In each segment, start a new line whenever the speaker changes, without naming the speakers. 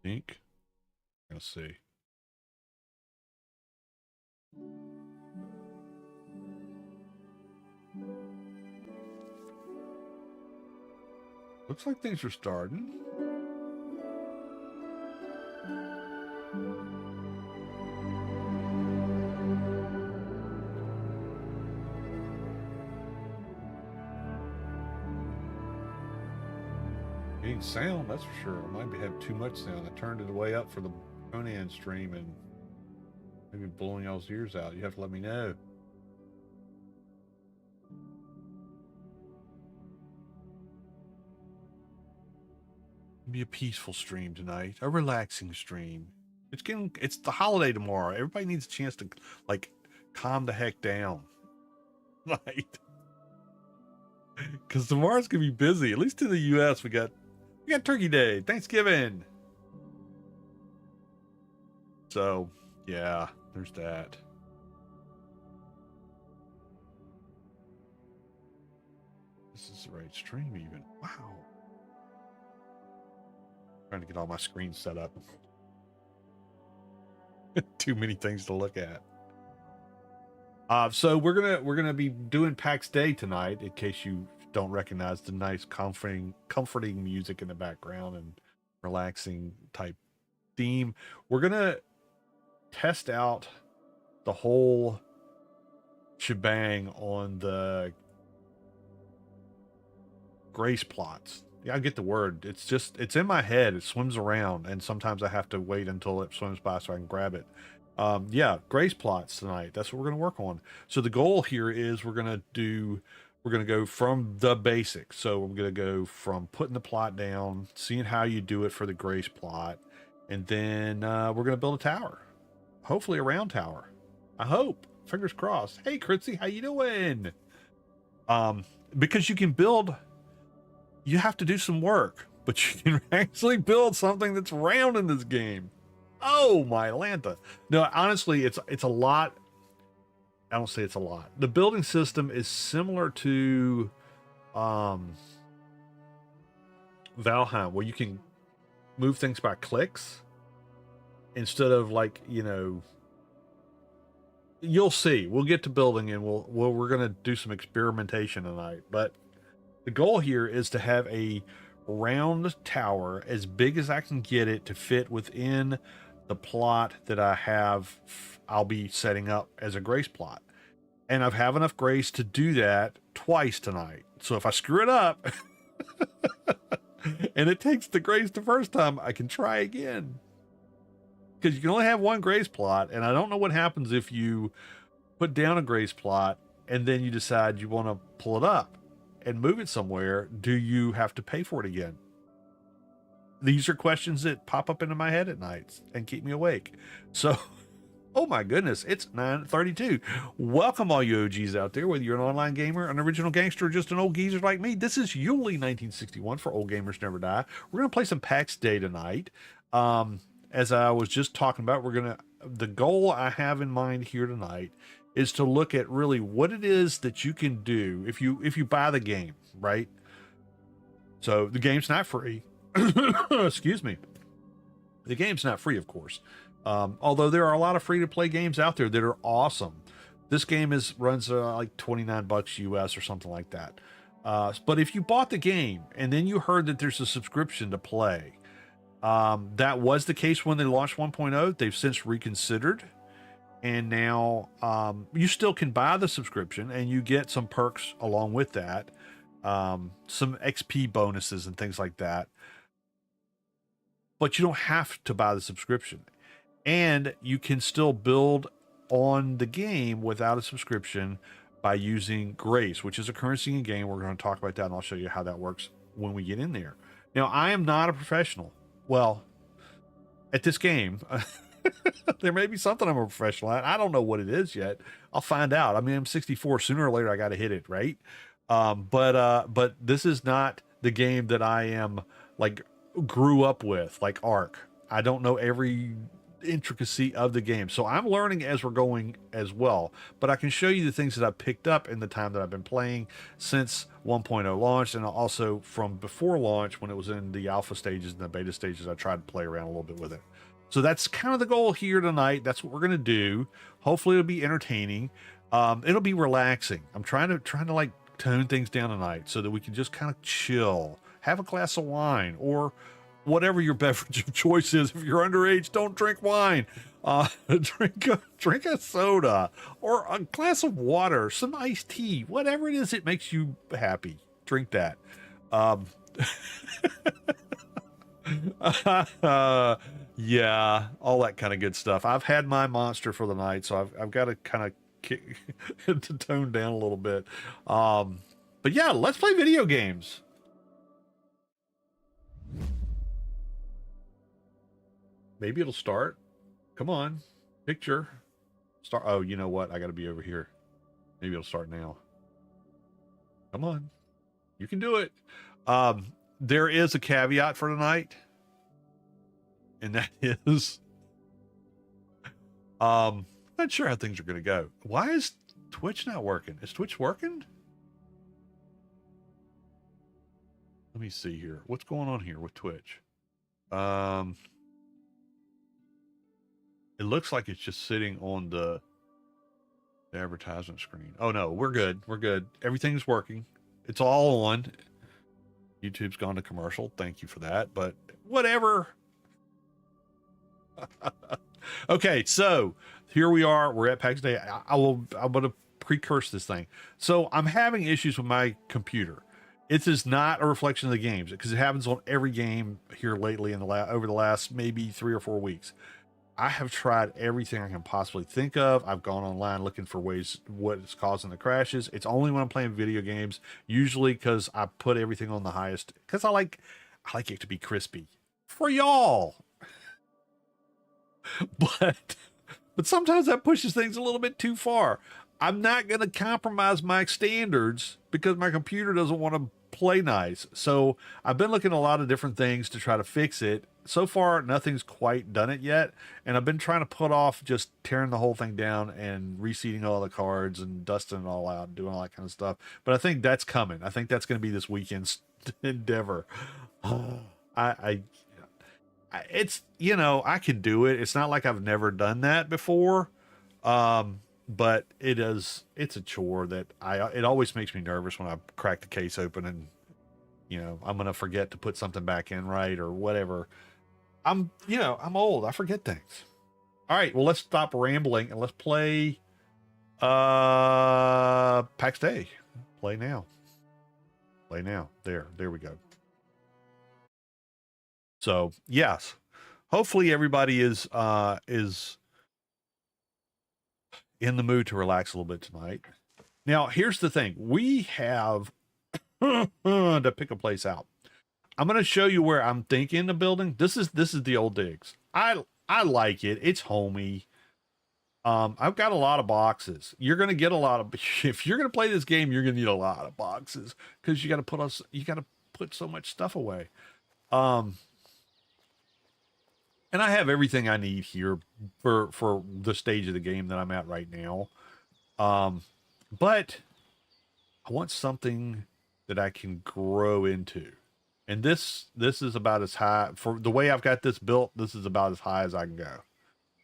think. Let's see. Looks like things are starting. Getting sound, that's for sure. I might have too much sound. I turned it way up for the Conan stream and maybe blowing y'all's ears out. You have to let me know. Be a peaceful stream tonight, a relaxing stream. It's the holiday tomorrow. Everybody needs a chance to like calm the heck down. Right. Because tomorrow's gonna be busy. At least in the US, we got Turkey Day, Thanksgiving. So yeah, there's that. This is the right stream even. Wow. Trying to get all my screens set up. Too many things to look at. So we're gonna be doing Pax Day tonight, in case you don't recognize the nice comforting music in the background and relaxing type theme. We're gonna test out the whole shebang on the grace plots. Yeah, I get the word. It's in my head. It swims around, and sometimes I have to wait until it swims by so I can grab it. Yeah, grace plots tonight. That's what we're going to work on. So the goal here is we're going to go from the basics. So we're going to go from putting the plot down, seeing how you do it for the grace plot, and then we're going to build a tower. Hopefully a round tower. I hope. Fingers crossed. Hey, Critzy, how you doing? Because you can build... You have to do some work, but you can actually build something that's round in this game. Oh, my Lanta. No, honestly, it's a lot. I don't say it's a lot. The building system is similar to Valheim, where you can move things by clicks instead of like, you'll see. We'll get to building and we're going to do some experimentation tonight, but the goal here is to have a round tower as big as I can get it to fit within the plot that I'll be setting up as a grace plot. And I have enough grace to do that twice tonight. So if I screw it up and it takes the grace the first time, I can try again. Because you can only have one grace plot, and I don't know what happens if you put down a grace plot and then you decide you want to pull it up and move it somewhere. Do you have to pay for it again? These are questions that pop up into my head at nights and keep me awake. So, oh my goodness, it's 9:32. Welcome all you OGs out there, whether you're an online gamer, an original gangster, or just an old geezer like me. This is Yuli 1961 for Old Gamers Never Die. We're going to play some Pax Day tonight. As I was just talking about, the goal I have in mind here tonight is to look at really what it is that you can do if you buy the game, right? So the game's not free. Excuse me. The game's not free, of course. Although there are a lot of free-to-play games out there that are awesome. This game runs like $29 US or something like that. But if you bought the game and then you heard that there's a subscription to play, that was the case when they launched 1.0. They've since reconsidered. And now you still can buy the subscription and you get some perks along with that. Some XP bonuses and things like that. But you don't have to buy the subscription. And you can still build on the game without a subscription by using Grace, which is a currency in game. We're going to talk about that, and I'll show you how that works when we get in there. Now, I am not a professional. Well, at this game... There may be something I'm a professional at. I don't know what it is yet. I'll find out. I mean, I'm 64. Sooner or later, I got to hit it, right? But this is not the game that I am like grew up with, like Ark. I don't know every intricacy of the game. So I'm learning as we're going as well, but I can show you the things that I've picked up in the time that I've been playing since 1.0 launched, and also from before launch when it was in the alpha stages and the beta stages. I tried to play around a little bit with it. So that's kind of the goal here tonight. That's what we're going to do. Hopefully it'll be entertaining. It'll be relaxing. I'm trying to like tone things down tonight so that we can just kind of chill, have a glass of wine, or whatever your beverage of choice is. If you're underage, don't drink wine. Drink a soda or a glass of water, some iced tea, whatever it is that makes you happy. Drink that. Yeah, all that kind of good stuff. I've had my monster for the night, so I've got to kind of kick to tone down a little bit. But yeah, let's play video games. Maybe it'll start. Come on. Picture. Start. Oh, you know what? I got to be over here. Maybe it'll start now. Come on. You can do it. There is a caveat for tonight. And that is... not sure how things are going to go. Why is Twitch not working? Is Twitch working? Let me see here. What's going on here with Twitch? It looks like it's just sitting on the advertisement screen. Oh no, we're good. We're good. Everything's working. It's all on. YouTube's gone to commercial. Thank you for that. But whatever. Okay, so here we are. We're at Pax Dei. I'm going to precurse this thing. So I'm having issues with my computer. It is not a reflection of the games because it happens on every game here lately in the over the last maybe 3 or 4 weeks. I have tried everything I can possibly think of. I've gone online looking for ways what is causing the crashes. It's only when I'm playing video games, usually because I put everything on the highest because I like it to be crispy for y'all. But sometimes that pushes things a little bit too far. I'm not going to compromise my standards because my computer doesn't want to play nice. So I've been looking at a lot of different things to try to fix it. So far, nothing's quite done it yet. And I've been trying to put off just tearing the whole thing down and reseating all the cards and dusting it all out and doing all that kind of stuff. But I think that's coming. I think that's going to be this weekend's endeavor. It's, you know, I can do it. It's not like I've never done that before. But it's a chore that it always makes me nervous when I crack the case open and, you know, I'm going to forget to put something back in right or whatever. I'm old. I forget things. All right. Well, let's stop rambling and let's play, Pax Dei. Play now. There we go. So yes, hopefully everybody is in the mood to relax a little bit tonight. Now, here's the thing. We have to pick a place out. I'm going to show you where I'm thinking of building. This is the old digs. I like it. It's homey. I've got a lot of boxes. You're going to get a lot of, if you're going to play this game, you're going to need a lot of boxes because you got to put so much stuff away. And I have everything I need here for the stage of the game that I'm at right now. But I want something that I can grow into. And this is about as high, for the way I've got this built, this is about as high as I can go.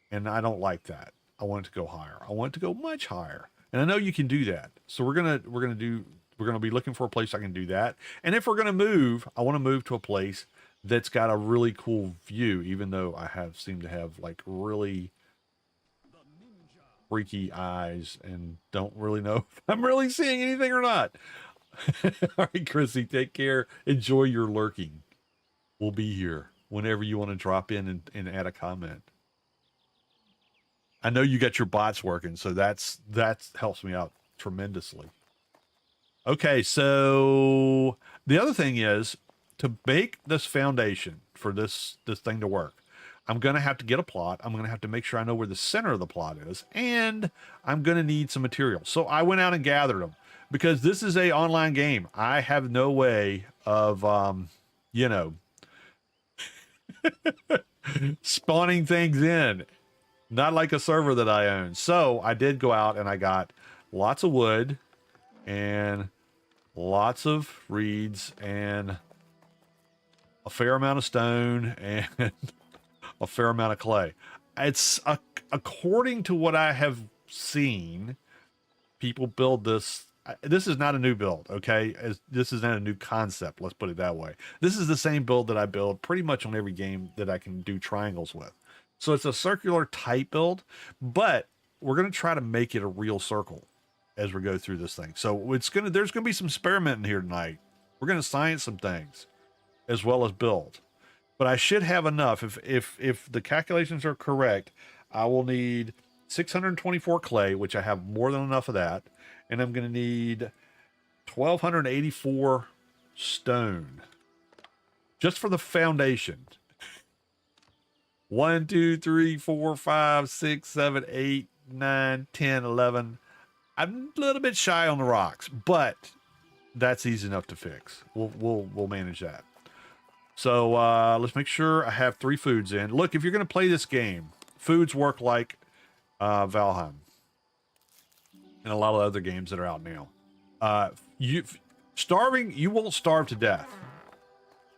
And I don't like that. I want it to go higher. I want it to go much higher. And I know you can do that. So we're going to be looking for a place I can do that. And if we're going to move, I want to move to a place that's got a really cool view, even though I seem to have like really freaky eyes and don't really know if I'm really seeing anything or not. All right, Chrissy, take care. Enjoy your lurking. We'll be here whenever you want to drop in and add a comment. I know you got your bots working, so that helps me out tremendously. Okay, so the other thing is to make this foundation for this thing to work. I'm going to have to get a plot. I'm going to have to make sure I know where the center of the plot is, and I'm going to need some materials. So I went out and gathered them because this is a online game. I have no way of, spawning things in. Not like a server that I own. So I did go out and I got lots of wood and lots of reeds and a fair amount of stone and a fair amount of clay. It's according to what I have seen, people build this. This is not a new build, okay? This is not a new concept. Let's put it that way. This is the same build that I build pretty much on every game that I can do triangles with. So it's a circular type build, but we're going to try to make it a real circle as we go through this thing. So there's going to be some experimenting here tonight. We're going to science some things as well as build. But I should have enough. If the calculations are correct, I will need 624 clay, which I have more than enough of that. And I'm going to need 1,284 stone just for the foundation. 1, 2, 3, 4, 5, 6, 7, 8, 9, 10, 11. I'm a little bit shy on the rocks, but that's easy enough to fix. We'll manage that. So let's make sure I have 3 foods in. Look, if you're going to play this game, foods work like Valheim and a lot of other games that are out now. You won't starve to death,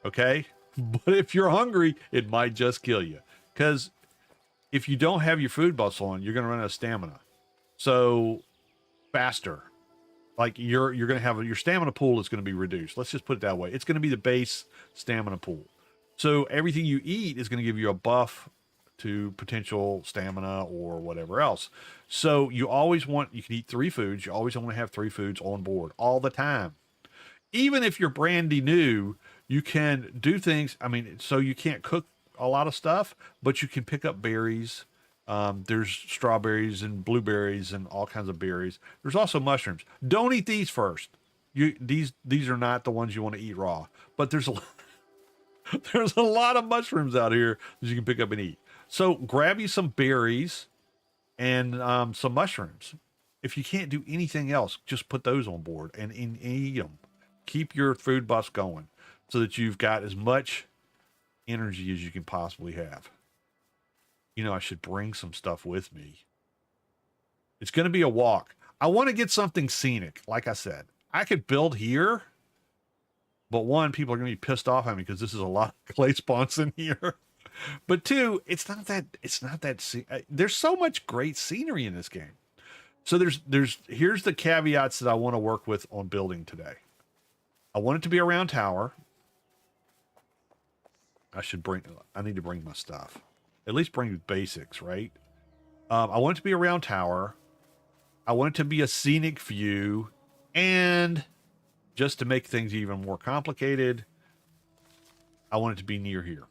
okay? But if you're hungry, it might just kill you. Because if you don't have your food buffs on, you're going to run out of stamina. So faster. Like you're going to have your stamina pool is going to be reduced. Let's just put it that way. It's going to be the base stamina pool. So everything you eat is going to give you a buff to potential stamina or whatever else. So you can eat 3 foods. You always want to have 3 foods on board all the time. Even if you're brandy new, you can do things. I mean, so you can't cook a lot of stuff, but you can pick up berries. There's strawberries and blueberries and all kinds of berries. There's also mushrooms. Don't eat these first. These are not the ones you want to eat raw, but there's a lot of mushrooms out here that you can pick up and eat. So grab you some berries and some mushrooms. If you can't do anything else, just put those on board and eat them. Keep your food buffs going so that you've got as much energy as you can possibly have. You know, I should bring some stuff with me. It's going to be a walk. I want to get something scenic. Like I said, I could build here, but 1, people are going to be pissed off at me because this is a lot of clay spawns in here. But 2, it's not that, there's so much great scenery in this game. So here's the caveats that I want to work with on building today. I want it to be a round tower. I need to bring my stuff. At least bring basics, right? I want it to be a round tower. I want it to be a scenic view. And just to make things even more complicated, I want it to be near here.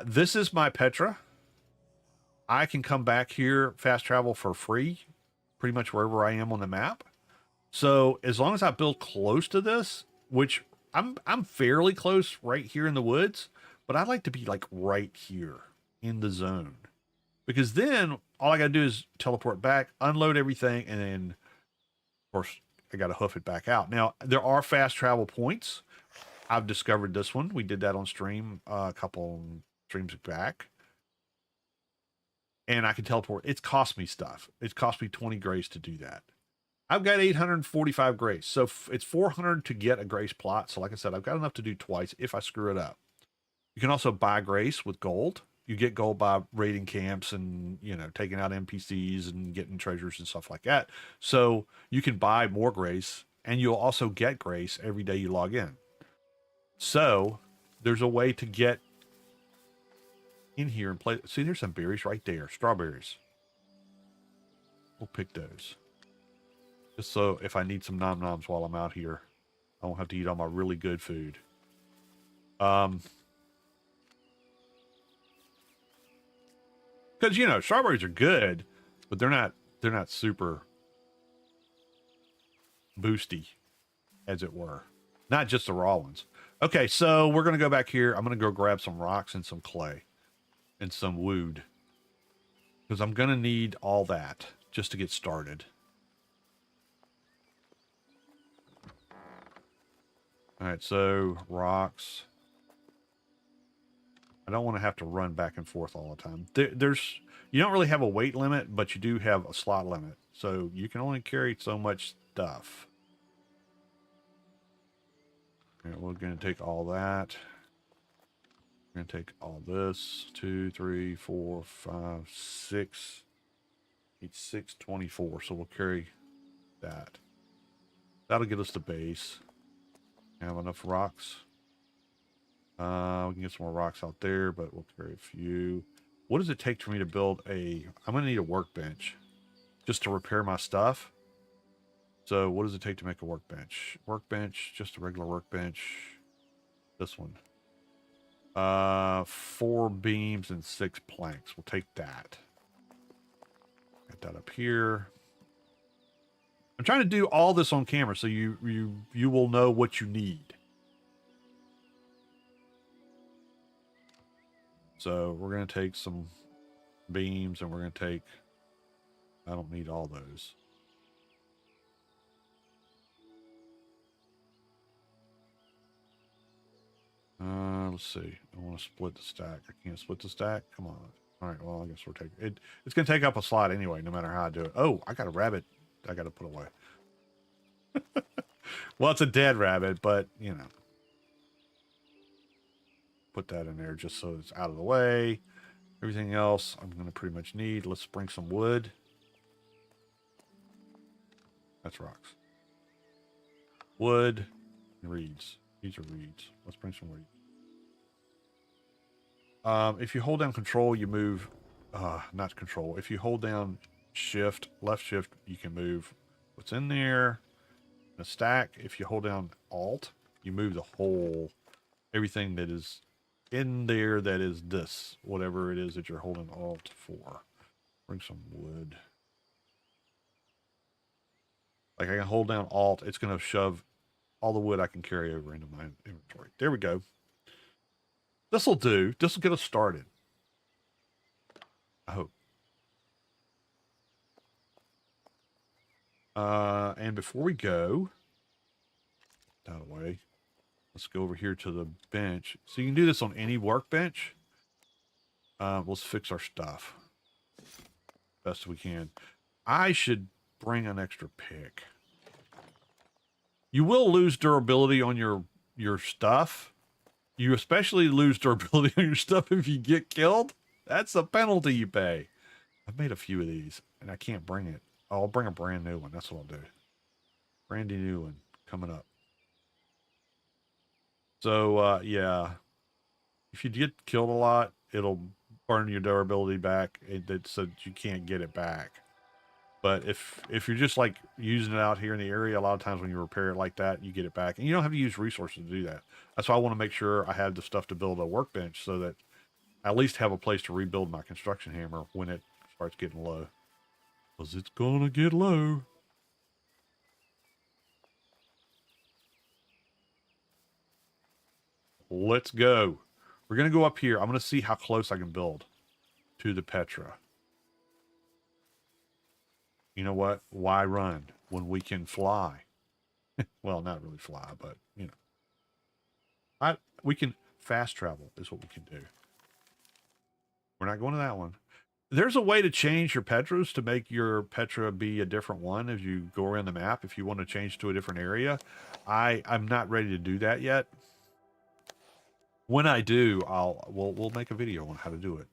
This is my Petra. I can come back here, fast travel for free, pretty much wherever I am on the map. So as long as I build close to this, which I'm fairly close right here in the woods, but I'd like to be like right here in the zone, because then all I got to do is teleport back, unload everything, and then of course I got to hoof it back out. Now there are fast travel points. I've discovered this one. We did that on stream a couple streams back. And I can teleport. It's cost me stuff. It's cost me 20 grace to do that. I've got 845 grace. So it's 400 to get a grace plot. So like I said, I've got enough to do twice if I screw it up. You can also buy grace with gold. You get gold by raiding camps and, you know, taking out NPCs and getting treasures and stuff like that. So you can buy more grace, and you'll also get grace every day you log in. So there's a way to get in here and play. See, there's some berries right there. Strawberries. We'll pick those. Just so if I need some nom-noms while I'm out here, I won't have to eat all my really good food. Because, you know, strawberries are good, but they're not super boosty, as it were. Not just the raw ones. Okay, so we're going to go back here. I'm going to go grab some rocks and some clay and some wood, because I'm going to need all that just to get started. All right, so rocks. I don't want to have to run back and forth all the time. You don't really have a weight limit, but you do have a slot limit. So you can only carry so much stuff. And we're going to take all that. We're going to take all this. 2, 3, 4, 5, 6. 8, 6, 24. So we'll carry that. That'll get us the base. Have enough rocks. We can get some more rocks out there, but we'll carry a few. What does it take for me to build I'm going to need a workbench just to repair my stuff. So what does it take to make a workbench? Workbench, just a regular workbench. This one. 4 beams and 6 planks. We'll take that. Get that up here. I'm trying to do all this on camera so you will know what you need. So we're going to take some beams and we're going to take, I don't need all those. Let's see. I want to split the stack. I can't split the stack. Come on. All right. Well, I guess we're taking it. It's going to take up a slot anyway, no matter how I do it. Oh, I got a rabbit. I got to put away. Well, it's a dead rabbit, but you know, put that in there just so it's out of the way. Everything else I'm going to pretty much need. Let's bring some wood. That's rocks. Wood and reeds. These are reeds. Let's bring some reeds. If you hold down control, you move, not control. If you hold down shift, left shift, you can move what's in there. In a stack, if you hold down alt, you move the whole, everything that is in there that is this, whatever it is that you're holding alt for. Bring some wood. Like I can hold down alt, it's going to shove all the wood I can carry over into my inventory. There we go. This will do. This will get us started. I hope. And before we go, that way, let's go over here to the bench. So you can do this on any workbench. Let's fix our stuff best we can. I should bring an extra pick. You will lose durability on your stuff. You especially lose durability on your stuff if you get killed. That's a penalty you pay. I've made a few of these, and I can't bring it. Oh, I'll bring a brand new one. That's what I'll do. Brand new one coming up. So, yeah. If you get killed a lot, it'll burn your durability back so that you can't get it back. But if you're just like using it out here in the area, a lot of times when you repair it like that, you get it back. And you don't have to use resources to do that. That's why I want to make sure I have the stuff to build a workbench so that I at least have a place to rebuild my construction hammer when it starts getting low. Because it's going to get low. Let's go. We're going to go up here. I'm going to see how close I can build to the Petra. You know what? Why run when we can fly? Well, not really fly, but, you know. We can fast travel is what we can do. We're not going to that one. There's a way to change your Petras to make your Petra be a different one as you go around the map if you want to change to a different area. I'm not ready to do that yet. When I do, we'll make a video on how to do it.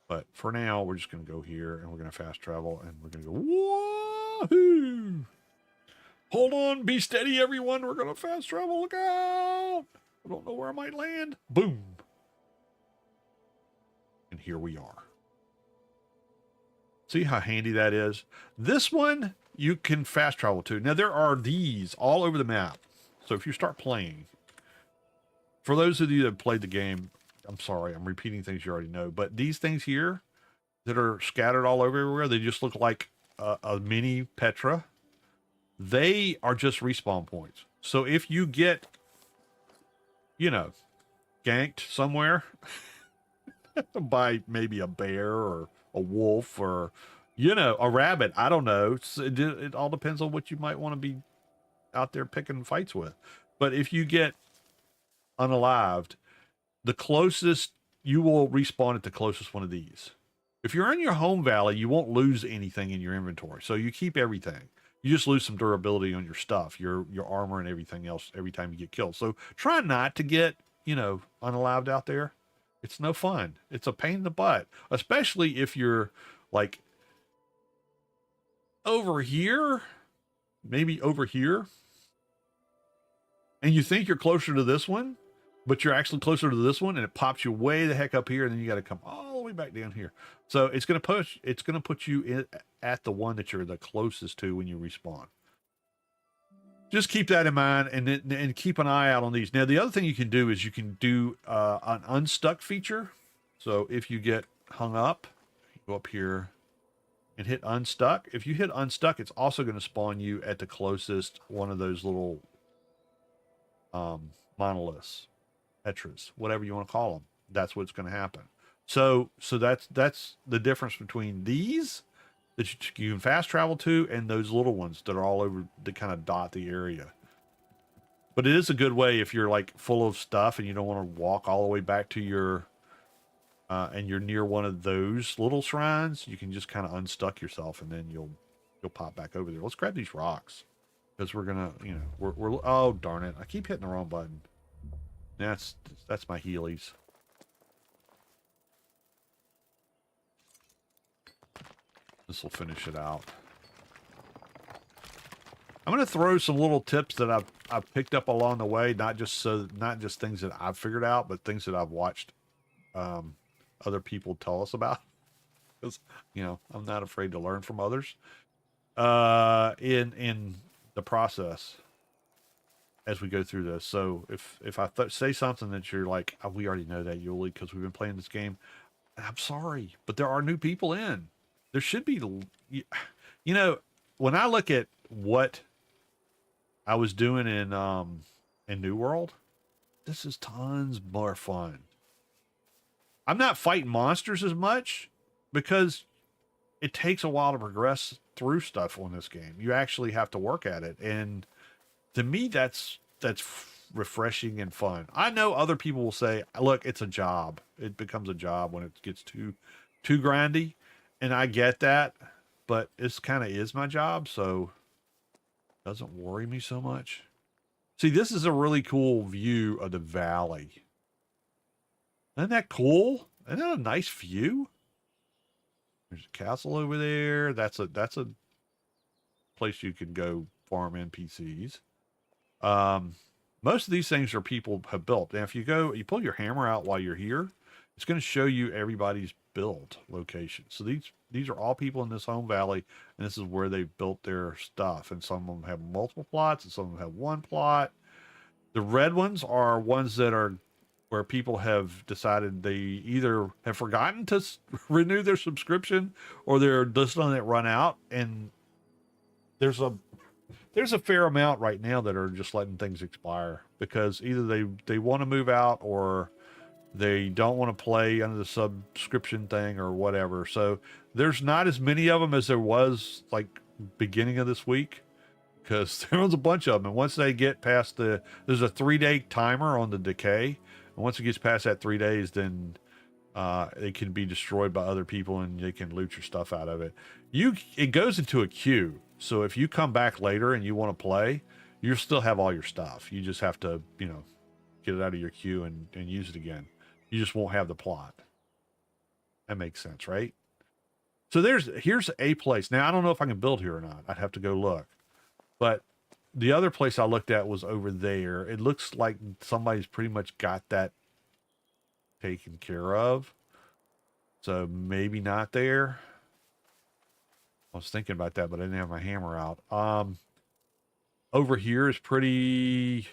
But for now, we're just going to go here and we're going to fast travel and we're going to go, woohoo! Hold on, be steady, everyone. We're going to fast travel. Look out! I don't know where I might land. Boom! And here we are. See how handy that is? This one, you can fast travel to. Now, there are these all over the map. So if you start playing, for those of you that have played the game, I'm sorry, I'm repeating things you already know, but these things here that are scattered all over everywhere, they just look like a mini Petra. They are just respawn points. So if you get, you know, ganked somewhere by maybe a bear or a wolf or, you know, a rabbit, I don't know. It all depends on what you might want to be out there picking fights with. But if you get unalived, the closest you will respawn at the closest one of these. If you're in your home valley, you won't lose anything in your inventory. So you keep everything. You just lose some durability on your stuff, your armor and everything else every time you get killed. So try not to get, unalived out there. It's no fun. It's a pain in the butt, especially if you're like over here, maybe over here, and you think you're closer to this one, but you're actually closer to this one, and it pops you way the heck up here, and then you got to come all the way back down here. So it's going to put you in at the one that you're the closest to when you respawn. Just keep that in mind, and keep an eye out on these. Now, the other thing you can do is you can do an unstuck feature. So if you get hung up, you go up here and hit unstuck. If you hit unstuck, it's also going to spawn you at the closest one of those little monoliths, petras, whatever you want to call them. That's what's going to happen. So that's the difference between these that you can fast travel to and those little ones that are all over, that kind of dot the area. But it is a good way if you're like full of stuff and you don't want to walk all the way back to your and you're near one of those little shrines, you can just kind of unstuck yourself and then you'll pop back over there. Let's grab these rocks because we're gonna, we're oh darn it, I keep hitting the wrong button. That's my Heelys. This will finish it out. I'm going to throw some little tips that I've picked up along the way, not just things that I've figured out, but things that I've watched other people tell us about. Because I'm not afraid to learn from others in the process as we go through this. So if I say something that you're like, oh, we already know that, Yuli, because we've been playing this game, I'm sorry, but there are new people in. There should be, when I look at what I was doing in New World, this is tons more fun. I'm not fighting monsters as much because it takes a while to progress through stuff on this game. You actually have to work at it, and to me, that's refreshing and fun. I know other people will say, "Look, it's a job. It becomes a job when it gets too grindy." And I get that, but it's kind of is my job, so it doesn't worry me so much. See, this is a really cool view of the valley. Isn't that cool? Isn't that a nice view? There's a castle over there. That's a place you can go farm NPCs. Most of these things are people have built. And if you pull your hammer out while you're here, it's going to show you everybody's build location. So these are all people in this home valley, and this is where they've built their stuff. And some of them have multiple plots, and some of them have one plot. The red ones are ones that are where people have decided they either have forgotten to renew their subscription or they're just letting it run out. And there's a fair amount right now that are just letting things expire because either they want to move out or they don't want to play under the subscription thing or whatever. So there's not as many of them as there was like beginning of this week because there was a bunch of them. And once they get past there's a 3-day timer on the decay. And once it gets past that 3 days, then it can be destroyed by other people and they can loot your stuff out of it. It goes into a queue. So if you come back later and you want to play, you still have all your stuff. You just have to, get it out of your queue and use it again. You just won't have the plot. That makes sense, right? So here's a place. Now, I don't know if I can build here or not. I'd have to go look. But the other place I looked at was over there. It looks like somebody's pretty much got that taken care of. So maybe not there. I was thinking about that, but I didn't have my hammer out. Over here is pretty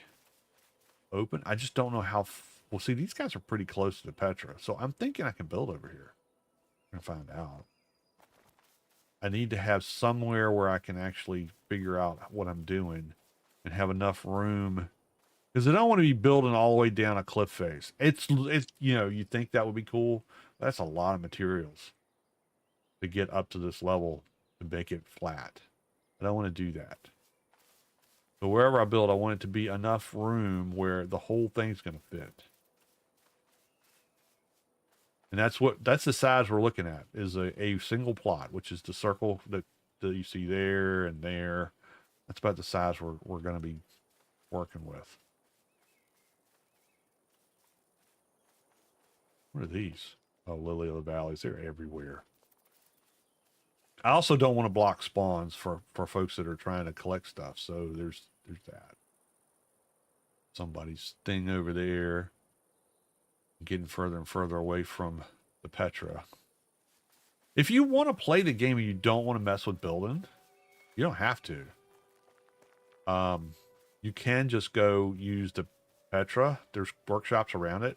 open. I just don't know how... Well, see, these guys are pretty close to the Petra, so I'm thinking I can build over here. I'm going to find out. I need to have somewhere where I can actually figure out what I'm doing and have enough room. Because I don't want to be building all the way down a cliff face. It's you think that would be cool. That's a lot of materials to get up to this level to make it flat. I don't want to do that. So wherever I build, I want it to be enough room where the whole thing's going to fit. And that's the size we're looking at, is a single plot, which is the circle that you see there and there. That's about the size we're going to be working with. What are these? Oh, Lily of the Valleys. They're everywhere. I also don't want to block spawns for folks that are trying to collect stuff. So there's that. Somebody's thing over there. Getting further and further away from the Petra. If you want to play the game and you don't want to mess with building, you don't have to. You can just go use the Petra. There's workshops around it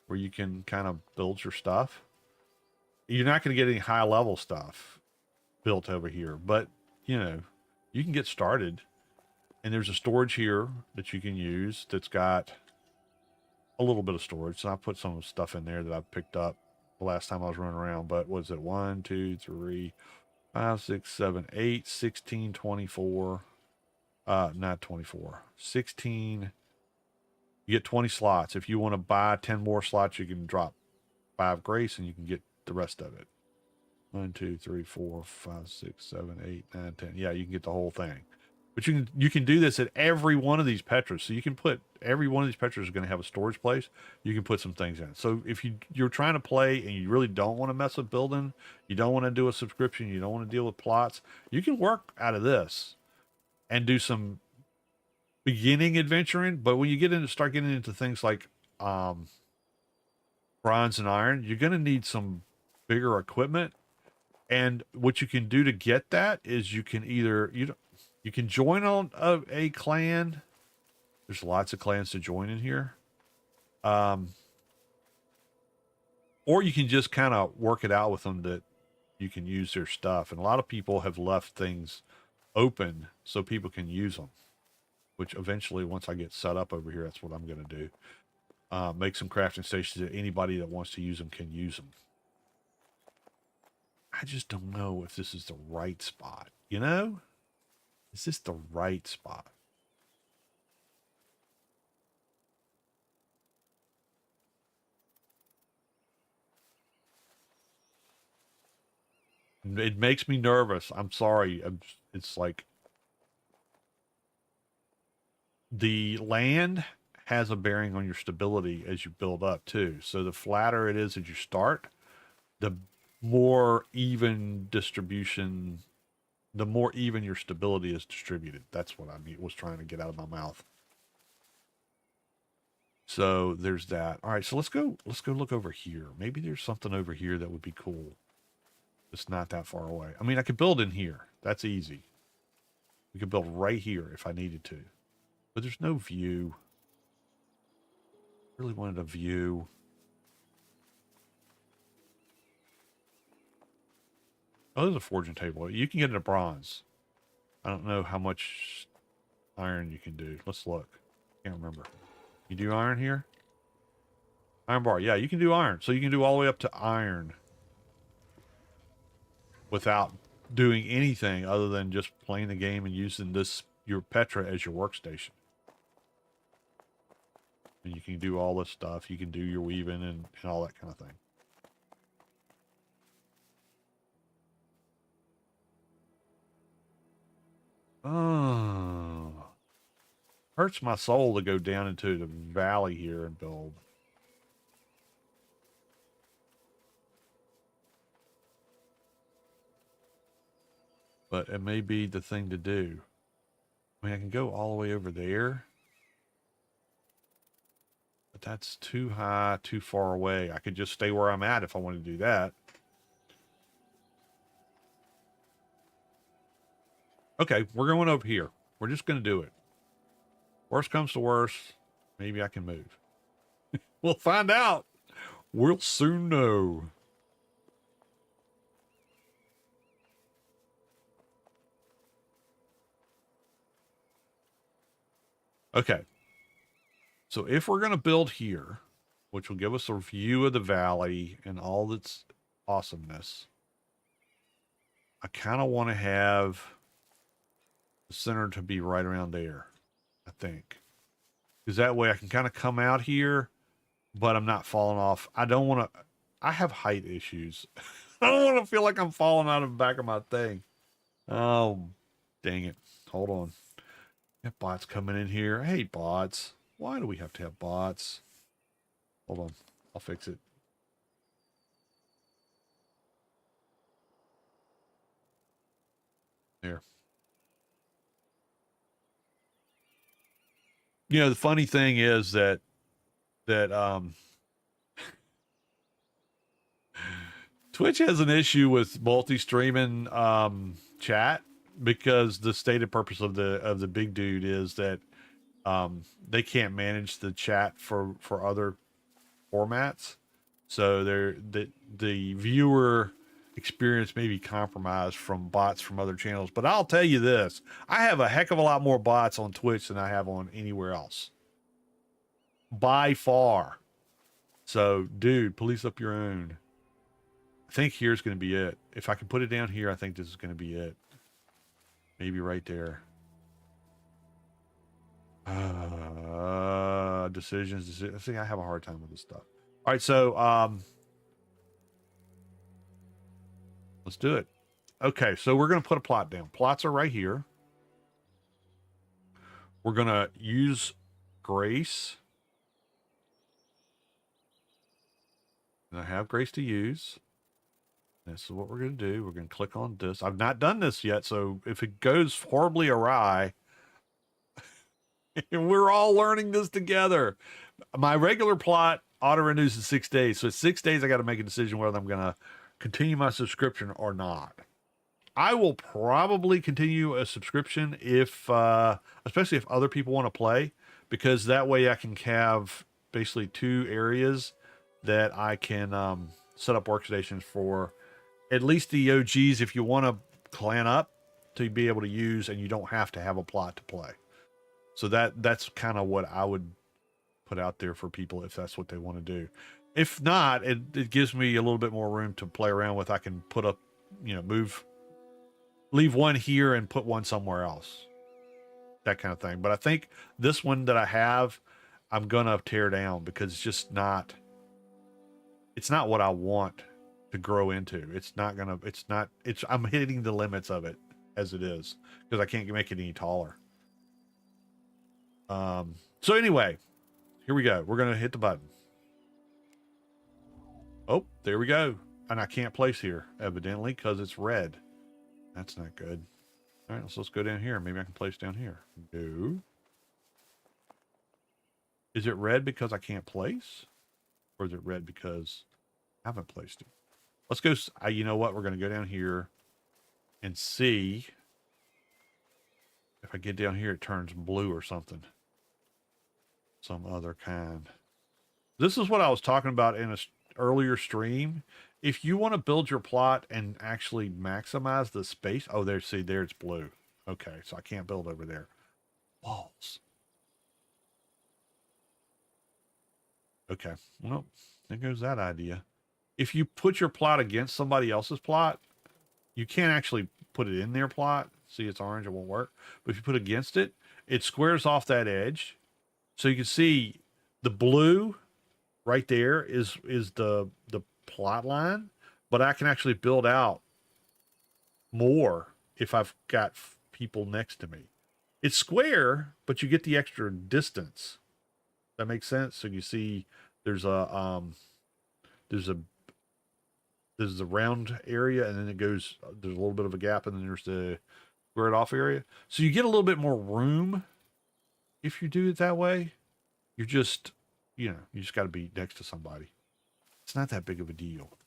where you can kind of build your stuff. You're not going to get any high level stuff built over here, but you know, you can get started. And there's a storage here that you can use that's got a little bit of storage. So I put some stuff in there that I picked up the last time I was running around. But was it 1, 2, 3, 5, 6, 7, 8, 16, 24? Not 24. 16. You get 20 slots. If you want to buy 10 more slots, you can drop 5 grace and you can get the rest of it. 1, 2, 3, 4, 5, 6, 7, 8, 9, 10. Yeah, you can get the whole thing. But you can do this at every one of these Petras. So you can put every one of these Petras is going to have a storage place. You can put some things in. So if you're trying to play and you really don't want to mess with building, you don't want to do a subscription, you don't want to deal with plots, you can work out of this and do some beginning adventuring. But when you start getting into things like bronze and iron, you're going to need some bigger equipment. And what you can do to get that is you can either you can join on a clan. There's lots of clans to join in here. Or you can just kind of work it out with them that you can use their stuff. And a lot of people have left things open so people can use them, which eventually, once I get set up over here, that's what I'm going to do. Make some crafting stations that anybody that wants to use them can use them. I just don't know if this is the right spot, you know? Is this the right spot? It makes me nervous. I'm sorry. It's like the land has a bearing on your stability as you build up too. So the flatter it is as you start, the more even distribution, the more even your stability is distributed. That's what I was trying to get out of my mouth. So there's that. All right, so let's go look over here. Maybe there's something over here that would be cool. It's not that far away. I mean, I could build in here. That's easy. We could build right here if I needed to. But there's no view. Really wanted a view. Oh, there's a forging table. You can get into bronze. I don't know how much iron you can do. Let's look. Can't remember. You do iron here? Iron bar. Yeah, you can do iron. So you can do all the way up to iron without doing anything other than just playing the game and using your Petra as your workstation. And you can do all this stuff. You can do your weaving and all that kind of thing. Oh, hurts my soul to go down into the valley here and build. But it may be the thing to do. I mean, I can go all the way over there. But that's too high, too far away. I could just stay where I'm at if I want to do that. Okay, we're going over here. We're just going to do it. Worst comes to worst, maybe I can move. We'll find out. We'll soon know. Okay. So if we're going to build here, which will give us a view of the valley and all its awesomeness, I kind of want to have the center to be right around there, I think. Because that way I can kind of come out here, but I'm not falling off. I don't want to... I have height issues. I don't want to feel like I'm falling out of the back of my thing. Oh, dang it. Hold on. Got bots coming in here. I hate bots. Why do we have to have bots? Hold on. I'll fix it. There. You know, the funny thing is that Twitch has an issue with multi-streaming chat because the stated purpose of the big dude is that they can't manage the chat for other formats. So the viewer experience may be compromised from bots from other channels. But I'll tell you this, I have a heck of a lot more bots on Twitch than I have on anywhere else. By far. So, dude, police up your own. I think here's going to be it. If I can put it down here, I think this is going to be it. Maybe right there. Decisions. I think I have a hard time with this stuff. All right, so let's do it. Okay, so we're going to put a plot down. Plots are right here. We're going to use Grace. And I have Grace to use. This is what we're going to do. We're going to click on this. I've not done this yet, so if it goes horribly awry, we're all learning this together. My regular plot auto renews in 6 days. So in 6 days, I got to make a decision whether I'm going to continue my subscription or not. I will probably continue a subscription if, especially if other people want to play, because that way I can have basically 2 areas that I can set up workstations for at least the OGs if you want to clan up to be able to use, and you don't have to have a plot to play. So that's kind of what I would put out there for people if that's what they want to do. If not, it gives me a little bit more room to play around with. I can put up, leave one here and put one somewhere else. That kind of thing. But I think this one that I have, I'm going to tear down because it's not what I want to grow into. I'm hitting the limits of it as it is because I can't make it any taller. So anyway, here we go. We're going to hit the button. Oh, there we go. And I can't place here, evidently, because it's red. That's not good. All right, let's go down here. Maybe I can place down here. No. Is it red because I can't place? Or is it red because I haven't placed it? Let's go. You know what? We're going to go down here and see if I get down here, it turns blue or something. Some other kind. This is what I was talking about in an earlier stream. If you want to build your plot and actually maximize the space. Oh, there, see, there it's blue. Okay, so I can't build over there. Walls. Okay, well, there goes that idea. If you put your plot against somebody else's plot, you can't actually put it in their plot. See, it's orange, it won't work. But if you put against it, it squares off that edge. So you can see the blue right there is the plot line, but I can actually build out more if I've got people next to me. It's square, but you get the extra distance. That makes sense. So you see there's a round area, and then there's a little bit of a gap, and then there's the squared off area. So you get a little bit more room if you do it that way. You just got to be next to somebody. It's not that big of a deal.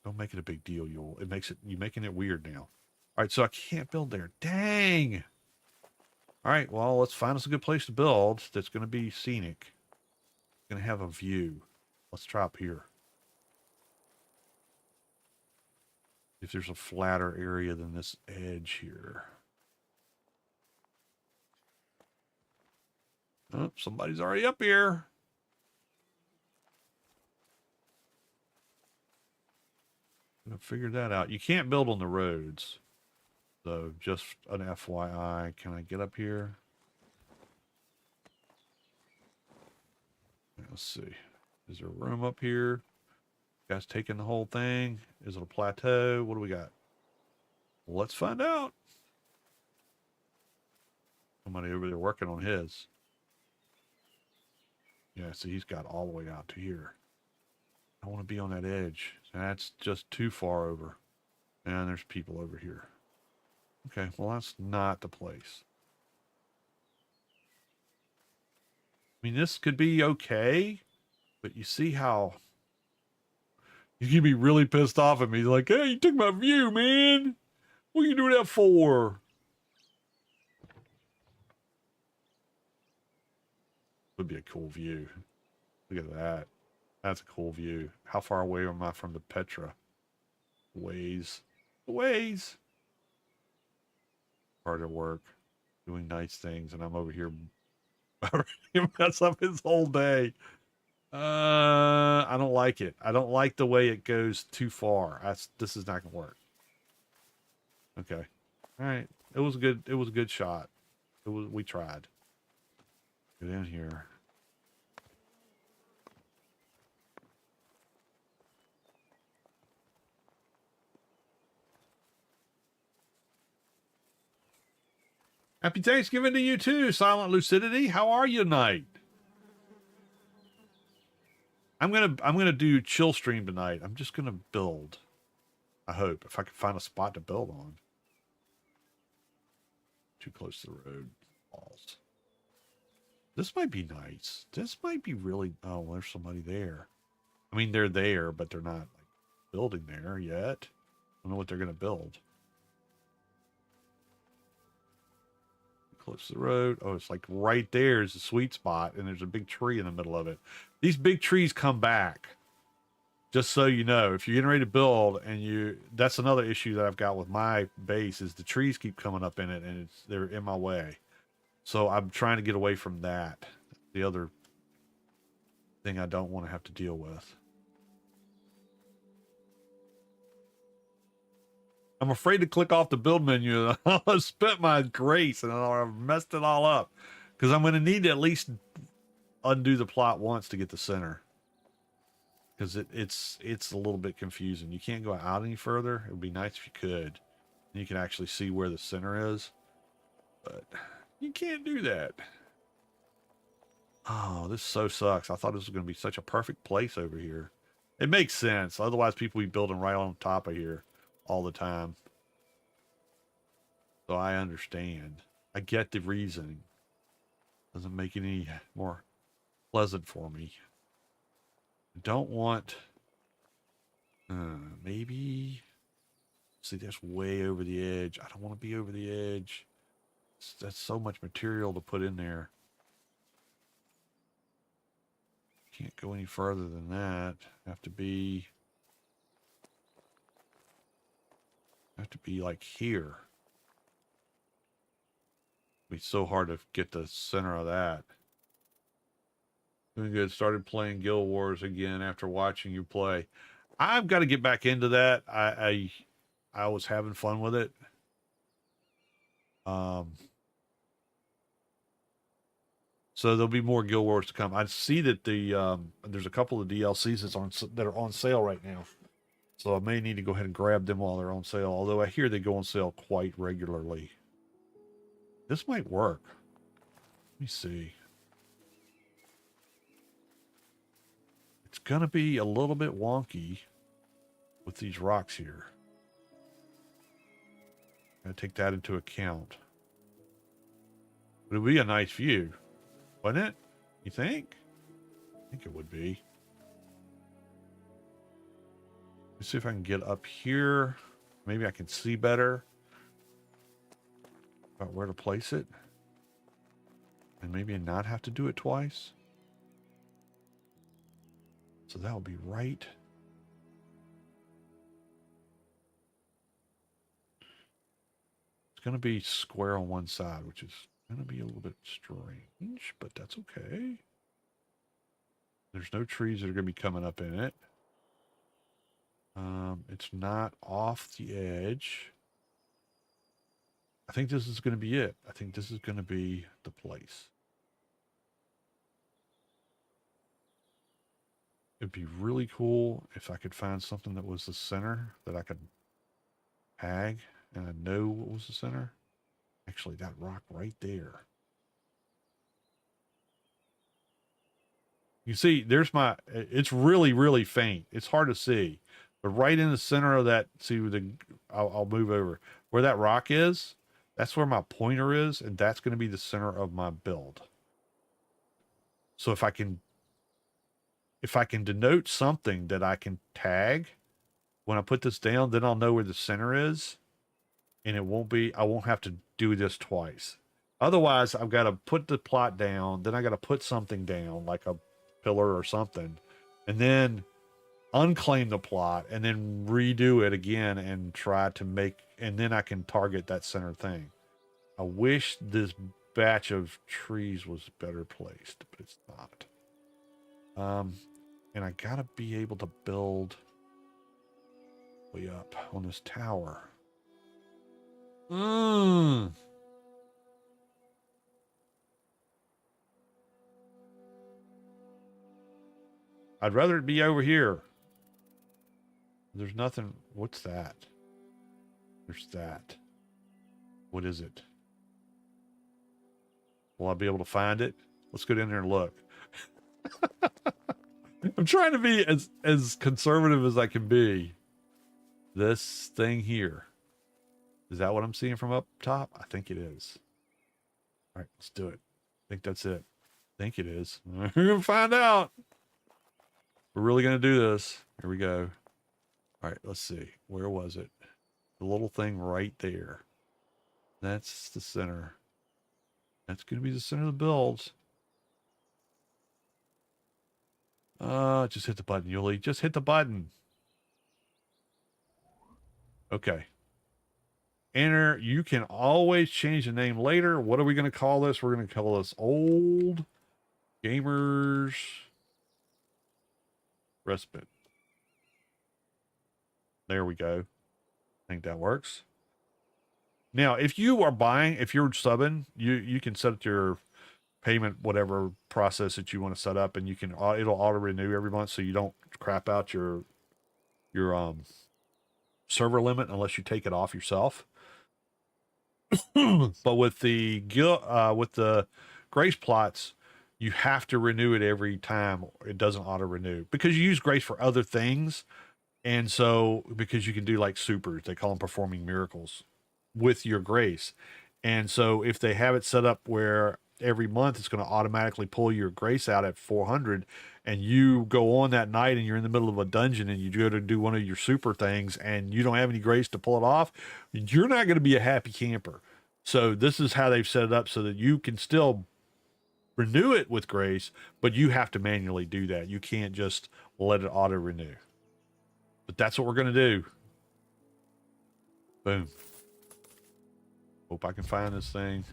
Don't make it a big deal. You're making it weird now. All right, so I can't build there. Dang. All right, well, let's find us a good place to build that's going to be scenic. Going to have a view. Let's try up here. If there's a flatter area than this edge here. Oh, somebody's already up here. I'm gonna figure that out. You can't build on the roads. So just an FYI. Can I get up here? Let's see. Is there room up here? Guys taking the whole thing? Is it a plateau? What do we got? Well, let's find out. Somebody over there working on his. Yeah, see, he's got all the way out to here. I want to be on that edge. That's just too far over. And there's people over here. Okay, well, that's not the place. I mean, this could be okay, but you see how he's gonna be really pissed off at me. He's like, hey, you took my view, man. What are you doing that for? Would be a cool view. Look at that. That's a cool view. How far away am I from the Petra? Ways. Ways. Hard at work. Doing nice things, and I'm over here mess up his whole day. I don't like it. I don't like the way it goes too far. This is not gonna work. Okay. All right. It was good. It was a good shot. We tried. Get in here. Happy Thanksgiving to you too, Silent Lucidity. How are you tonight? I'm gonna do chill stream tonight. I'm just gonna build. I hope if I can find a spot to build on. Too close to the road. Walls. This might be nice. This might be really. Oh, there's somebody there. I mean, they're there, but they're not like building there yet. I don't know what they're gonna build. Close to the road. Oh, it's like right there is the sweet spot, and there's a big tree in the middle of it. These big trees come back. Just so you know, if you're getting ready to build and that's another issue that I've got with my base is the trees keep coming up in it and they're in my way. So I'm trying to get away from that. The other thing I don't want to have to deal with. I'm afraid to click off the build menu. I'll spent my grace and I've messed it all up because I'm going to need to at least undo the plot once to get the center. Because it's a little bit confusing. You can't go out any further. It would be nice if you could. You can actually see where the center is. But you can't do that. Oh, this so sucks. I thought this was going to be such a perfect place over here. It makes sense. Otherwise, people be building right on top of here all the time. So I understand. I get the reasoning. Doesn't make it any more pleasant for me. Don't want maybe see that's way over the edge. I don't want to be over the edge. That's so much material to put in there. Can't go any further than that. Have to be like here. It'd be so hard to get the center of that. Doing good. Started playing Guild Wars again after watching you play. I've got to get back into that. I was having fun with it. So there'll be more Guild Wars to come. I see that there's a couple of DLCs that are on sale right now. So I may need to go ahead and grab them while they're on sale. Although I hear they go on sale quite regularly. This might work. Let me see. It's going to be a little bit wonky with these rocks here. Gotta take that into account. But it would be a nice view, wouldn't it? You think? I think it would be. Let's see if I can get up here. Maybe I can see better about where to place it. And maybe not have to do it twice. So that will be right. It's going to be square on one side, which is going to be a little bit strange, but that's okay. There's no trees that are going to be coming up in it. It's not off the edge. I think this is going to be it. I think this is going to be the place. It'd be really cool if I could find something that was the center that I could tag and I know what was the center. Actually, that rock right there. You see, there's my, it's really, really faint. It's hard to see. But right in the center of that, see the, I'll move over. Where that rock is, that's where my pointer is, and that's going to be the center of my build. So if I can denote something that I can tag when I put this down, then I'll know where the center is, and it won't be, I won't have to do this twice. Otherwise, I've got to put the plot down, then I got to put something down, like a pillar or something, and then unclaim the plot, and then redo it again and try to make, and then I can target that center thing. I wish this batch of trees was better placed, but it's not. And I gotta be able to build way up on this tower. I'd rather it be over here. There's nothing. What's that? There's that. What is it? Will I be able to find it? Let's go down there and look. I'm trying to be as conservative as I can be. This thing here. Is that what I'm seeing from up top? I think it is. All right, let's do it. I think that's it. I think it is. We're going to find out. We're really going to do this. Here we go. All right, let's see. Where was it? The little thing right there. That's the center. That's going to be the center of the builds. Just hit the button, Yuli. Just hit the button. Okay. Enter. You can always change the name later. What are we going to call this? We're going to call this Old Gamers Respite. There we go. I think that works. Now, if you are buying, if you're subbing, you can set your payment, whatever process that you want to set up, and you can, it'll auto renew every month, so you don't crap out your server limit unless you take it off yourself. But with the Grace plots, you have to renew it every time. It doesn't auto renew because you use Grace for other things. And so, because you can do like supers, they call them performing miracles with your Grace. And so if they have it set up where every month it's going to automatically pull your Grace out at 400, and you go on that night and you're in the middle of a dungeon and you go to do one of your super things and you don't have any Grace to pull it off, you're not going to be a happy camper. So this is how they've set it up so that you can still renew it with Grace, but you have to manually do that. You can't just let it auto renew. But that's what we're going to do. Boom. Hope I can find this thing.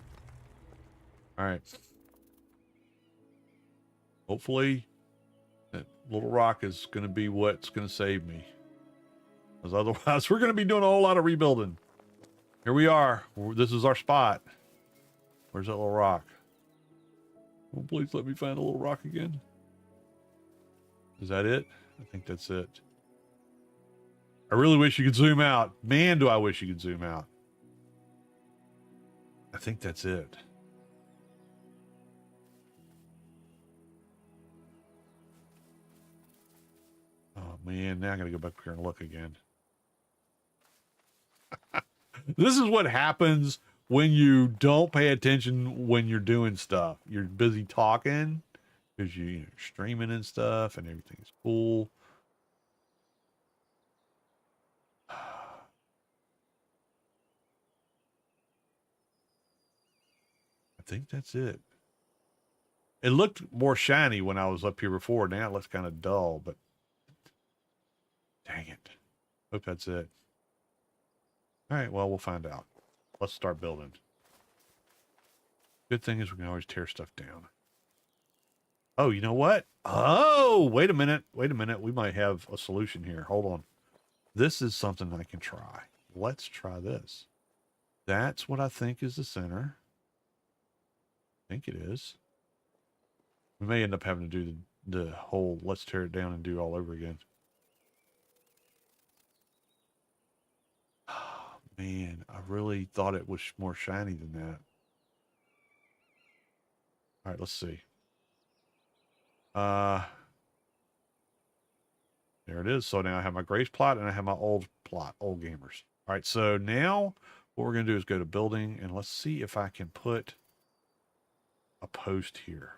All right. Hopefully that little rock is going to be what's going to save me. Because otherwise we're going to be doing a whole lot of rebuilding. Here we are. This is our spot. Where's that little rock? Oh, please let me find a little rock again. Is that it? I think that's it. I really wish you could zoom out. Man, do I wish you could zoom out. I think that's it. Oh, man. Now I got to go back here and look again. This is what happens when you don't pay attention when you're doing stuff. You're busy talking because you're streaming and stuff and everything's cool. I think that's it. It looked more shiny when I was up here before. Now it looks kind of dull, but dang it. Hope that's it. All right, well, we'll find out. Let's start building. Good thing is we can always tear stuff down. Oh, you know what? Oh, wait a minute. Wait a minute. We might have a solution here. Hold on. This is something I can try. Let's try this. That's what I think is the center. I think it is. We may end up having to do the whole let's tear it down and do all over again. Oh, man, I really thought it was more shiny than that. All right, let's see. There it is. So now I have my Grace plot and I have my old plot, old gamers. All right, so now what we're going to do is go to building and let's see if I can put a post here.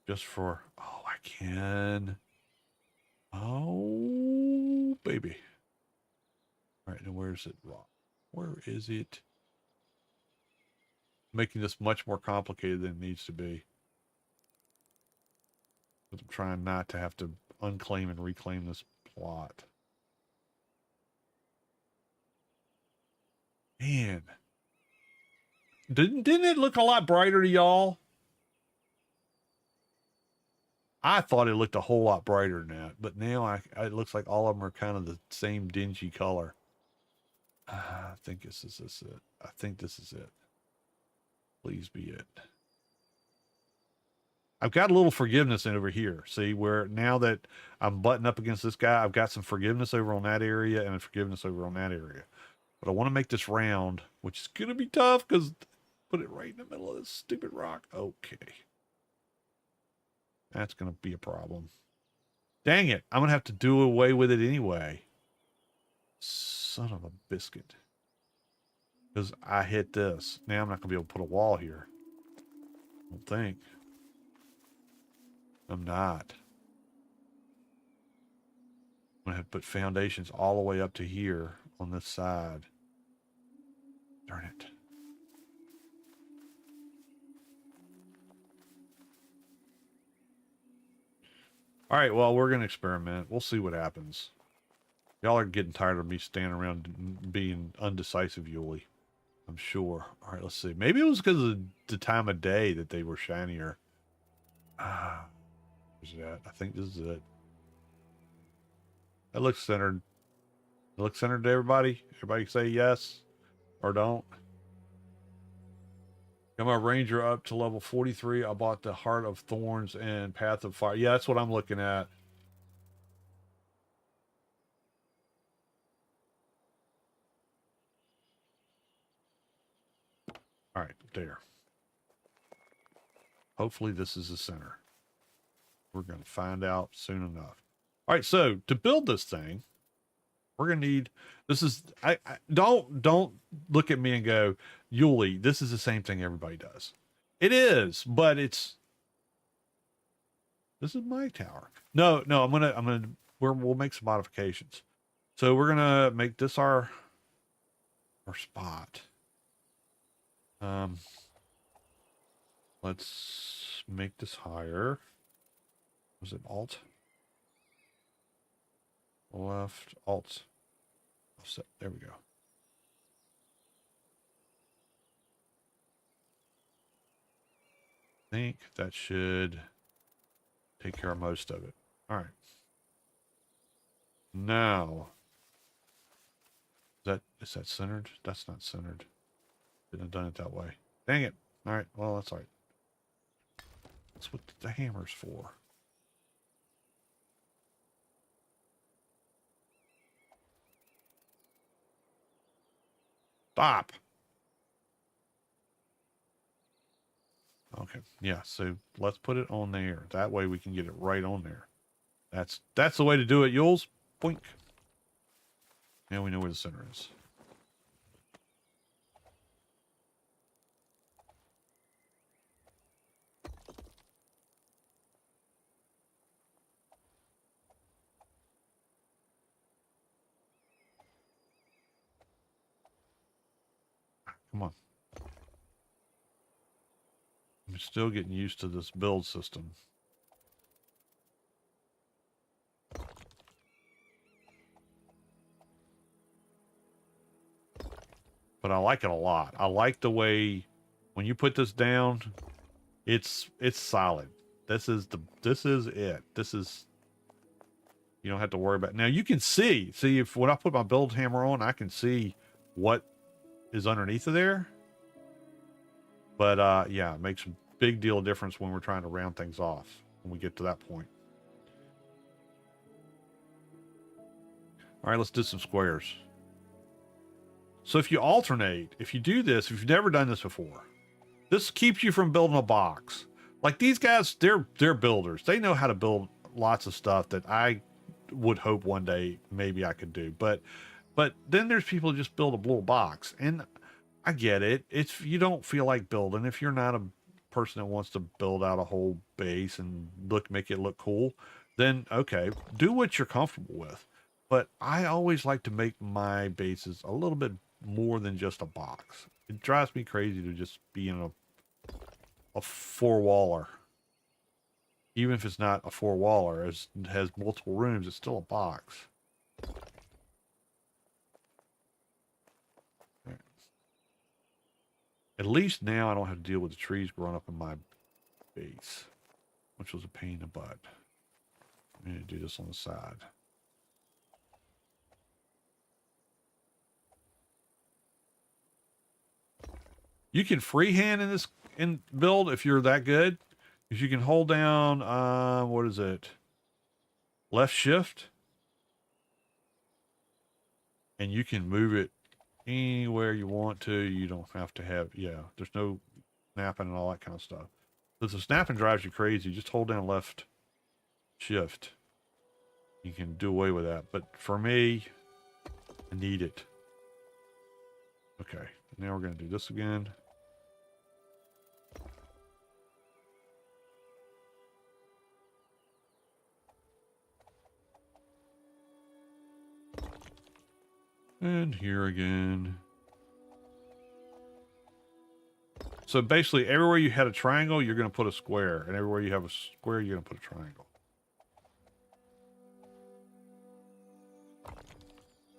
Just for, oh, I can. Oh, baby. All right, now where's it? Where is it? Making this much more complicated than it needs to be. But I'm trying not to have to unclaim and reclaim this plot. Man. Didn't it look a lot brighter to y'all? I thought it looked a whole lot brighter than that, but now it looks like all of them are kind of the same dingy color. I think this is it. I think this is it. Please be it. I've got a little forgiveness in over here. See, where now that I'm butting up against this guy, I've got some forgiveness over on that area and a forgiveness over on that area. But I want to make this round, which is going to be tough because put it right in the middle of this stupid rock. Okay. That's going to be a problem. Dang it. I'm going to have to do away with it anyway. Son of a biscuit. Because I hit this. Now I'm not going to be able to put a wall here. I don't think. I'm not. I'm going to have to put foundations all the way up to here on this side. Darn it. All right, well, we're going to experiment. We'll see what happens. Y'all are getting tired of me standing around being undecisive, Yuli. I'm sure. All right, let's see. Maybe it was because of the time of day that they were shinier. Where's that? I think this is it. That looks centered. It looks centered to everybody? Everybody say yes or don't. Got my Ranger up to level 43. I bought the Heart of Thorns and Path of Fire. Yeah, that's what I'm looking at. All right, there. Hopefully this is the center. We're going to find out soon enough. All right, so to build this thing, we're going to need, this is, I don't look at me and go, Yuli, this is the same thing everybody does. It is, but it's, this is my tower. No, we'll make some modifications. So we're going to make this our spot. Let's make this higher. Was it Alt? Left, Alt. Offset. There we go. I think that should take care of most of it. All right. Now, is that centered? That's not centered. Didn't have done it that way. Dang it. All right. Well, that's all right. That's what the hammer's for. Stop. Okay. Yeah. So let's put it on there. That way we can get it right on there. That's the way to do it, Yules. Boink. Now we know where the center is. Come on. I'm still getting used to this build system. But I like it a lot. I like the way when you put this down, it's solid. This is it. This is, you don't have to worry about. Now you can see if when I put my build hammer on, I can see what is underneath of there. But yeah, it makes big deal of difference when we're trying to round things off when we get to that point. All right, let's do some squares. So if you alternate, if you do this, if you've never done this before, this keeps you from building a box. Like these guys, they're builders. They know how to build lots of stuff that I would hope one day maybe I could do. But then there's people who just build a little box, and I get it. It's you don't feel like building if you're not a person that wants to build out a whole base and make it look cool. Then okay, do what you're comfortable with. But I always like to make my bases a little bit more than just a box. It drives me crazy to just be in a four-waller. Even if it's not a four-waller, it has multiple rooms, it's still a box. Right. At least now I don't have to deal with the trees growing up in my base, which was a pain in the butt. I'm going to do this on the side. You can freehand in this build if you're that good. If you can hold down, what is it? Left shift. And you can move it anywhere you want to. You don't have to have, there's no snapping and all that kind of stuff. If the snapping drives you crazy, just hold down left shift. You can do away with that. But for me, I need it. Okay, now we're going to do this again. And here again. So basically, everywhere you had a triangle, you're going to put a square. And everywhere you have a square, you're going to put a triangle.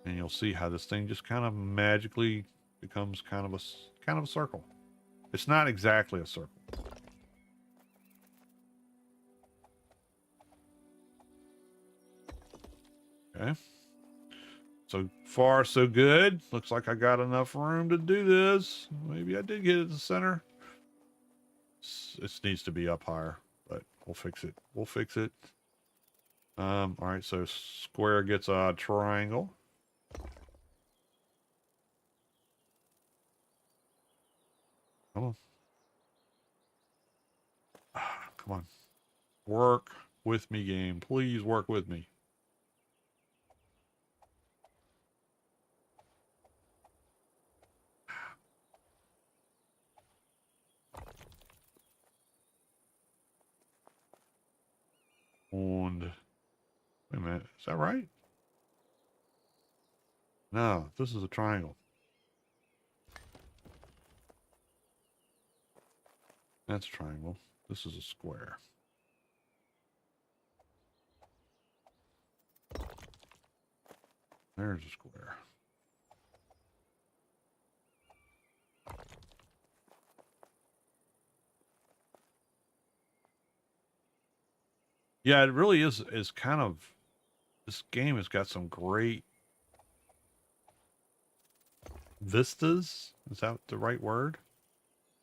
And you'll see how this thing just kind of magically becomes kind of a circle. It's not exactly a circle. Okay. So far, so good. Looks like I got enough room to do this. Maybe I did get it to the center. It needs to be up higher, but we'll fix it. We'll fix it. All right, so square gets a triangle. Come on. Come on. Work with me, game. Please work with me. And wait a minute, is that right? No, this is a triangle. That's a triangle. This is a square. There's a square. Yeah, it really is kind of, this game has got some great vistas. Is that the right word?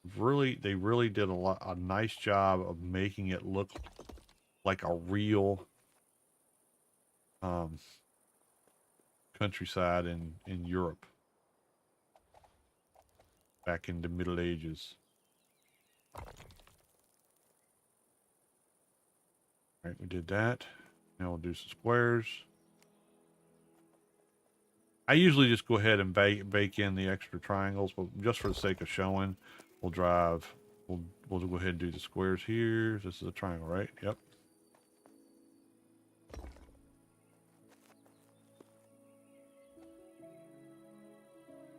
They really did a nice job of making it look like a real countryside in Europe back in the Middle Ages. All right, we did that. Now we'll do some squares. I usually just go ahead and bake in the extra triangles, but just for the sake of showing, we'll go ahead and do the squares here. This is a triangle, right? Yep.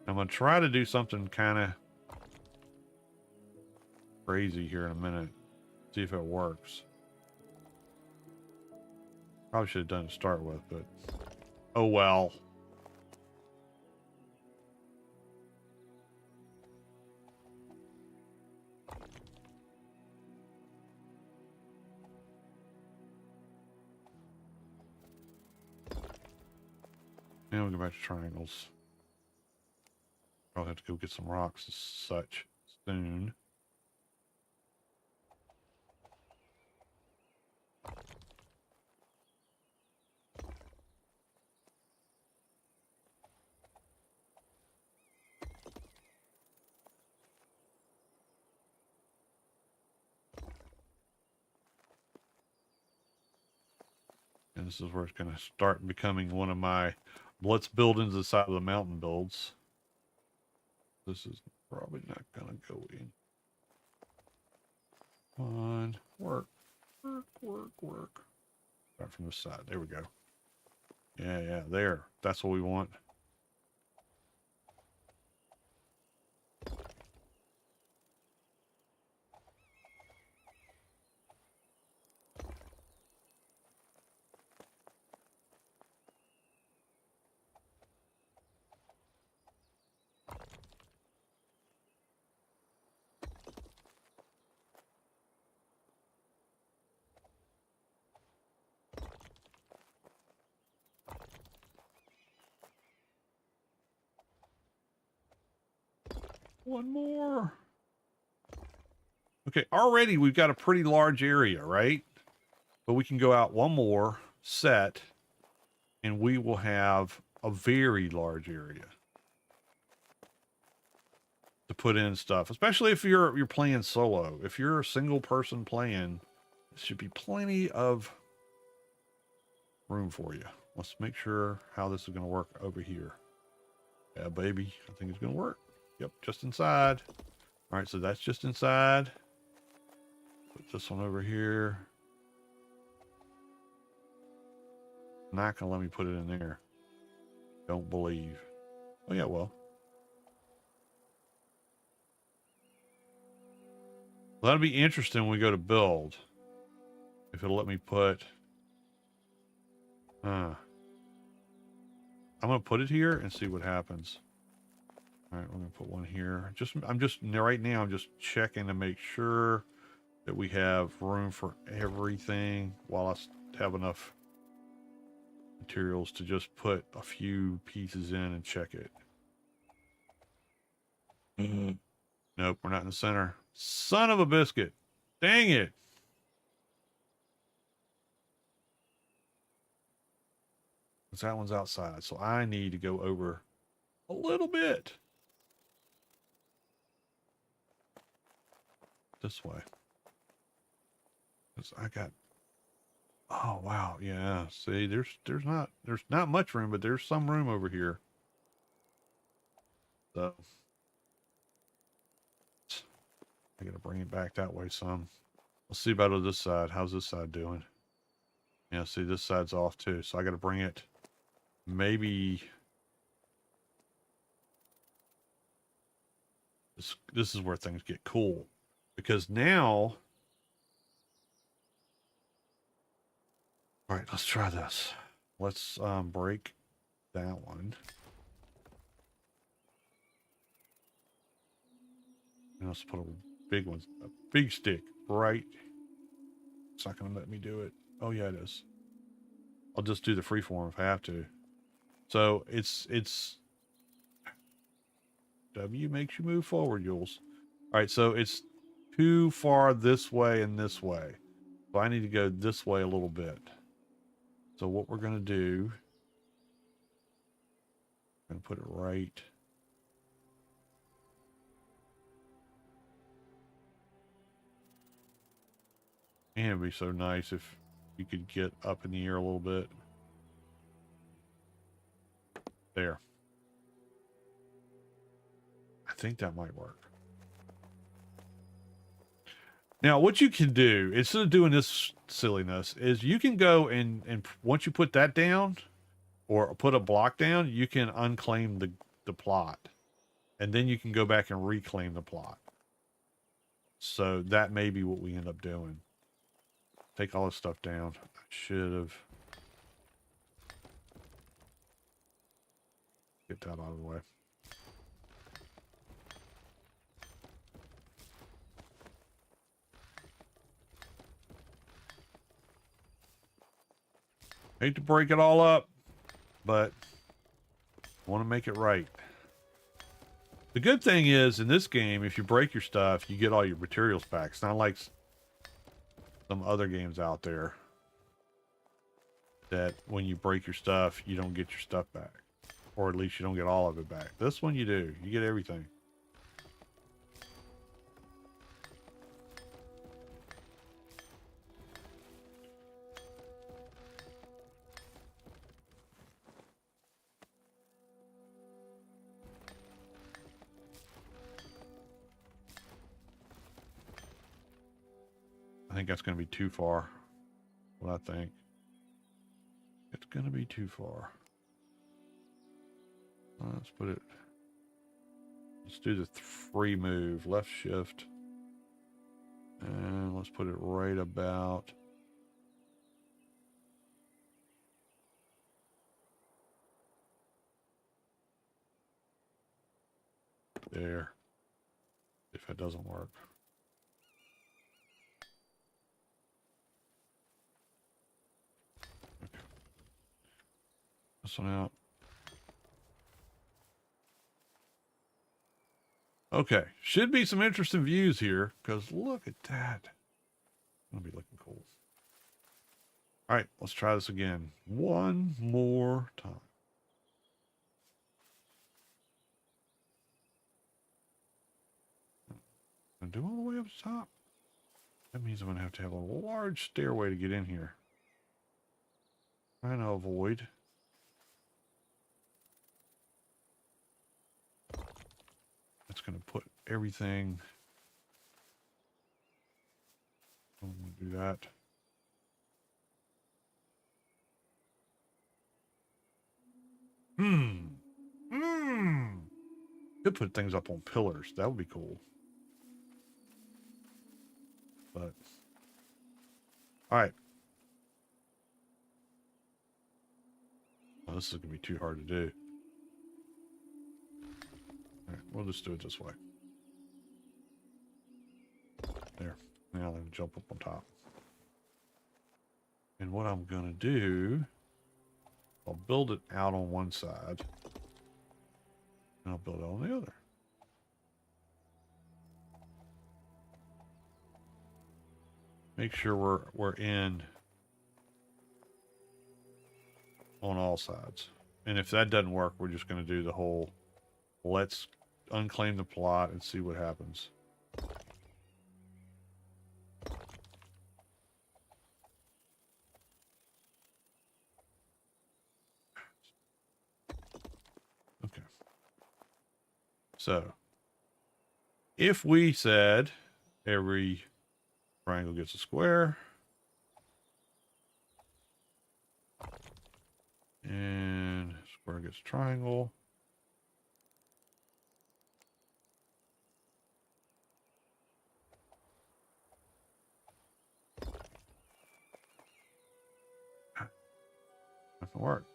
I'm going to try to do something kind of crazy here in a minute. See if it works. Probably should have done it to start with, but oh well. Now we go back to triangles. I'll have to go get some rocks as such soon. And this is where it's going to start becoming one of my let's build into the side of the mountain builds. This is probably not going to go in. Come on, work. Right from this side. There we go. Yeah, there. That's what we want. One more. Okay, already we've got a pretty large area, right? But we can go out one more set, and we will have a very large area to put in stuff. Especially if you're playing solo. If you're a single person playing, there should be plenty of room for you. Let's make sure how this is going to work over here. Yeah, baby, I think it's going to work. Yep, just inside. All right, so that's just inside. Put this one over here. Not gonna let me put it in there. Don't believe. Oh yeah, well. That'll be interesting when we go to build. If it'll let me put. I'm gonna put it here and see what happens. All right, we're gonna put one here. I'm just right now. I'm just checking to make sure that we have room for everything while I have enough materials to just put a few pieces in and check it. Nope, we're not in the center. Son of a biscuit. Dang it. Because that one's outside, so I need to go over a little bit. This way. Because I got... Oh, wow. Yeah. See, there's not much room, but there's some room over here. So I got to bring it back that way some. Let's see about this side. How's this side doing? Yeah, see, this side's off too. So I got to bring it maybe... This is where things get cool. Because now... All right, let's try this. Let's break that one. And let's put a big one, a big stick, right? It's not going to let me do it. Oh, yeah, it is. I'll just do the freeform if I have to. So it's W makes you move forward, Jules. All right, so it's too far this way and this way. So I need to go this way a little bit. So what we're going to do, I'm going to put it right. And it'd be so nice if you could get up in the air a little bit. There. I think that might work. Now, what you can do, instead of doing this silliness, is you can go and once you put that down, or put a block down, you can unclaim the plot. And then you can go back and reclaim the plot. So that may be what we end up doing. Take all this stuff down. I should have... Get that out of the way. Hate to break it all up, but I want to make it right. The good thing is, in this game, if you break your stuff, you get all your materials back. It's not like some other games out there that when you break your stuff, you don't get your stuff back. Or at least you don't get all of it back. This one you do. You get everything. think that's going to be too far. What I think. It's going to be too far. Let's put it. Let's do the free move. Left shift. And let's put it right about. There. If it doesn't work. Okay. This one out. Okay. Should be some interesting views here, because look at that. It'll be looking cool. All right, let's try this again. One more time. And do all the way up the top. That means I'm going to have a large stairway to get in here. Trying to avoid. That's going to put everything. I'm going to do that. Could put things up on pillars. That would be cool. But all right. Well, this is going to be too hard to do. All right, we'll just do it this way. There. Now then jump up on top. And what I'm going to do, I'll build it out on one side. And I'll build it on the other. Make sure we're in on all sides. And if that doesn't work, we're just going to do the whole let's unclaim the plot and see what happens. Okay. So if we said every triangle gets a square, and square gets a triangle, that can work.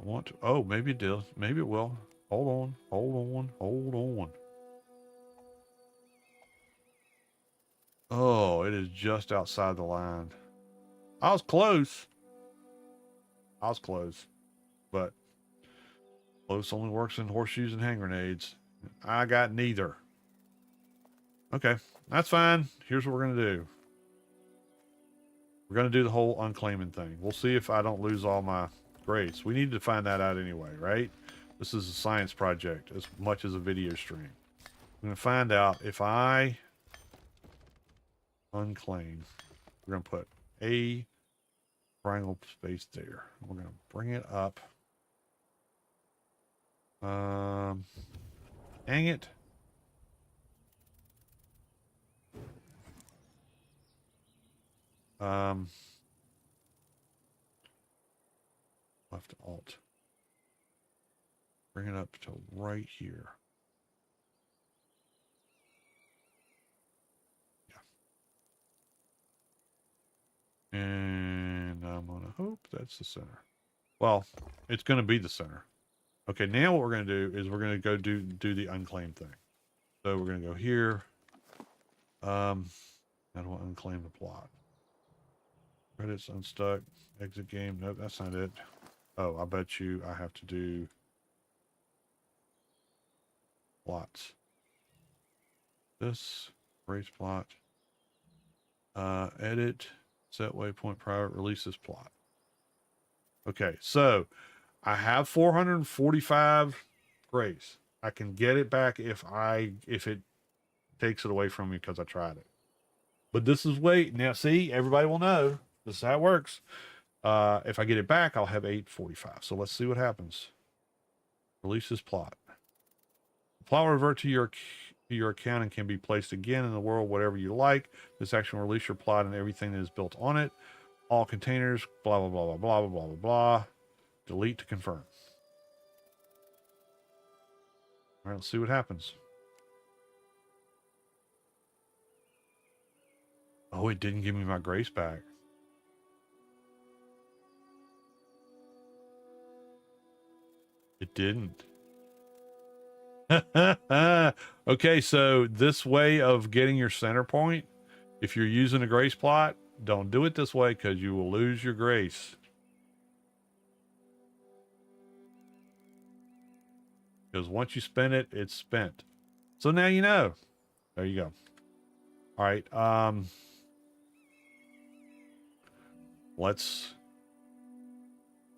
I want to, oh, maybe it does. Maybe it will. Hold on, hold on, hold on. Oh, it is just outside the line. I was close. I was close. But close only works in horseshoes and hand grenades. I got neither. Okay, that's fine. Here's what we're going to do. We're going to do the whole unclaiming thing. We'll see if I don't lose all my grace. We need to find that out anyway, right? This is a science project as much as a video stream. I'm going to find out if I unclaim. We're going to put a triangle space there. We're going to bring it up. Dang it. Left alt. Bring it up to right here. Yeah. And I'm going to hope that's the center. Well, it's going to be the center. Okay, now what we're going to do is we're going to go do the unclaimed thing. So we're going to go here. How do I unclaim the plot? Credits unstuck. Exit game. Nope, that's not it. Oh, I bet you I have to do plots. This race plot. Edit. Set waypoint private. Release this plot. Okay, so I have 445 grace. I can get it back if it takes it away from me because I tried it. But this is way now. See, everybody will know this is how it works. If I get it back, I'll have 845. So let's see what happens. Release this plot. The plot will revert to your account and can be placed again in the world, whatever you like. This action will release your plot and everything that is built on it. All containers, blah, blah, blah, blah, blah, blah, blah, blah, blah. Delete to confirm. All right, let's see what happens. Oh, it didn't give me my grace back. It didn't. Okay, so this way of getting your center point, if you're using a grace plot, don't do it this way because you will lose your grace. Because once you spend it, it's spent. So now you know. There you go. All right. Let's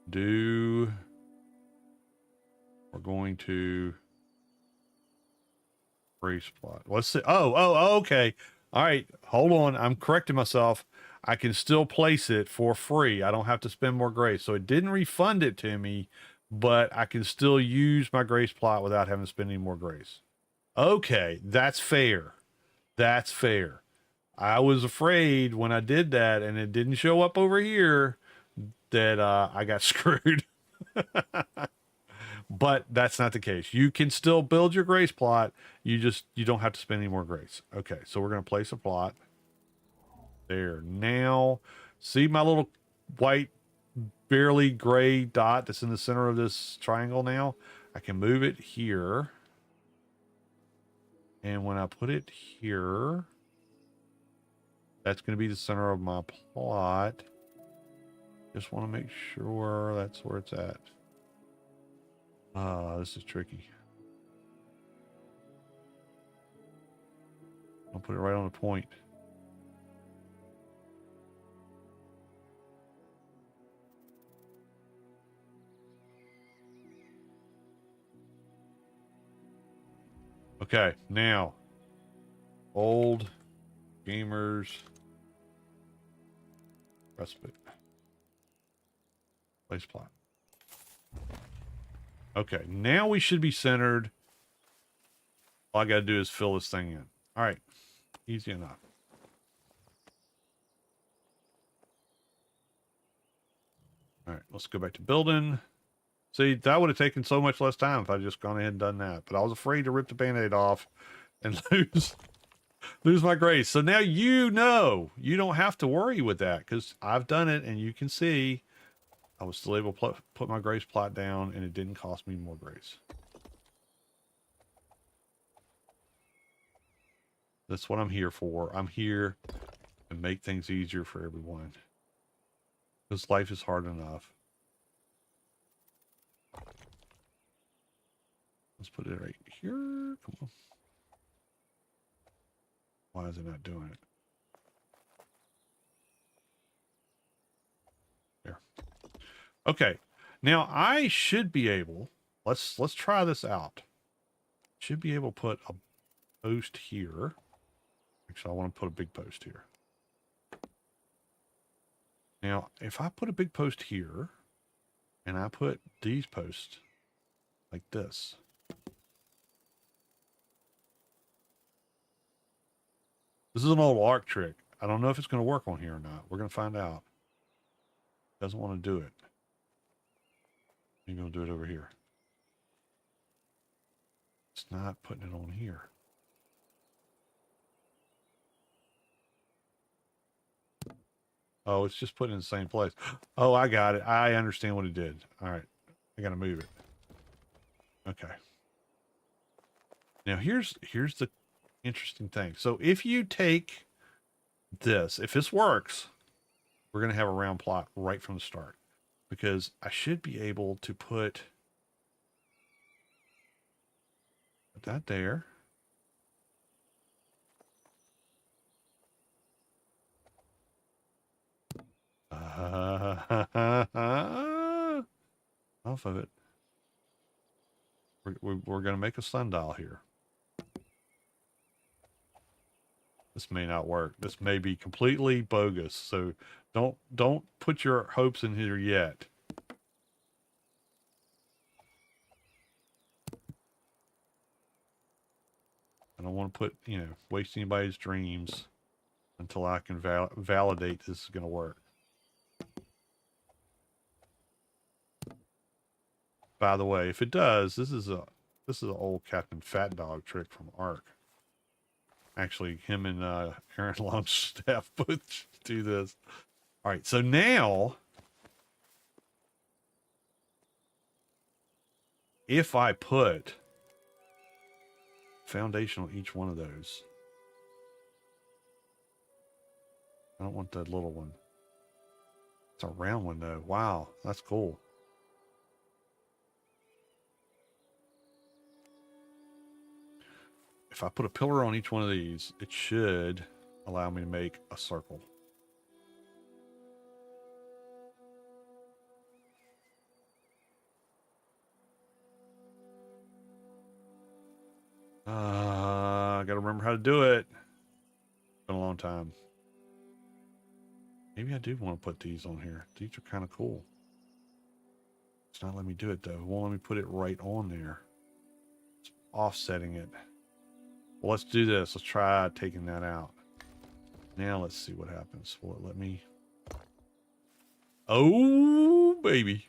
do... We're going to grace plot. Let's see. Oh, okay. All right. Hold on. I'm correcting myself. I can still place it for free. I don't have to spend more grace. So it didn't refund it to me, but I can still use my grace plot without having to spend any more grace. Okay. That's fair. That's fair. I was afraid when I did that and it didn't show up over here that I got screwed. But that's not the case. You can still build your grace plot. You don't have to spend any more grace. Okay, so we're going to place a plot. There. Now, see my little white, barely gray dot that's in the center of this triangle now? I can move it here. And when I put it here, that's going to be the center of my plot. Just want to make sure that's where it's at. This is tricky. I'll put it right on the point. Okay, now, old gamers respite. Place plot. Okay, now we should be centered. All I got to do is fill this thing in. All right, easy enough. All right, let's go back to building. See, that would have taken so much less time if I'd just gone ahead and done that. But I was afraid to rip the Band-Aid off and lose my grace. So now you know. You don't have to worry with that because I've done it and you can see I was still able to put my grace plot down and it didn't cost me more grace. That's what I'm here for. I'm here to make things easier for everyone. Because life is hard enough. Let's put it right here. Come on. Why is it not doing it? There. Okay. Now I should be able, let's try this out. Should be able to put a post here. Actually, I want to put a big post here. Now, if I put a big post here and I put these posts like this. This is an old ARC trick. I don't know if it's going to work on here or not. We're going to find out. Doesn't want to do it. You're going to do it over here. It's not putting it on here. Oh, it's just putting it in the same place. Oh, I got it. I understand what it did. All right. I got to move it. Okay. Now here's the interesting thing. So if you take this, if this works, we're going to have a round plot right from the start because I should be able to put that there. Off of it. We're going to make a sundial here. This may not work. This may be completely bogus. So don't put your hopes in here yet. I don't want to put, waste anybody's dreams until I can validate this is going to work. By the way, if it does, this is an old Captain Fat Dog trick from Ark. Actually, him and Aaron Longstaff both do this. All right, so now if I put foundation on each one of those, I don't want that little one. It's a round one though. Wow, that's cool. If I put a pillar on each one of these, it should allow me to make a circle. I gotta remember how to do it. It's been a long time. Maybe I do want to put these on here. These are kind of cool. It's not letting me do it though. It won't let me put it right on there. It's offsetting it. Well, let's do this. Let's try taking that out. Now let's see what happens. Will it let me? Oh, baby.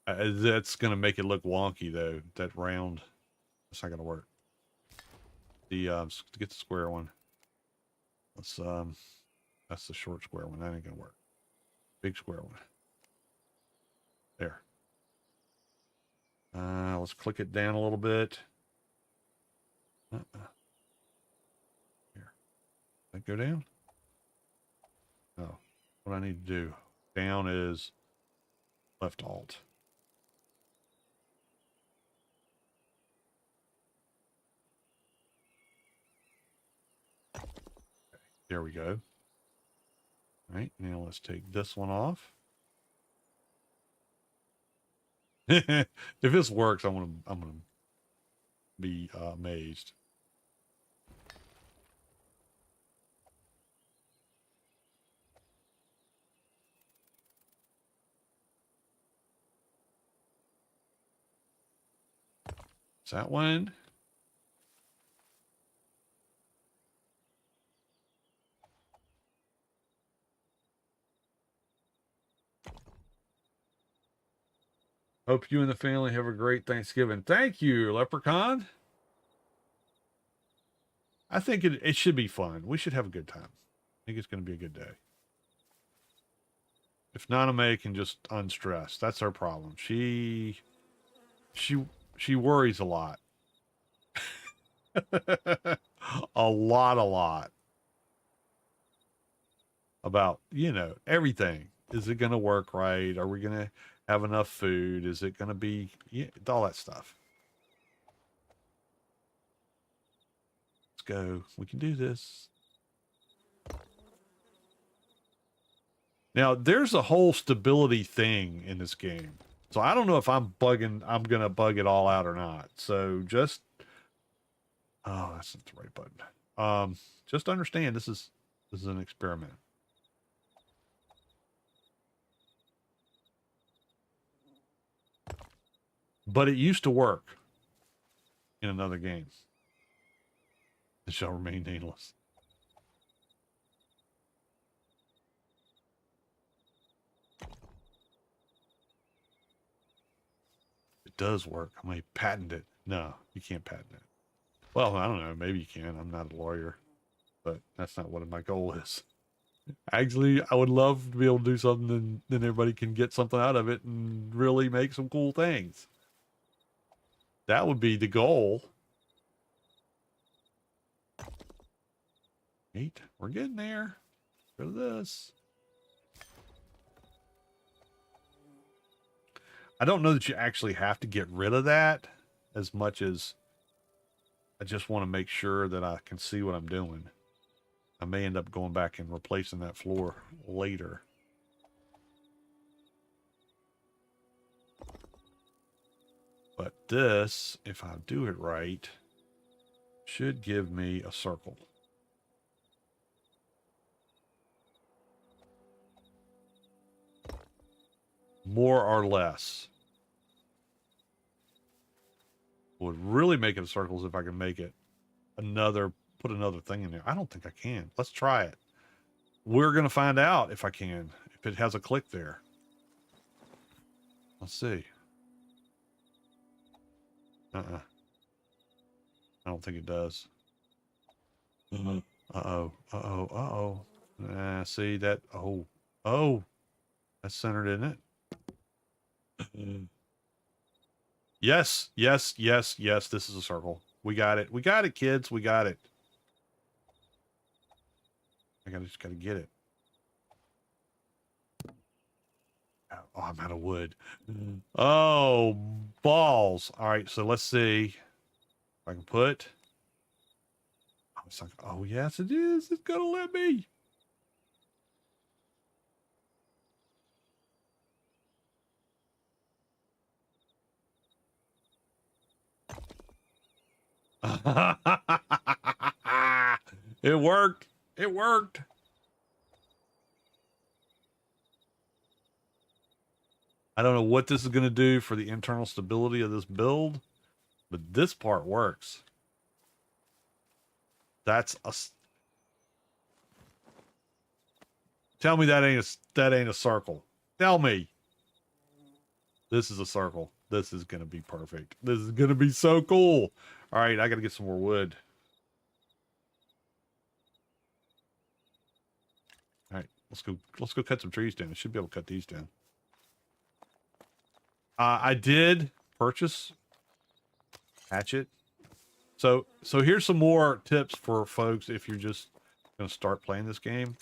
That's going to make it look wonky, though. That round. That's not going to work. To get the square one. Let's, that's the short square one. That ain't going to work. Big square one. There. Let's click it down a little bit. Here. That go down? Oh. What I need to do. Down is left alt. There we go. All right, now let's take this one off. If this works, I'm gonna be amazed. Is that one? Hope you and the family have a great Thanksgiving. Thank you, Leprechaun. I think it should be fun. We should have a good time. I think it's going to be a good day. If Naname can just unstress, that's her problem. She worries a lot. a lot. About, everything. Is it going to work right? Are we going to have enough food? Is it going to be, all that stuff. Let's go. We can do this. Now, there's a whole stability thing in this game. So I don't know if I'm going to bug it all out or not. So just, oh, that's not the right button. Just understand this is an experiment. But it used to work in another game. It shall remain nameless. It does work. I may patent it. No, you can't patent it. Well, I don't know. Maybe you can. I'm not a lawyer. But that's not what my goal is. Actually, I would love to be able to do something and then everybody can get something out of it and really make some cool things. That would be the goal. 8. We're getting there. Go to this. I don't know that you actually have to get rid of that as much as I just want to make sure that I can see what I'm doing. I may end up going back and replacing that floor later. But this, if I do it right, should give me a circle. More or less. Would really make it a circle is if I can make it put another thing in there. I don't think I can. Let's try it. We're going to find out if I can, if it has a click there. Let's see. I don't think it does. Uh-oh. See that? Oh. That's centered, isn't it? Yes. This is a circle. We got it. We got it, kids. We got it. I just gotta get it. Oh, I'm out of wood. Oh, balls. All right, so let's see if I can put. Oh, it's like, oh, yes, it is. It's gonna let me. It worked. It worked. I don't know what this is going to do for the internal stability of this build, but this part works. That's a... Tell me that ain't a circle. Tell me. This is a circle. This is going to be perfect. This is going to be so cool. All right, I got to get some more wood. All right, let's go cut some trees down. I should be able to cut these down. I did purchase hatchet. So here's some more tips for folks if you're just going to start playing this game.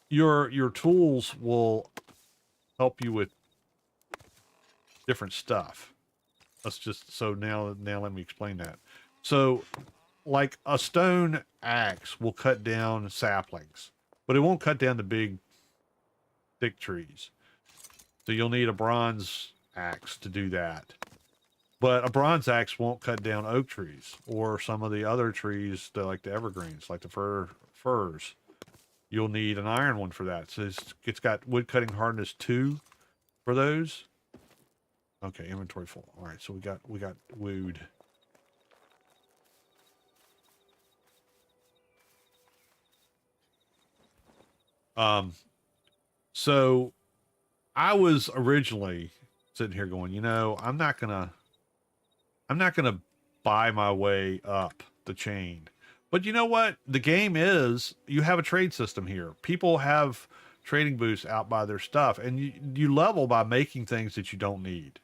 Your tools will help you with different stuff. Now let me explain that. So like a stone axe will cut down saplings, but it won't cut down the big thick trees. So you'll need a bronze axe to do that. But a bronze axe won't cut down oak trees or some of the other trees that like the evergreens, like the firs. You'll need an iron one for that. So it's got wood cutting hardness 2 for those. Okay, inventory full. All right, so we got wood. So I was originally sitting here going, you know, I'm not gonna buy my way up the chain. But you know what? The game is, you have a trade system here. People have trading booths out by their stuff, and you level by making things that you don't need.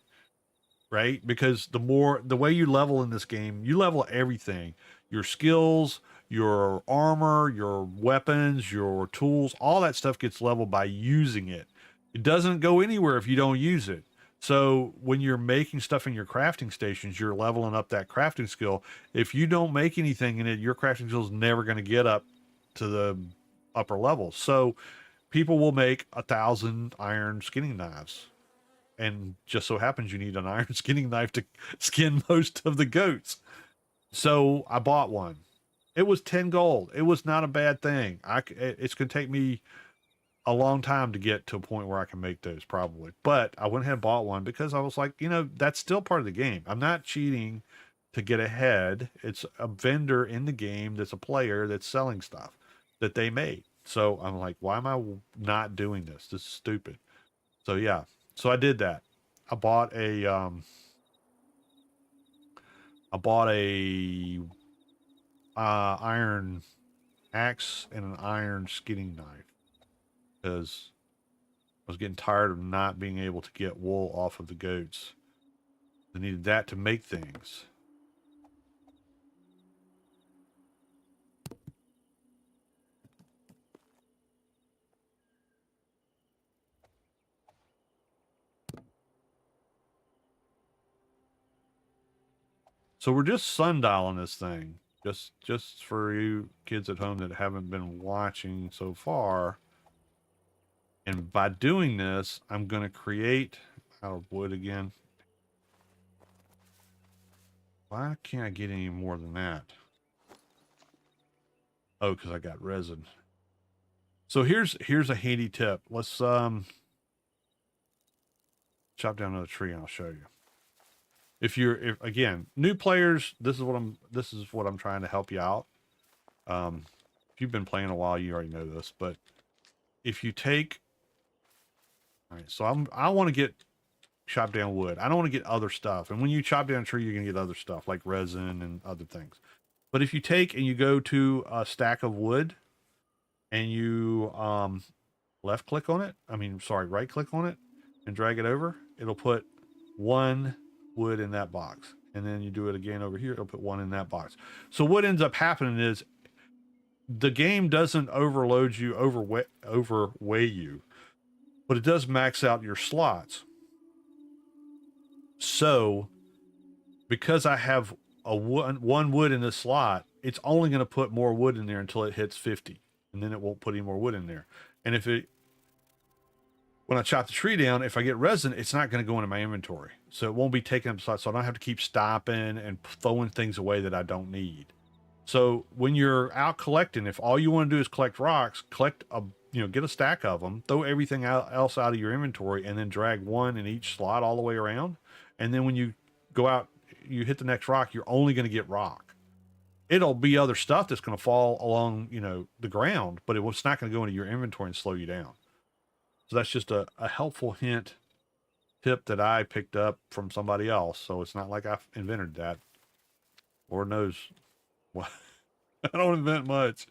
Right? Because the way you level in this game, you level everything. Your skills, your armor, your weapons, your tools, all that stuff gets leveled by using it. It doesn't go anywhere if you don't use it. So when you're making stuff in your crafting stations, you're leveling up that crafting skill. If you don't make anything in it, your crafting skill is never going to get up to the upper levels. So people will make 1,000 iron skinning knives. And just so happens you need an iron skinning knife to skin most of the goats. So I bought one. It was 10 gold. It was not a bad thing. It's going to take me a long time to get to a point where I can make those probably. But I went ahead and bought one because I was like, you know, that's still part of the game. I'm not cheating to get ahead. It's a vendor in the game that's a player that's selling stuff that they made. So I'm like, why am I not doing this? This is stupid. So yeah. So I did that. I bought a iron axe and an iron skinning knife because I was getting tired of not being able to get wool off of the goats. I needed that to make things. So we're just sundialing this thing. Just for you kids at home that haven't been watching so far. And by doing this, I'm going to create out of wood again. Why can't I get any more than that? Oh, because I got resin. So here's a handy tip. Let's chop down another tree and I'll show you. If again, new players, this is what I'm trying to help you out. If you've been playing a while, you already know this, but if you take, all right, so I want to get chop down wood. I don't want to get other stuff. And when you chop down a tree, you're going to get other stuff like resin and other things. But if you take and you go to a stack of wood and you left click on it, right click on it and drag it over, it'll put one wood in that box. And then you do it again over here, it'll put one in that box. So what ends up happening is the game doesn't overload you, overweigh you, but it does max out your slots. So because I have one wood in this slot, it's only going to put more wood in there until it hits 50, and then it won't put any more wood in there. And when I chop the tree down, if I get resin, it's not going to go into my inventory, so it won't be taking up slots. So I don't have to keep stopping and throwing things away that I don't need. So when you're out collecting, if all you want to do is collect rocks, get a stack of them, throw everything else out of your inventory, and then drag one in each slot all the way around. And then when you go out, you hit the next rock, you're only going to get rock. It'll be other stuff that's going to fall along, the ground, but it's not going to go into your inventory and slow you down. So that's just a helpful tip that I picked up from somebody else. So it's not like I invented that. Lord knows. Well, I don't invent much.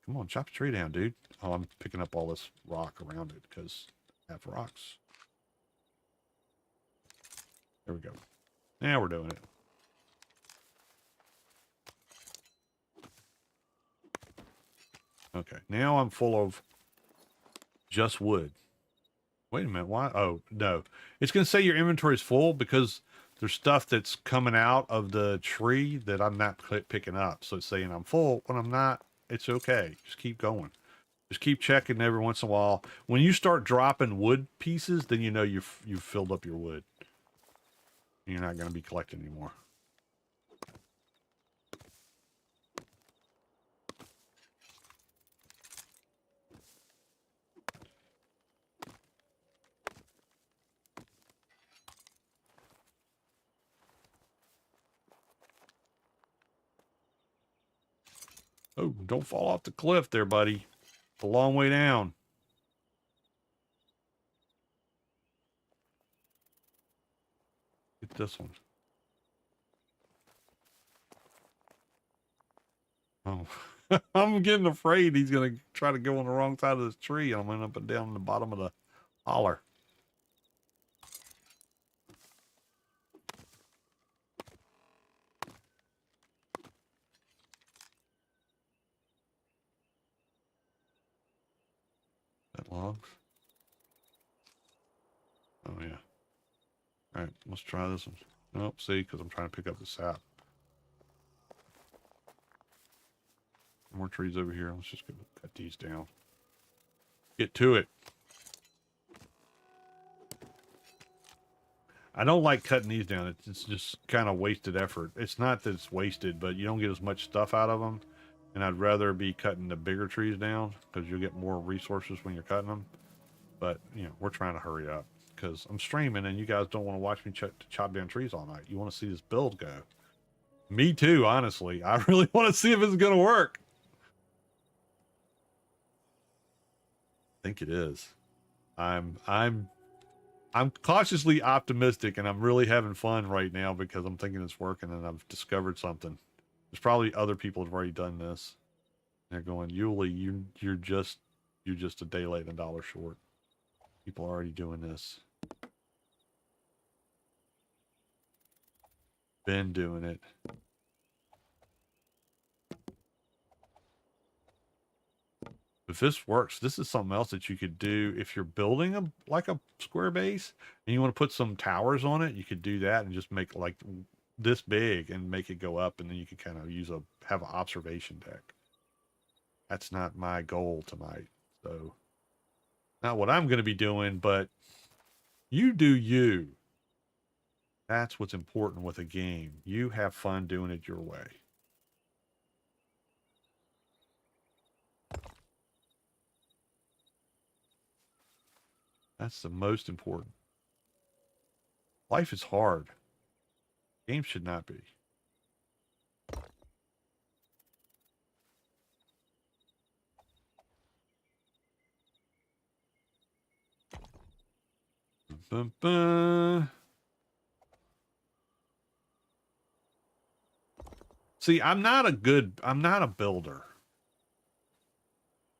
Come on, chop the tree down, dude. Oh, I'm picking up all this rock around it because I have rocks. There we go. Now we're doing it. Okay, now I'm full of just wood. Wait a minute, why? Oh, no. It's going to say your inventory is full because there's stuff that's coming out of the tree that I'm not picking up. So it's saying I'm full. When I'm not, it's okay. Just keep going. Just keep checking every once in a while. When you start dropping wood pieces, then you know you've filled up your wood. You're not going to be collecting anymore. Oh, don't fall off the cliff there, buddy. It's a long way down. Get this one. Oh, I'm getting afraid he's going to try to go on the wrong side of this tree. I'm going up and down the bottom of the holler. That logs. Oh, yeah. All right, let's try this one. Nope, see, because I'm trying to pick up the sap. More trees over here. Let's just go cut these down. Get to it. I don't like cutting these down. It's just kind of wasted effort. It's not that it's wasted, but you don't get as much stuff out of them. And I'd rather be cutting the bigger trees down because you'll get more resources when you're cutting them. But, we're trying to hurry up because I'm streaming and you guys don't want to watch me chop down trees all night. You want to see this build go. Me too, honestly. I really want to see if it's going to work. I think it is. I'm cautiously optimistic and I'm really having fun right now because I'm thinking it's working and I've discovered something. There's probably other people who've already done this. They're going, Yuli, you're just a day late and $1 short. People are already doing this. Been doing it. If this works, this is something else that you could do if you're building a square base and you want to put some towers on it. You could do that and just make like this big and make it go up, and then you could kind of have an observation deck. That's not my goal tonight, so Not what I'm going to be doing, but you do you. That's what's important with a game. You have fun doing it your way. That's the most important. Life is hard. Games should not be. Bum, bum. See, I'm not a builder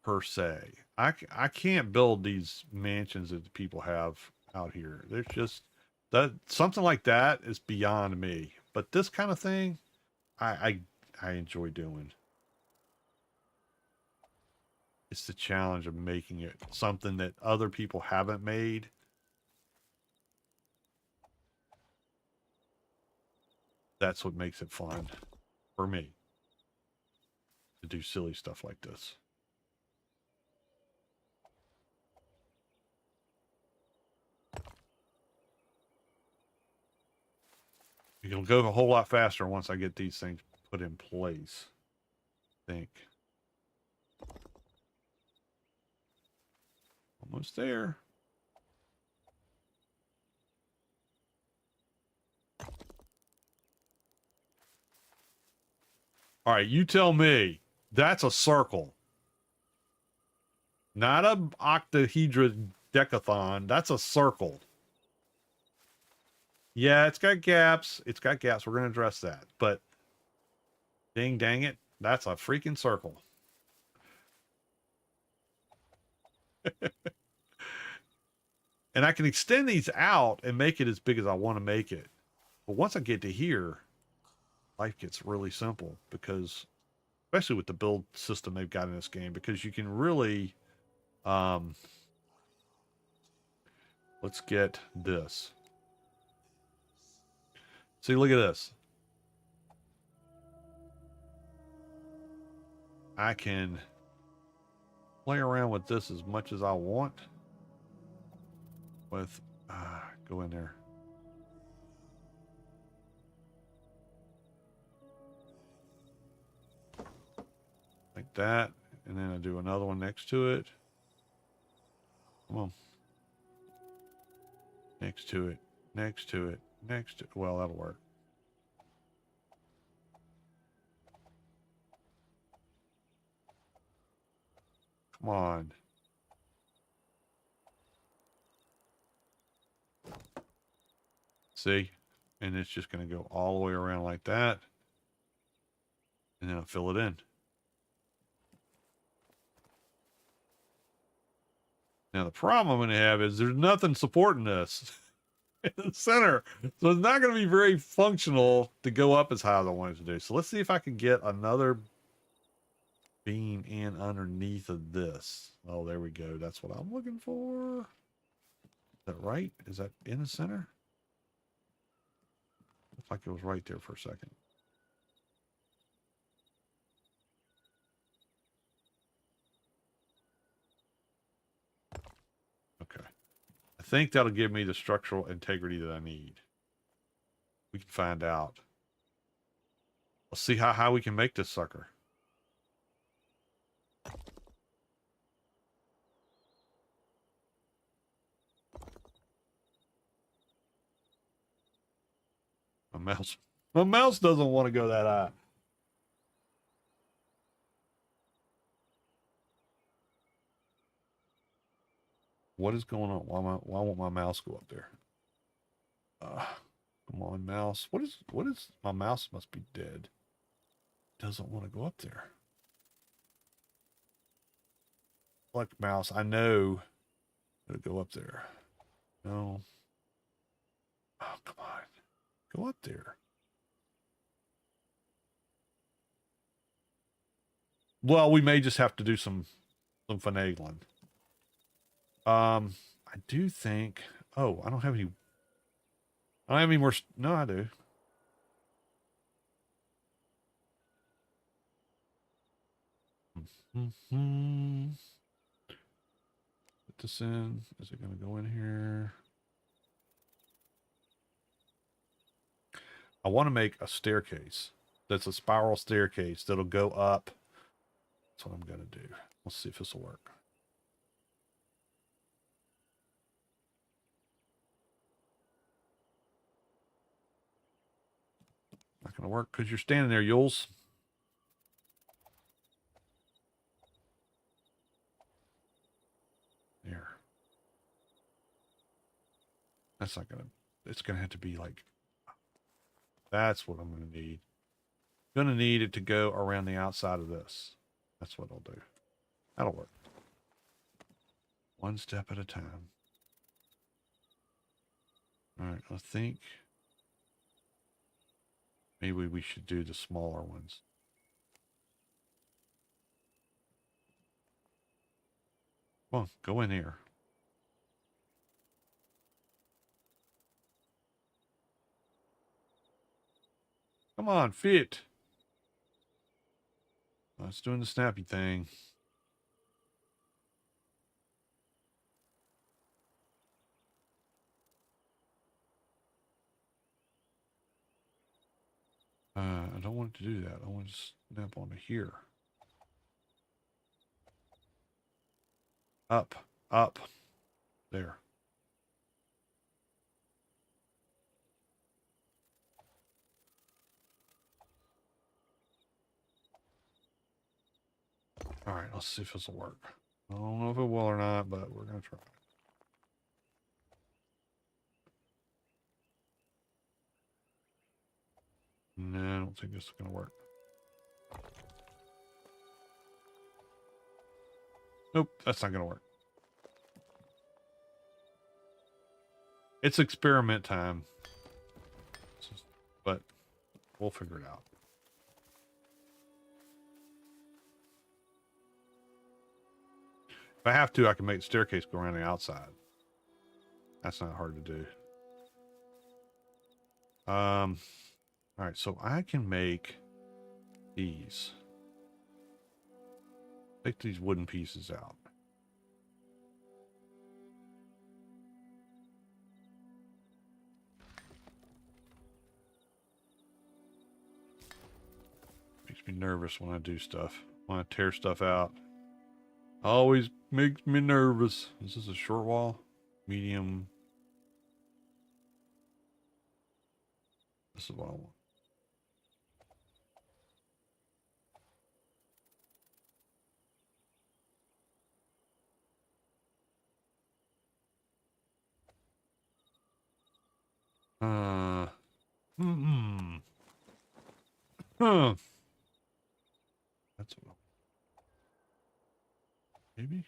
per se. I can't build these mansions that people have out here. There's just that something like that is beyond me. But this kind of thing, I enjoy doing. It's the challenge of making it something that other people haven't made. That's what makes it fun for me to do silly stuff like this. It'll go a whole lot faster once I get these things put in place, I think. Almost there. All right, you tell me. That's a circle. Not a octahedra decathon. That's a circle. Yeah, it's got gaps. It's got gaps. We're going to address that. But ding dang it, that's a freaking circle. And I can extend these out and make it as big as I want to make it. But once I get to here, life gets really simple because, especially with the build system they've got in this game, because you can really, let's get this. See, look at this. I can play around with this as much as I want. With, go in there. Like that. And then I do another one next to it. Come on. Next to it. Next to it. Next to it. Well, that'll work. Come on. See? And it's just going to go all the way around like that. And then I'll fill it in. Now, the problem I'm going to have is there's nothing supporting this in the center. So it's not going to be very functional to go up as high as I want it to do. So let's see if I can get another beam in underneath of this. Oh, there we go. That's what I'm looking for. Is that right? Is that in the center? Looks like it was right there for a second. Okay. I think that'll give me the structural integrity that I need. We can find out. Let's see how high we can make this sucker. My mouse doesn't want to go that high. What is going on? Why won't my mouse go up there? Come on, mouse. What is my mouse must be dead. Doesn't want to go up there. Like mouse, I know it'll go up there. No. Oh, come on. Go up there. Well, we may just have to do some finagling. I do think. Oh, I don't have any. I don't have any more. No, I do. this in? Is it going to go in here? I want to make a staircase. That's a spiral staircase that'll go up. That's what I'm going to do. Let's see if this will work. Not going to work because you're standing there, Yules. There. That's not going to... It's going to have to be like... That's what I'm going to need. I'm going to need it to go around the outside of this. That's what I'll do. That'll work. One step at a time. All right, I think maybe we should do the smaller ones. Come on, go in here. Come on, fit. Oh, it's doing the snappy thing. I don't want it to do that. I want to snap onto here. Up, up, there. All right, let's see if this will work. I don't know if it will or not, but we're going to try. No, I don't think this is going to work. Nope, that's not going to work. It's experiment time. But we'll figure it out. If I have to, I can make the staircase go around the outside. That's not hard to do. All right, so I can make these. Take these wooden pieces out. Makes me nervous when I do stuff. When I tear stuff out. Always makes me nervous. Is this a short wall? Medium. This is what I want. Huh. That's what. Maybe.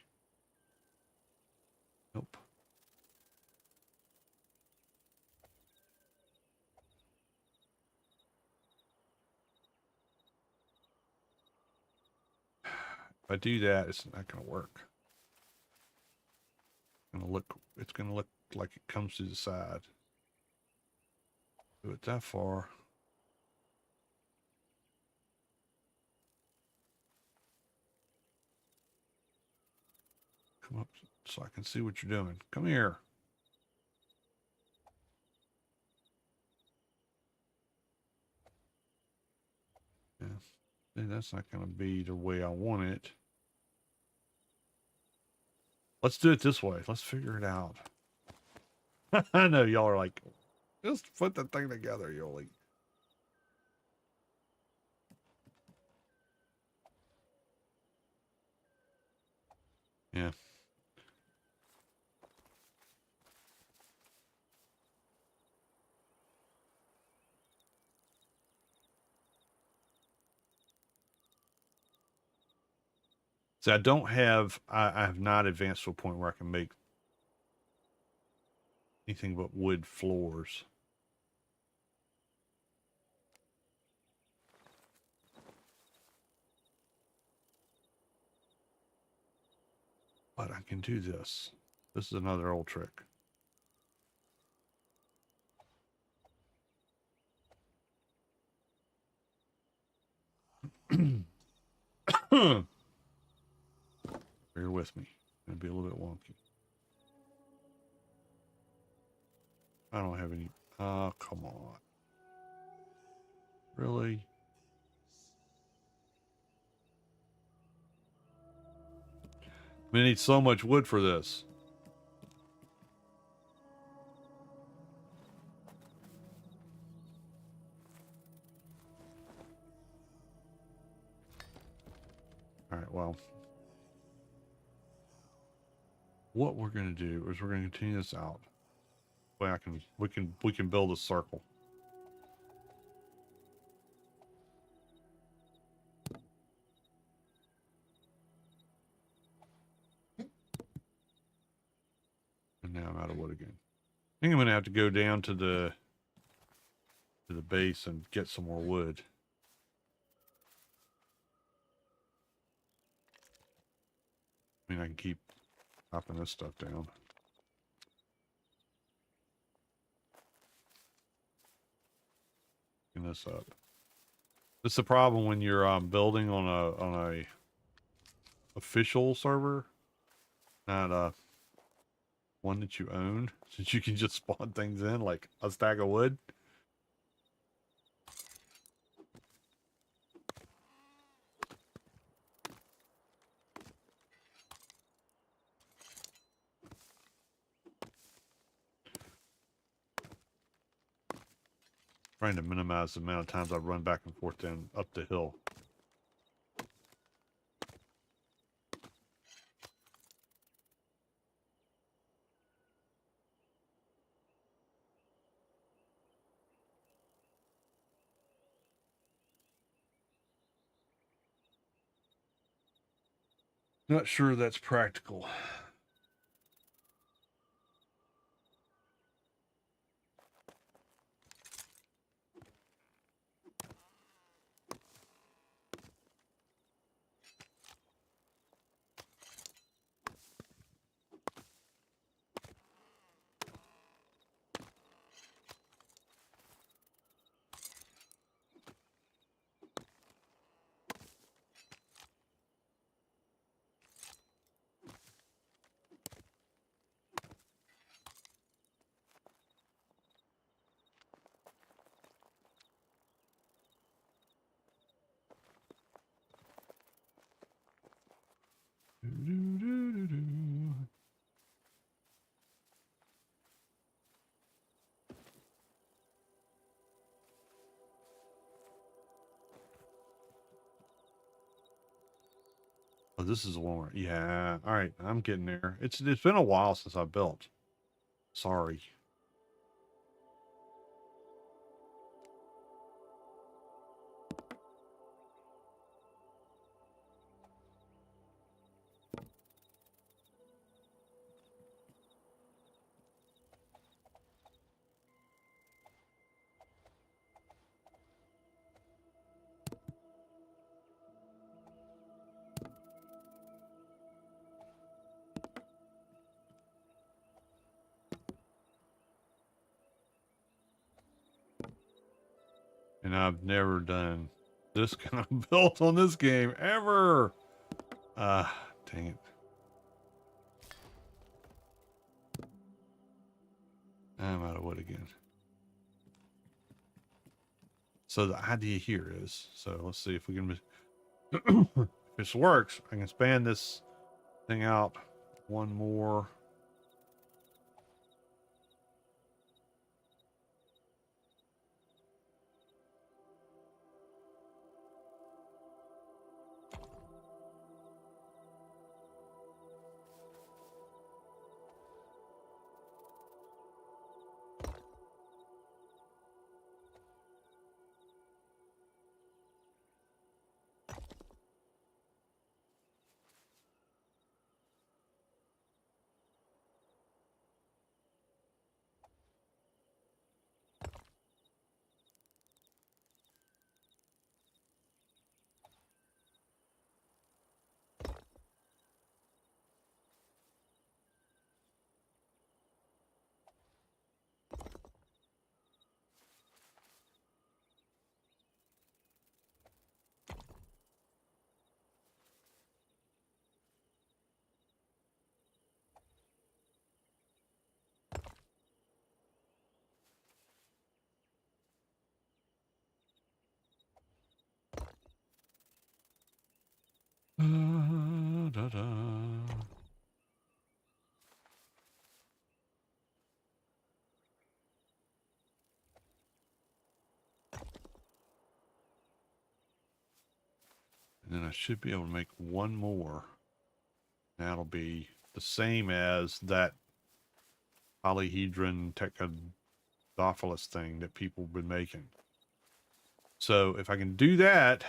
Nope. If I do that, it's not going to work. It's going to look like it comes to the side. Do it that far. Come up so I can see what you're doing. Come here. Yeah. That's not going to be the way I want it. Let's do it this way. Let's figure it out. I know y'all are like, just put the thing together, Yoli. Yeah. So I have not advanced to a point where I can make anything but wood floors. But I can do this. This is another old trick. Bear with me. It's going to be a little bit wonky. I don't have any. Come on. Really? We need so much wood for this. All right, well. What we're going to do is we're going to continue this out. Well, we can build a circle. And now I'm out of wood again. I think I'm going to have to go down to the base and get some more wood. I mean, I can keep chopping this stuff down. Picking this up. This is the problem when you're building on a official server, not one that you own, since you can just spawn things in like a stack of wood. Trying to minimize the amount of times I run back and forth down up the hill. Not sure that's practical. Oh, this is one. Yeah. All right. I'm getting there. It's been a while since I built. Sorry. And I've never done this kind of build on this game ever. Dang it. I'm out of wood again. So the idea here is, so let's see if we can, if this works, I can span this thing out one more. And then I should be able to make one more. That'll be the same as that polyhedron tetradophilus thing that people have been making. So if I can do that,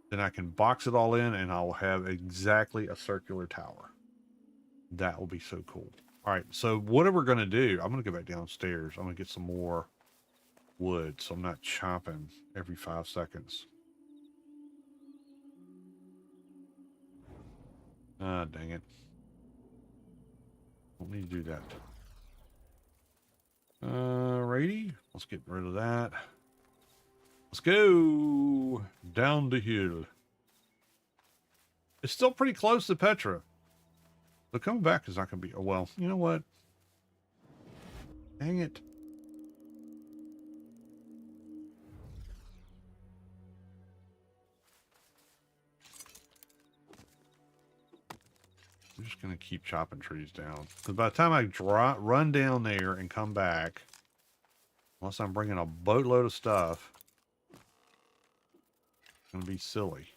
then I can box it all in and I'll have exactly a circular tower. That will be so cool. All right, so what are we going to do? I'm going to go back downstairs. I'm going to get some more wood so I'm not chopping every 5 seconds. Ah, dang it. Don't need to do that. Righty. Let's get rid of that. Let's go down the hill. It's still pretty close to Petra. But coming back is not going to be... Oh, well, you know what? Dang it. I'm just going to keep chopping trees down. Because by the time I run down there and come back, unless I'm bringing a boatload of stuff, it's going to be silly.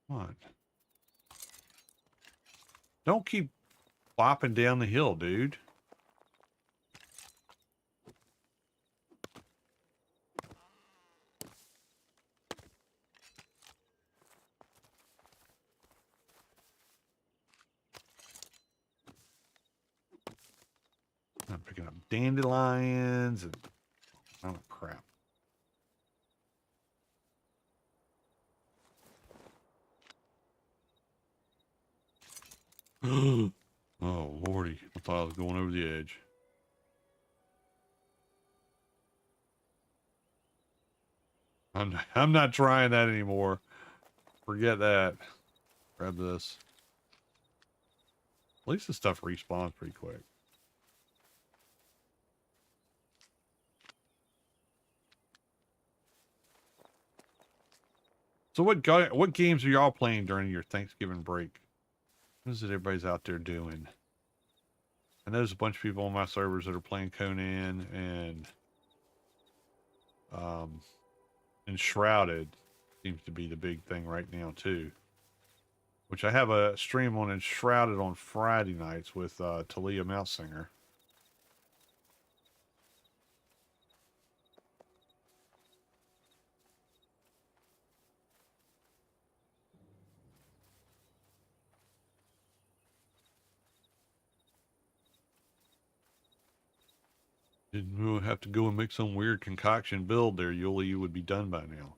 Come on. Don't keep bopping down the hill, dude. I'm picking up dandelions and oh crap. Oh lordy, I thought I was going over the edge. I'm not trying that anymore. Forget that. Grab this. At least the stuff respawns pretty quick. So what games are y'all playing during your Thanksgiving break? What is it everybody's out there doing? I know there's a bunch of people on my servers that are playing Conan and Enshrouded seems to be the big thing right now too. Which I have a stream on Enshrouded on Friday nights with Talia Mousesinger. Didn't really have to go and make some weird concoction build there, Yuli. You would be done by now.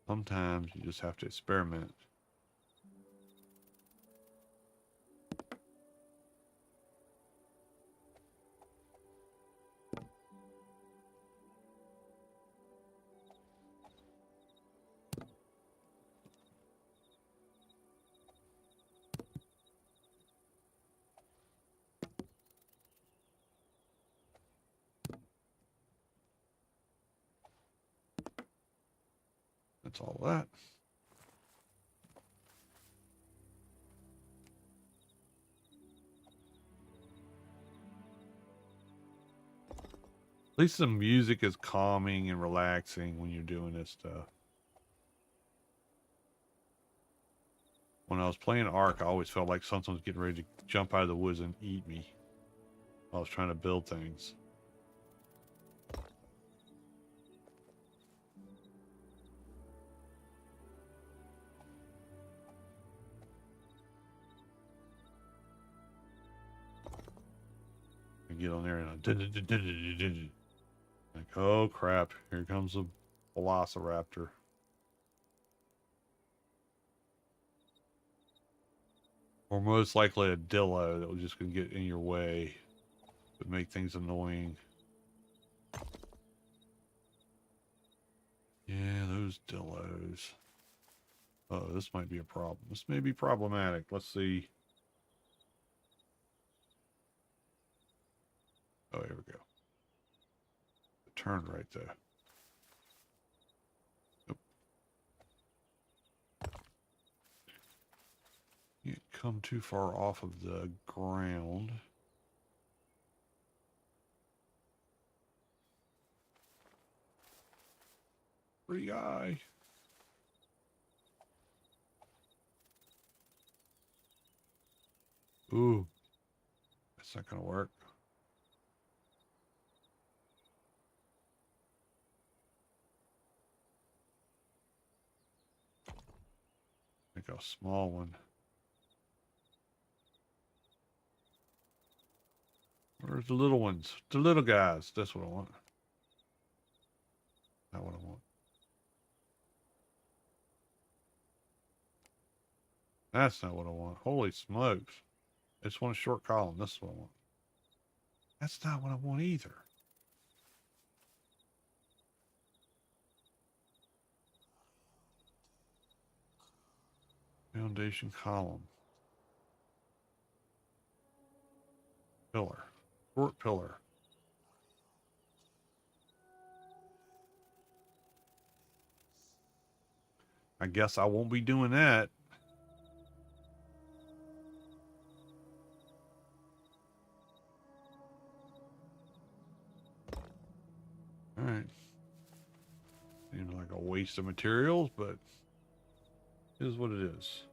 Sometimes you just have to experiment. That's all that. At least the music is calming and relaxing when you're doing this stuff. When I was playing Ark, I always felt like something was getting ready to jump out of the woods and eat me. I was trying to build things. I get on there and I like, oh crap, here comes a velociraptor. Or most likely a dillo that was just going to get in your way. Would make things annoying. Yeah, those dillos. Oh, this might be a problem. This may be problematic. Let's see. Oh, here we go. Turn right there. Nope. Can't come too far off of the ground. Free guy. Ooh. That's not gonna work. Make a small one. Where's the little ones? The little guys. That's what I want. Not what I want. That's not what I want. Holy smokes. I just want a short column. This is what I want. That's not what I want either. Foundation column. Pillar. Short pillar. I guess I won't be doing that. All right. Seems like a waste of materials, but it is what it is.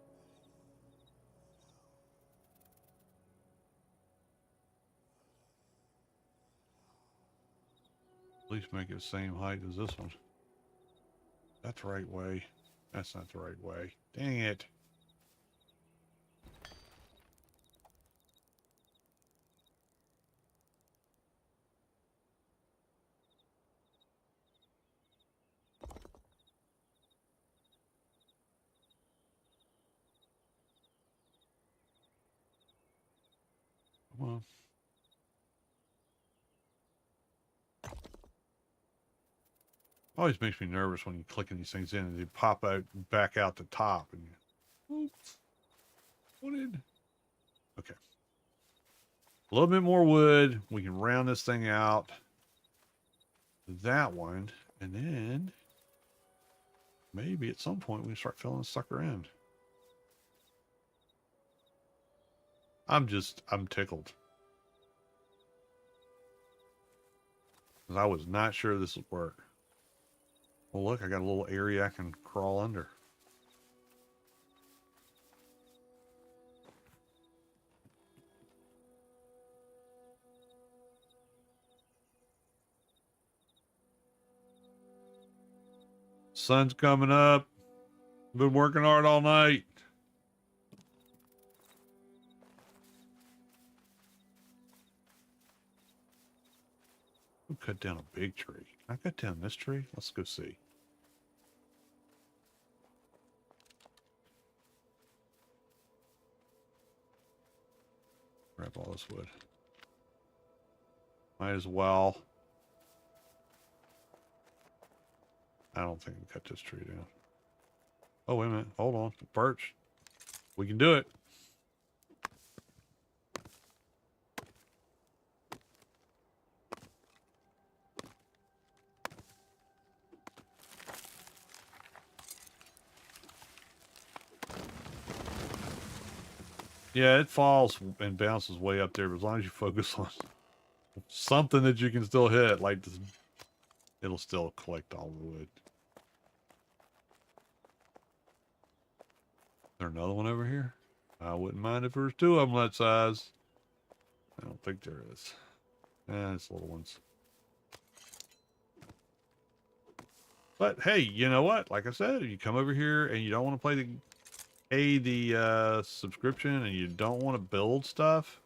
At least make it the same height as this one. That's the right way. That's not the right way. Dang it. Come on. Always makes me nervous when you clicking these things in and they pop out and back out the top and you, oops, what did? Okay. A little bit more wood. We can round this thing out. That one, and then maybe at some point we can start filling this sucker in. I'm tickled. Because I was not sure this would work. Well, look, I got a little area I can crawl under. Sun's coming up. Been working hard all night. We'll cut down a big tree. Can I cut down this tree? Let's go see. Grab all this wood. Might as well. I don't think we can cut this tree down. Oh, wait a minute. Hold on. Birch. We can do it. Yeah, it falls and bounces way up there, but as long as you focus on something that you can still hit, like this, it'll still collect all the wood. Is there another one over here? I wouldn't mind if there's two of them that size. I don't think there is. It's little ones. But hey, you know what? Like I said, if you come over here and you don't want to pay the subscription and you don't want to build stuff,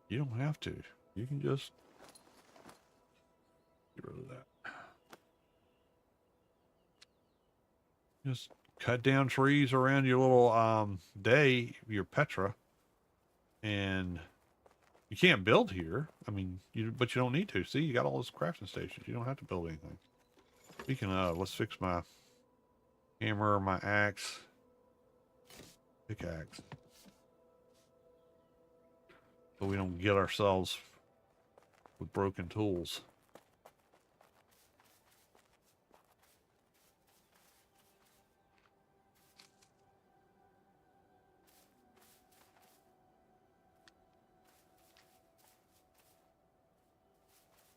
you don't have to. You can just get rid of that. Just cut down trees around your little day, your Petra, and you can't build here. I mean, but you don't need to. See, you got all those crafting stations. You don't have to build anything. Speaking of, let's fix my Hammer, my axe. Pickaxe. So we don't get ourselves with broken tools.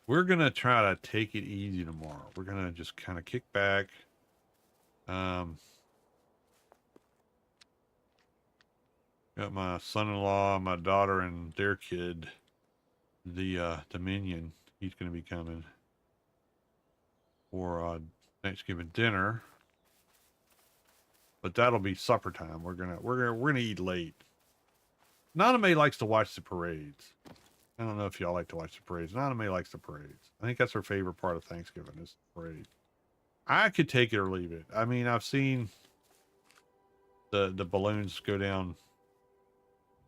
We're going to try to take it easy tomorrow. We're going to just kind of kick back. Got my son-in-law, my daughter, and their kid, the minion. He's going to be coming for Thanksgiving dinner. But that'll be supper time. We're gonna eat late. Naname likes to watch the parades. I don't know if y'all like to watch the parades. Naname likes the parades. I think that's her favorite part of Thanksgiving is the parade. I could take it or leave it. I mean, I've seen the balloons go down.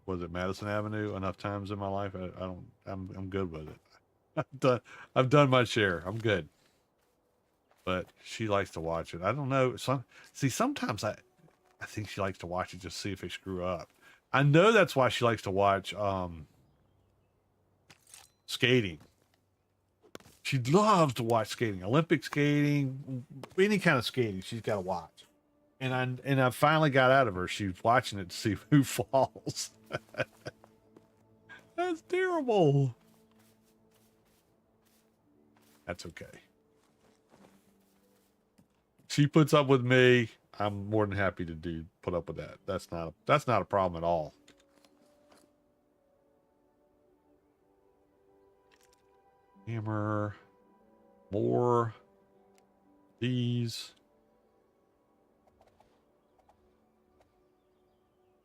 Was it Madison Avenue enough times in my life? I'm good with it. I've done my share. I'm good. But she likes to watch it. I don't know. Sometimes I think she likes to watch it just to see if they screw up. I know that's why she likes to watch skating. She loves to watch skating, Olympic skating, any kind of skating. She's got to watch. And I finally got out of her. She's watching it to see who falls. That's terrible. That's okay. She puts up with me. I'm more than happy to put up with that. That's not a problem at all. Hammer. More. These.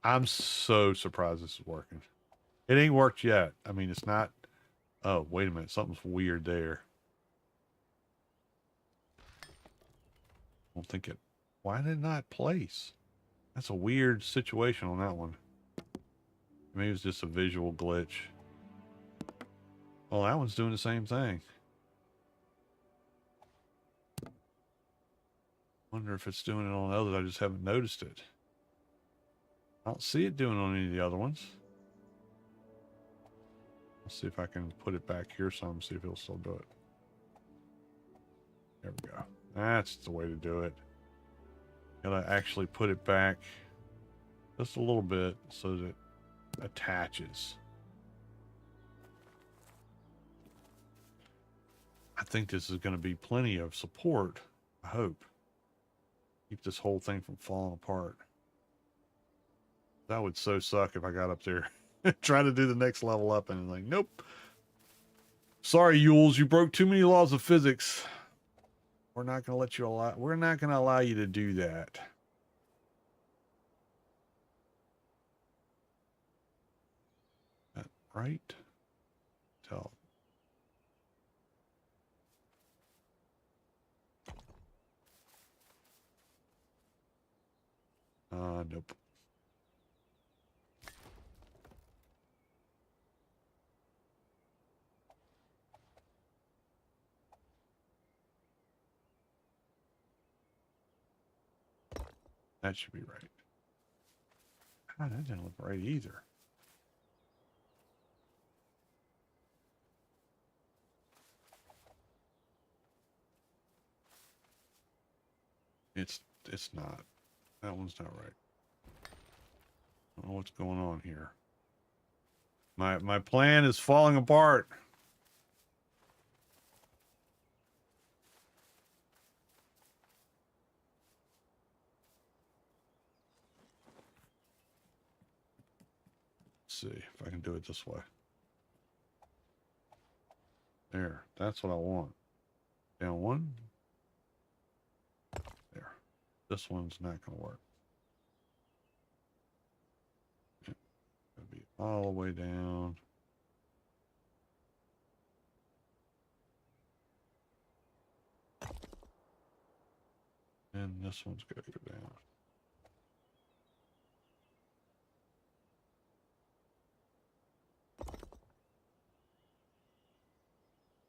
I'm so surprised this is working. It ain't worked yet. I mean, it's not. Oh, wait a minute. Something's weird there. I don't think it. Why did it not place? That's a weird situation on that one. Maybe it's just a visual glitch. Well, that one's doing the same thing. Wonder if it's doing it on others. I just haven't noticed it. I don't see it doing on any of the other ones. Let's see if I can put it back here some, see if it'll still do it. There we go. That's the way to do it. Gotta actually put it back just a little bit so that it attaches. I think this is going to be plenty of support. I hope. Keep this whole thing from falling apart. That would so suck if I got up there trying to do the next level up and like, nope. Sorry, Yules, you broke too many laws of physics. We're not going to let you allow. We're not going to allow you to do that. That right? Tell. Nope. That should be right. God, that didn't look right either. It's not. That one's not right. I don't know what's going on here. My plan is falling apart. Let's see if I can do it this way. There, that's what I want. Down one. There. This one's not going to work. It'll be all the way down. And this one's got to go down.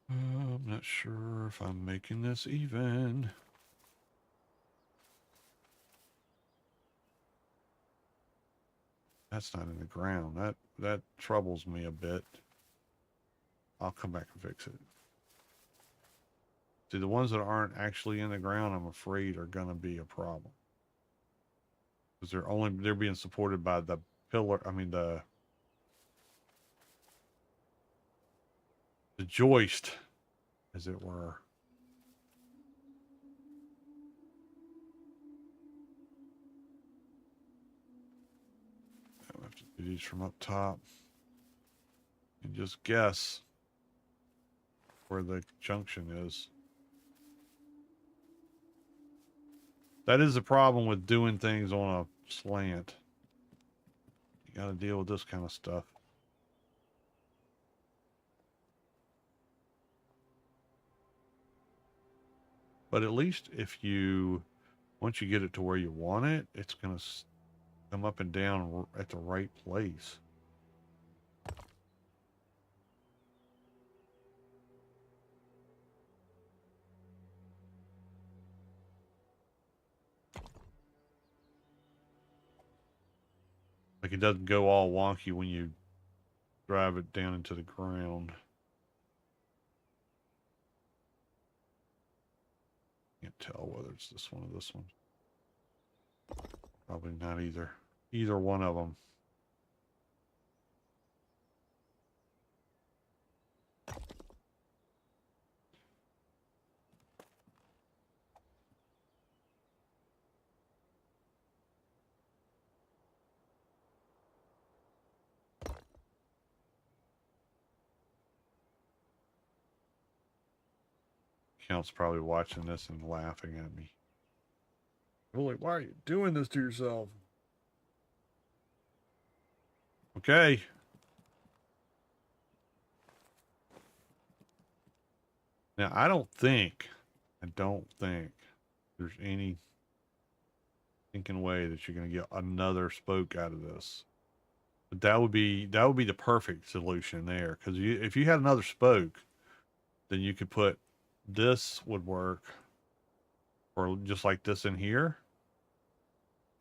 I'm not sure if I'm making this even. That's not in the ground. That troubles me a bit. I'll come back and fix it. See, the ones that aren't actually in the ground, I'm afraid, are going to be a problem. Because they're being supported by the pillar, I mean the joist, as it were. I'll have to do these from up top. And just guess where the junction is. That is the problem with doing things on a slant. You got to deal with this kind of stuff. But at least if you, once you get it to where you want it, it's going to come up and down at the right place. Like it doesn't go all wonky when you drive it down into the ground. Can't tell whether it's this one or this one. Probably not either. Either one of them. Count's probably watching this and laughing at me. Really, why are you doing this to yourself? Okay. Now, I don't think there's any thinking way that you're going to get another spoke out of this. But that would be the perfect solution there. Because if you had another spoke, then you could put this would work, or just like this in here.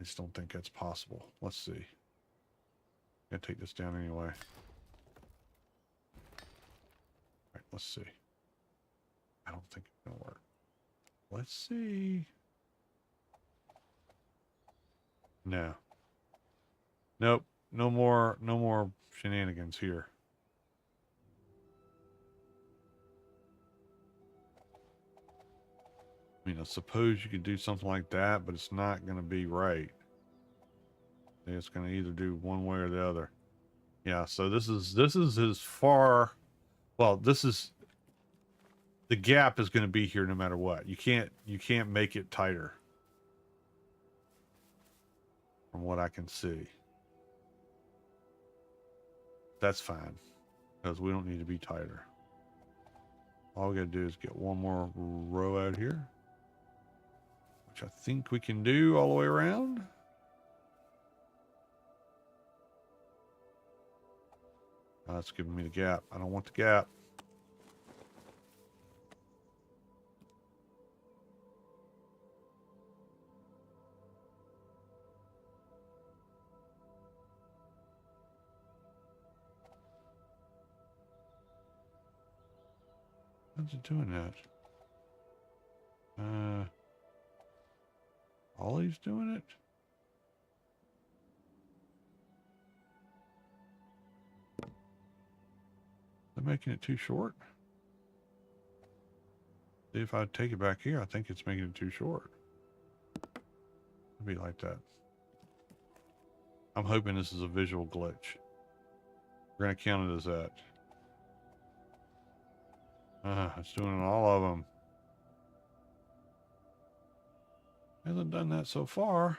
I just don't think that's possible. Let's see. I'm gonna take this down anyway. All right, let's see. I don't think it's gonna work. Let's see. No. Nope. No more shenanigans here. I mean, I suppose you could do something like that, but it's not going to be right. It's going to either do one way or the other. Yeah, so this is as far, well, this is, the gap is going to be here no matter what. You can't make it tighter from what I can see. That's fine, because we don't need to be tighter. All we got to do is get one more row out here, which I think we can do all the way around. That's giving me the gap. I don't want the gap. How's it doing that? Ollie's doing it? They're making it too short. See, if I take it back here, I think it's making it too short. It'll be like that. I'm hoping this is a visual glitch. We're going to count it as that. It's doing all of them. Hasn't done that so far.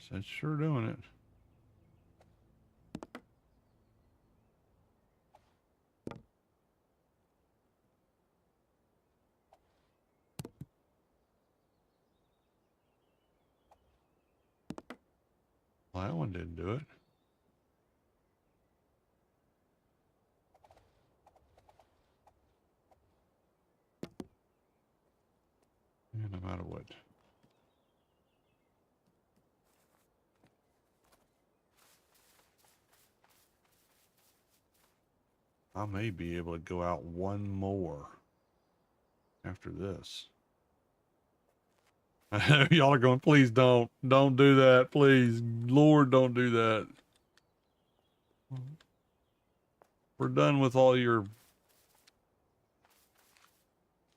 It's sure doing it. Well, that one didn't do it. Yeah, no matter what. I may be able to go out one more after this. Y'all are going, please don't do that. Please, Lord, don't do that. We're done with all your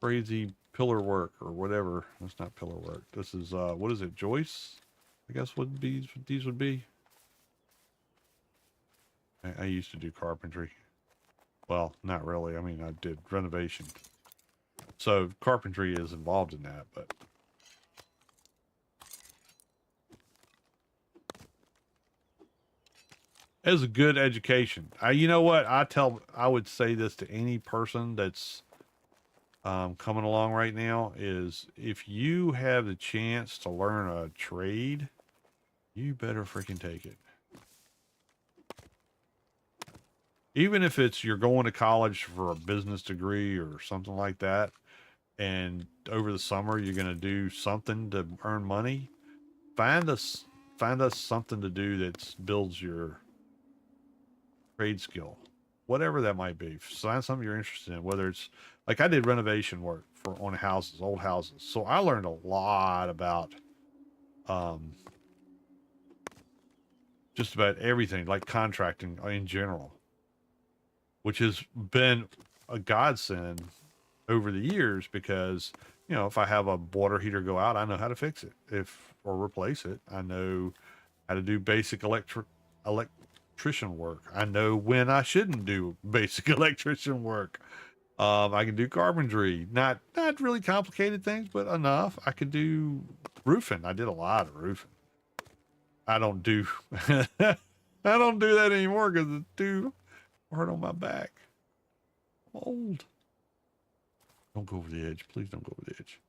crazy pillar work or whatever. That's not pillar work. This is, what is it, Joyce? I guess what these would be. I used to do carpentry. Well, not really. I mean, I did renovation. So carpentry is involved in that, but as a good education. You know what? I would say this to any person that's coming along right now is if you have the chance to learn a trade, you better freaking take it. Even if it's you're going to college for a business degree or something like that, and over the summer you're going to do something to earn money, find us something to do that builds your trade skill, whatever that might be. Find something you're interested in, whether it's like I did renovation work on houses, old houses, so I learned a lot about just about everything, like contracting in general, which has been a godsend over the years because, you know, if I have a water heater go out, I know how to fix it or replace it. I know how to do basic electrician work. I know when I shouldn't do basic electrician work. I can do carpentry, not really complicated things, but enough. I could do roofing. I did a lot of roofing. I don't do I don't do that anymore because it's too hard on my back. I'm old. Don't go over the edge. Please don't go over the edge.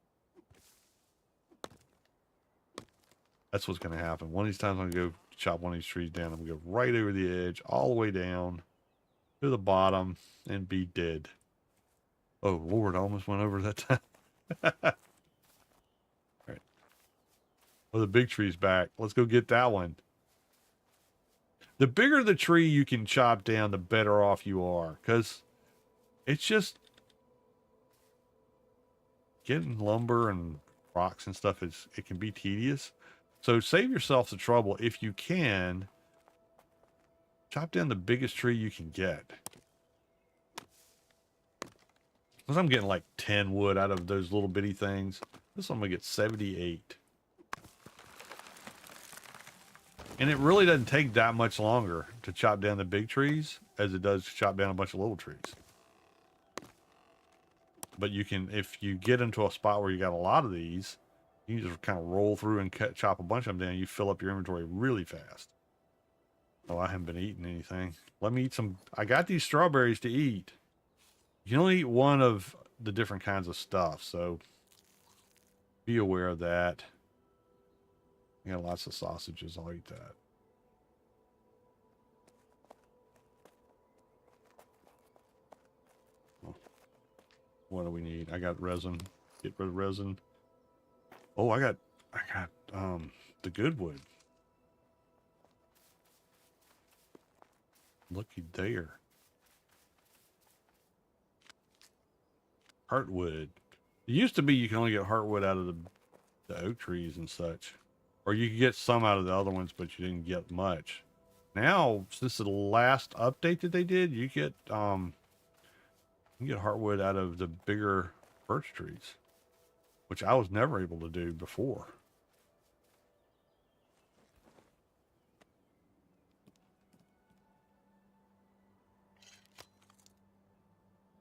That's what's going to happen. One of these times I'm going to go chop one of these trees down. I'm going to go right over the edge, all the way down to the bottom, and be dead. Oh, Lord, I almost went over that time. All right. Well, the big tree's back. Let's go get that one. The bigger the tree you can chop down, the better off you are. Because it's just getting lumber and rocks and stuff, it can be tedious. So save yourself the trouble. If you can, chop down the biggest tree you can get. Because I'm getting like 10 wood out of those little bitty things. This one I'm going to get 78. And it really doesn't take that much longer to chop down the big trees as it does to chop down a bunch of little trees. But you can, if you get into a spot where you got a lot of these, you can just kind of roll through and chop a bunch of them down. You fill up your inventory really fast. Oh, I haven't been eating anything. Let me eat some. I got these strawberries to eat. You can only eat one of the different kinds of stuff, so be aware of that. I got lots of sausages. I'll eat that. Oh. What do we need? I got resin. Get rid of resin. Oh, I got the good wood. Looky there. Heartwood. It used to be you can only get heartwood out of the oak trees and such. Or you could get some out of the other ones, but you didn't get much. Now, since the last update that they did, you get heartwood out of the bigger birch trees, which I was never able to do before.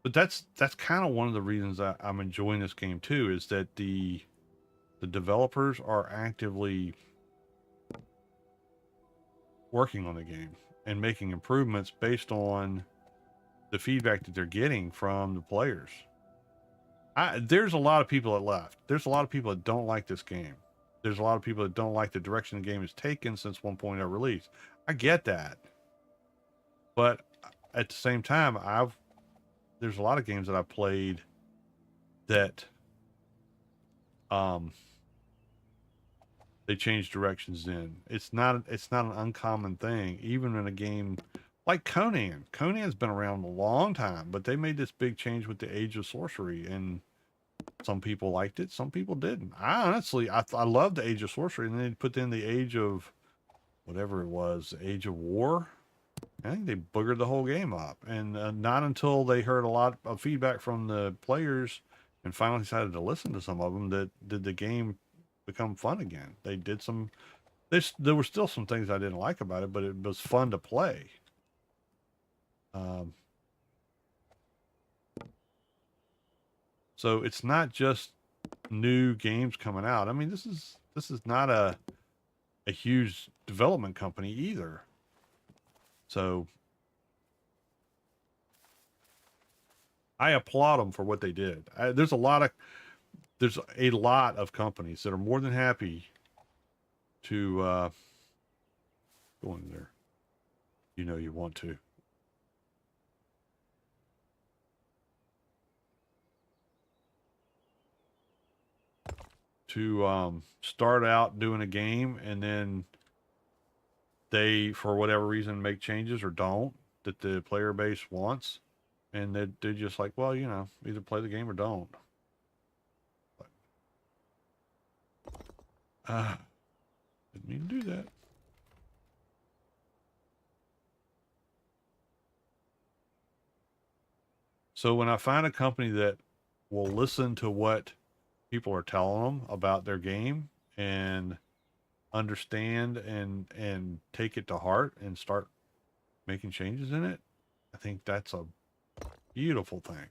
But that's kind of one of the reasons I'm enjoying this game too, is that the developers are actively working on the game and making improvements based on the feedback that they're getting from the players. There's a lot of people that left. There's a lot of people that don't like this game. There's a lot of people that don't like the direction the game has taken since 1.0 release. I get that. But at the same time, there's a lot of games that I've played that um, they changed directions then. It's not an uncommon thing, even in a game like Conan. Conan's been around a long time, but they made this big change with the Age of Sorcery, and some people liked it, some people didn't. I honestly, I love the Age of Sorcery, and then they put in the Age of whatever it was, the Age of War. I think they boogered the whole game up, and not until they heard a lot of feedback from the players and finally decided to listen to some of them that did the game become fun again. They did some. There were still some things I didn't like about it, but it was fun to play. Um, so it's not just new games coming out. I mean, this is not a huge development company either. So I applaud them for what they did. There's a lot of companies that are more than happy to go in there. You know you want to start out doing a game, and then they, for whatever reason, make changes or don't that the player base wants, and they're just like, well, either play the game or don't. But, didn't mean to do that. So when I find a company that will listen to what people are telling them about their game and understand and take it to heart and start making changes in it, I think that's a beautiful thing.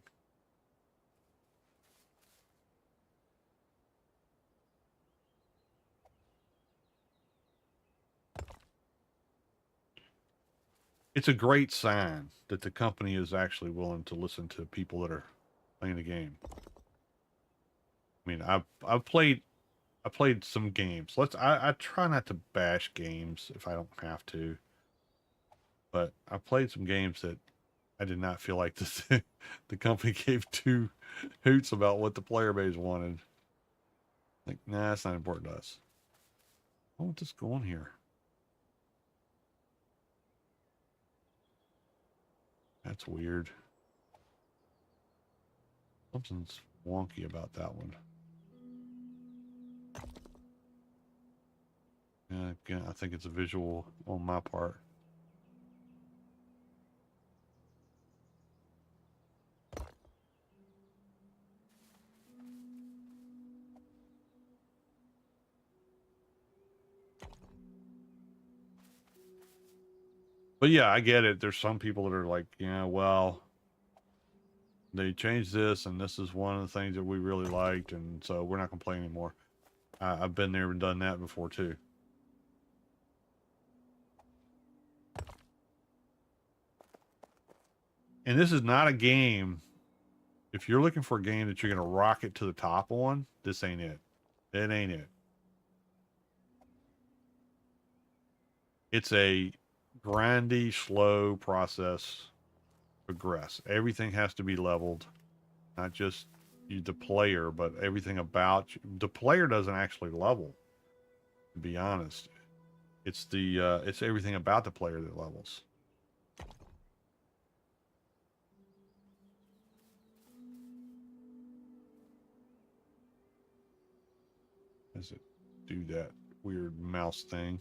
It's a great sign that the company is actually willing to listen to people that are playing the game. I mean, I played some games. I try not to bash games if I don't have to, but I played some games that I did not feel like the company gave two hoots about what the player base wanted. Like, nah, that's not important to us. I want this going here. That's weird. Something's wonky about that one. Yeah, again, I think it's a visual on my part. But yeah, I get it. There's some people that are like, yeah, well, they changed this, and this is one of the things that we really liked, and so we're not complaining anymore. I've been there and done that before too. And this is not a game. If you're looking for a game that you're going to rocket to the top on, this ain't it. It ain't it. It's a grindy, slow process. Progress. Everything has to be leveled, not just you, the player, but everything about you. The player doesn't actually level. To be honest, it's everything about the player that levels. Does it do that weird mouse thing?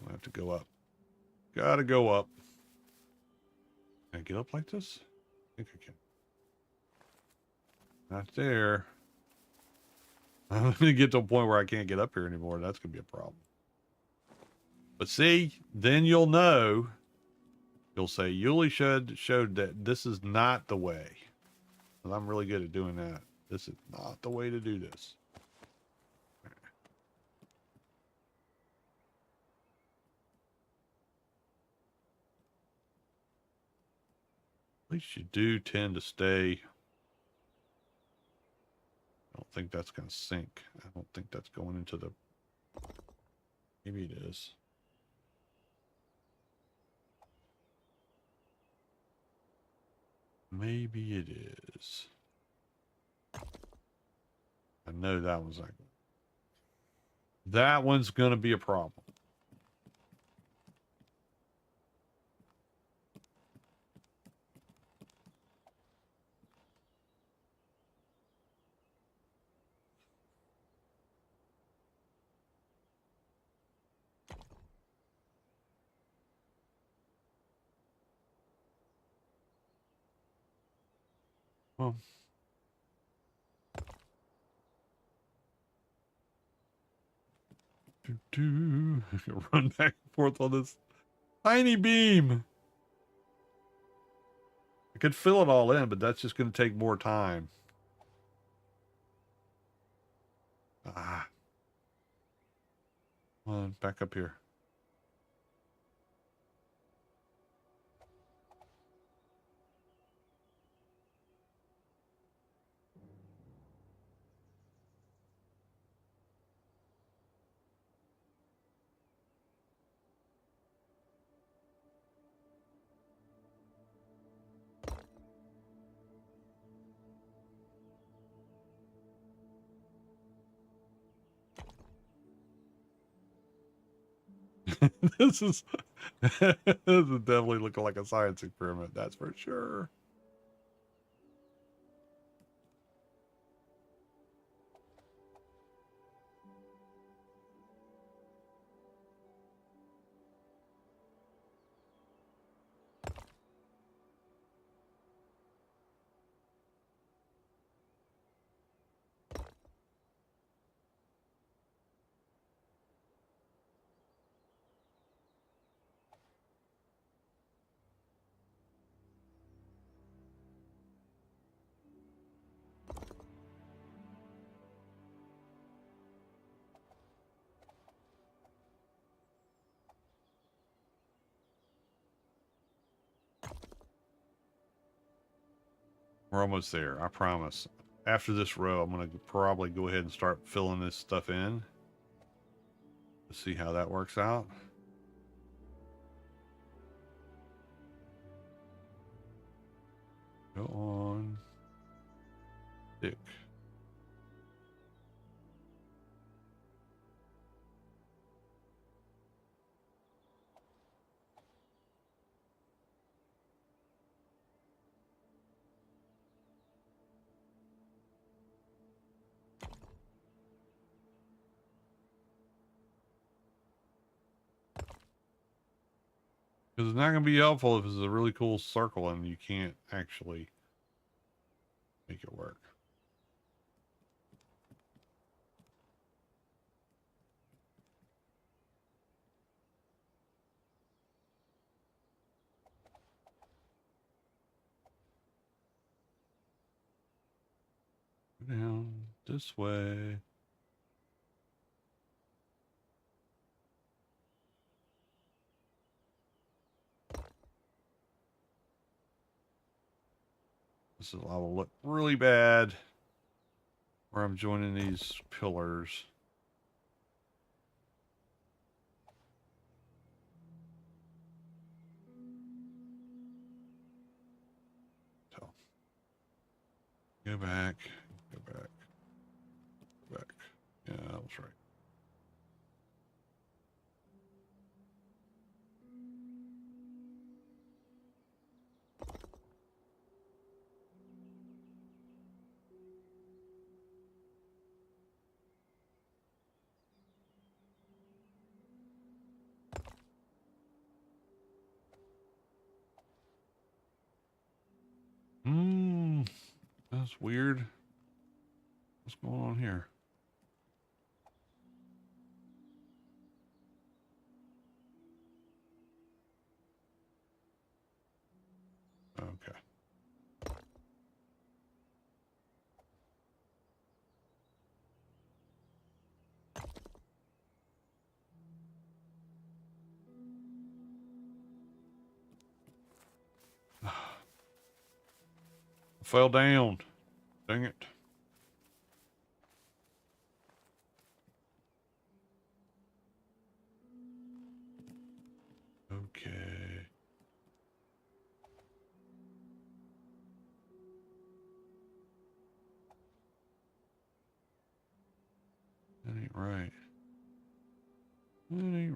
I have to go up. Gotta go up. Can I get up like this? I think I can. Not there. I'm gonna get to a point where I can't get up here anymore. That's gonna be a problem. But see, then you'll know. You'll say Yuli showed that this is not the way. I'm really good at doing that. This is not the way to do this. At least you do tend to stay. I don't think that's going to sink. I don't think that's going into the... Maybe it is. Maybe it is. I know that one's not good. That one's going to be a problem. Well, run back and forth on this tiny beam. I could fill it all in, but that's just going to take more time. Ah. Come on, back up here. This is this is definitely looking like a science experiment, that's for sure. We're almost there, I promise. After this row, I'm going to probably go ahead and start filling this stuff in. Let's see how that works out. Go on. Stick. Because it's not going to be helpful if it's a really cool circle and you can't actually make it work. Go down this way. This is, I will look really bad where I'm joining these pillars. So, go back, go back, go back. Yeah, that was right. That's weird. What's going on here? Okay. Fell down. Dang it. Okay.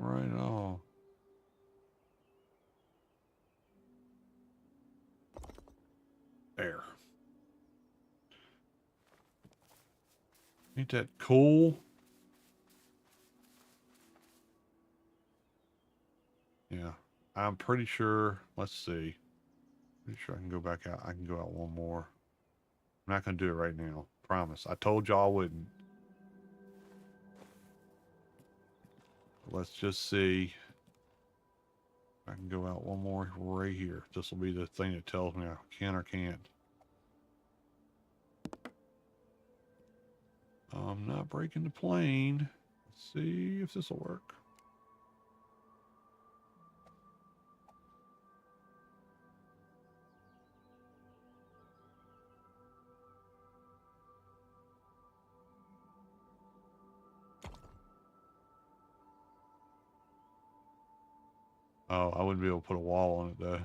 right on. There. Ain't that cool? Yeah. I'm pretty sure. Let's see. Pretty sure I can go back out. I can go out one more. I'm not going to do it right now. Promise. I told y'all I wouldn't. Let's just see. I can go out one more right here. This will be the thing that tells me I can or can't. I'm not breaking the plane. Let's see if this will work. Oh, I wouldn't be able to put a wall on it though.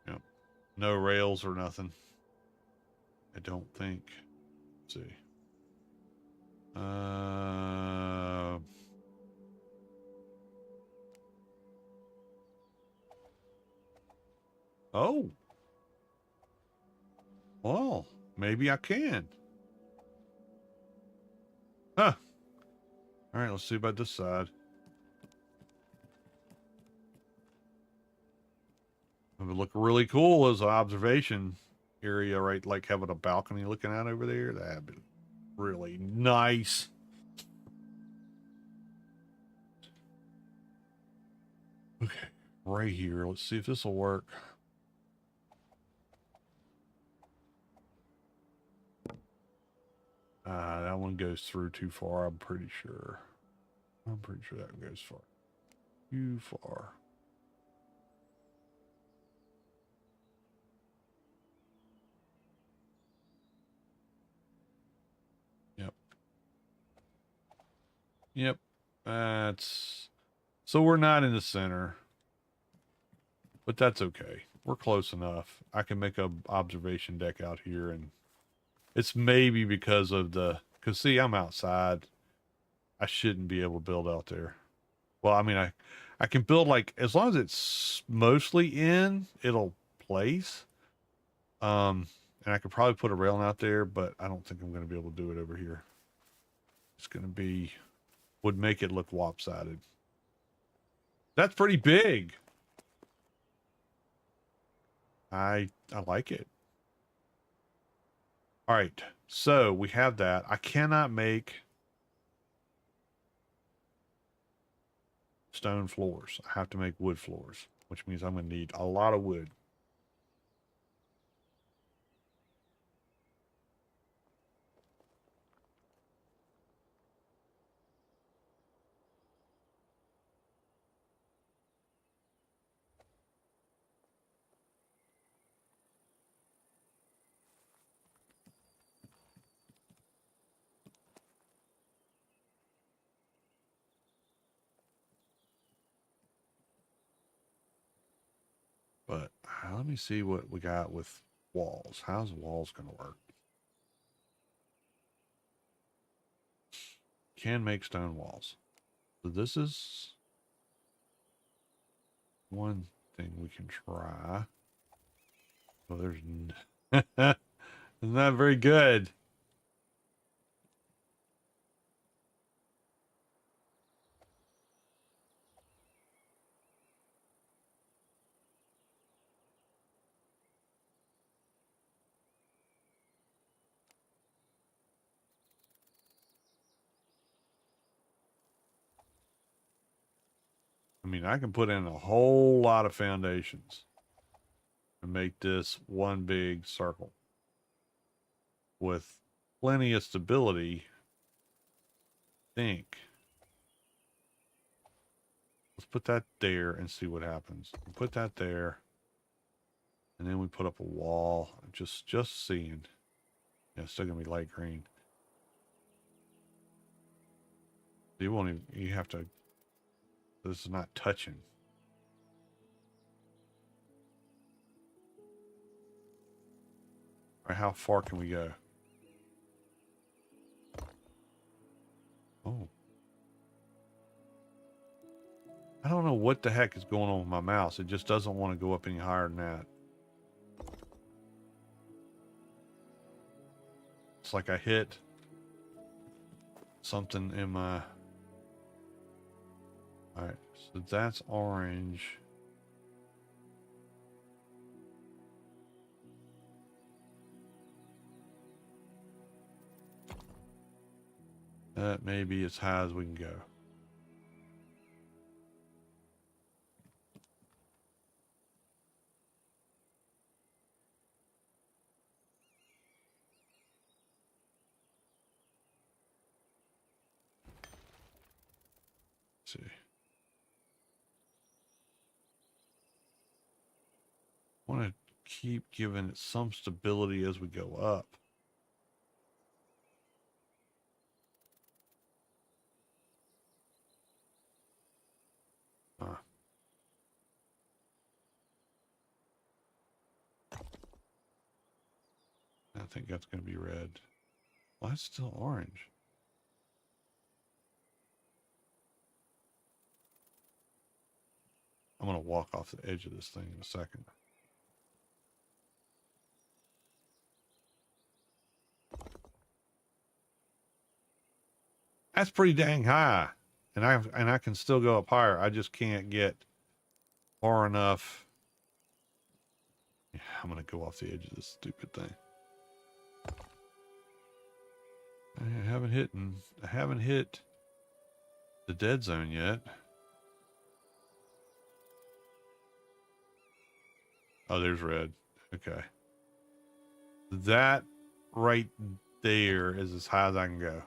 Yep. No rails or nothing. I don't think. Let's see. Oh. Well, maybe I can. Huh. All right, let's see about this side. It would look really cool as an observation area, right? Like having a balcony looking out over there. That'd be really nice. Okay, right here. Let's see if this will work. That one goes through too far, I'm pretty sure. I'm pretty sure that goes far. Too far. Yep. Yep. That's... So we're not in the center. But that's okay. We're close enough. I can make a observation deck out here, and it's maybe because of the... Because, see, I'm outside. I shouldn't be able to build out there. Well, I mean, I can build, like, as long as it's mostly in, it'll place. And I could probably put a railing out there, but I don't think I'm going to be able to do it over here. It's going to be... Would make it look lopsided. That's pretty big. I like it. All right, so we have that. I cannot make stone floors. I have to make wood floors, which means I'm going to need a lot of wood. But let me see what we got with walls. How's walls going to work? Can make stone walls. So this is one thing we can try. Well, there's it's not very good. I mean, I can put in a whole lot of foundations and make this one big circle with plenty of stability. I think. Let's put that there and see what happens. Put that there. And then we put up a wall. Just seeing. Yeah, it's still gonna be light green. You won't even, you have to, this is not touching. All right, how far can we go? Oh. I don't know what the heck is going on with my mouse. It just doesn't want to go up any higher than that. It's like I hit something in my... Alright, so that's orange. That may be as high as we can go. Let's see. I want to keep giving it some stability as we go up. I think that's going to be red. Well, that's still orange. I'm going to walk off the edge of this thing in a second. That's pretty dang high. And I can still go up higher. I just can't get far enough. Yeah, I'm going to go off the edge of this stupid thing. I haven't hit the dead zone yet. Oh, there's red. Okay. That right there is as high as I can go.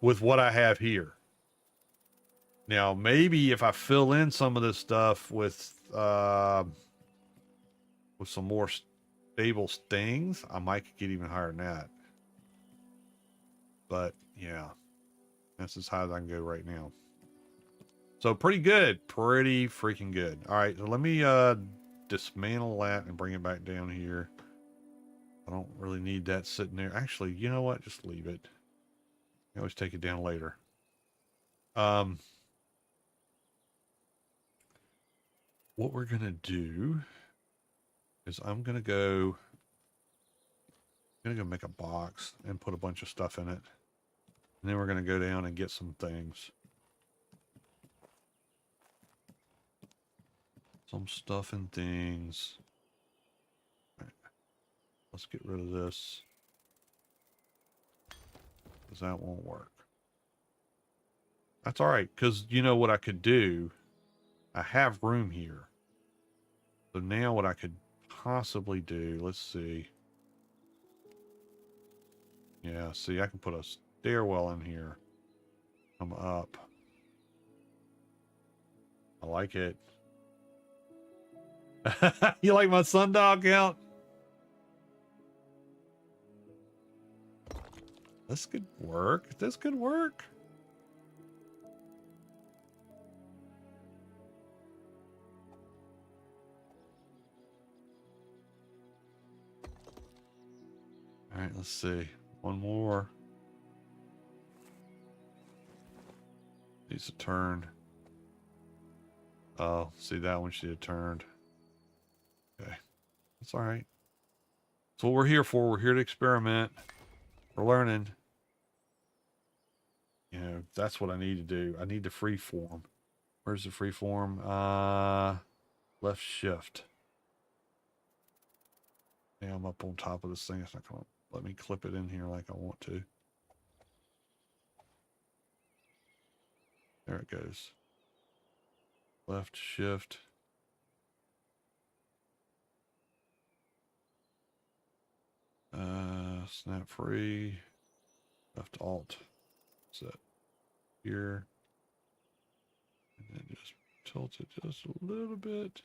With what I have here. Now, maybe if I fill in some of this stuff with some more stable things, I might get even higher than that. But yeah, that's as high as I can go right now. So pretty good, pretty freaking good. All right, so let me dismantle that and bring it back down here. I don't really need that sitting there. Actually, you know what? Just leave it. I always take it down later. What we're gonna do is I'm gonna go make a box and put a bunch of stuff in it. And then we're gonna go down and get some things. Some stuff and things. All right. Let's get rid of this. Because that won't work. That's alright, because you know what I could do? I have room here. So now what I could possibly do, let's see. Yeah, see, I can put a stairwell in here. Come up. I like it. You like my sundial count? This could work. This could work. All right, let's see. One more. Needs to turn. Oh, see, that one should have turned. Okay. That's all right. That's what we're here for. We're here to experiment. We're learning. You know, that's what I need to do. I need the free form. Where's the free form? Left shift. Yeah, I'm up on top of this thing. It's not going to let me clip it in here like I want to. There it goes. Left shift. Snap free. Left alt. Set here. And then just tilt it just a little bit.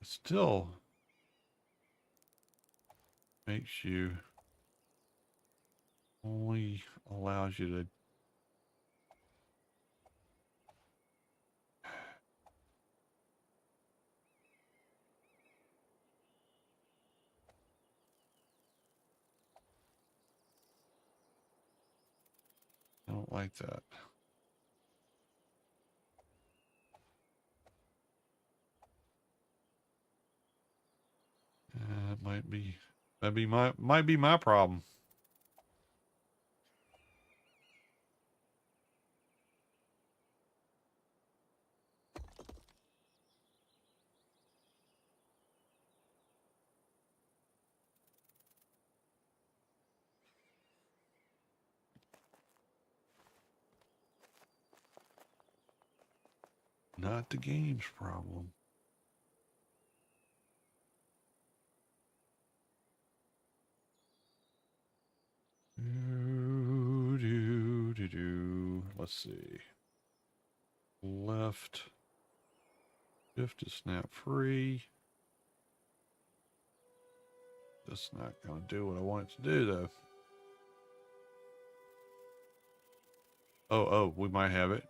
It still makes you, only allows you to don't like that. It might be my problem. Not the game's problem. Let's see. Left. Shift to snap free. That's not going to do what I want it to do, though. Oh, we might have it.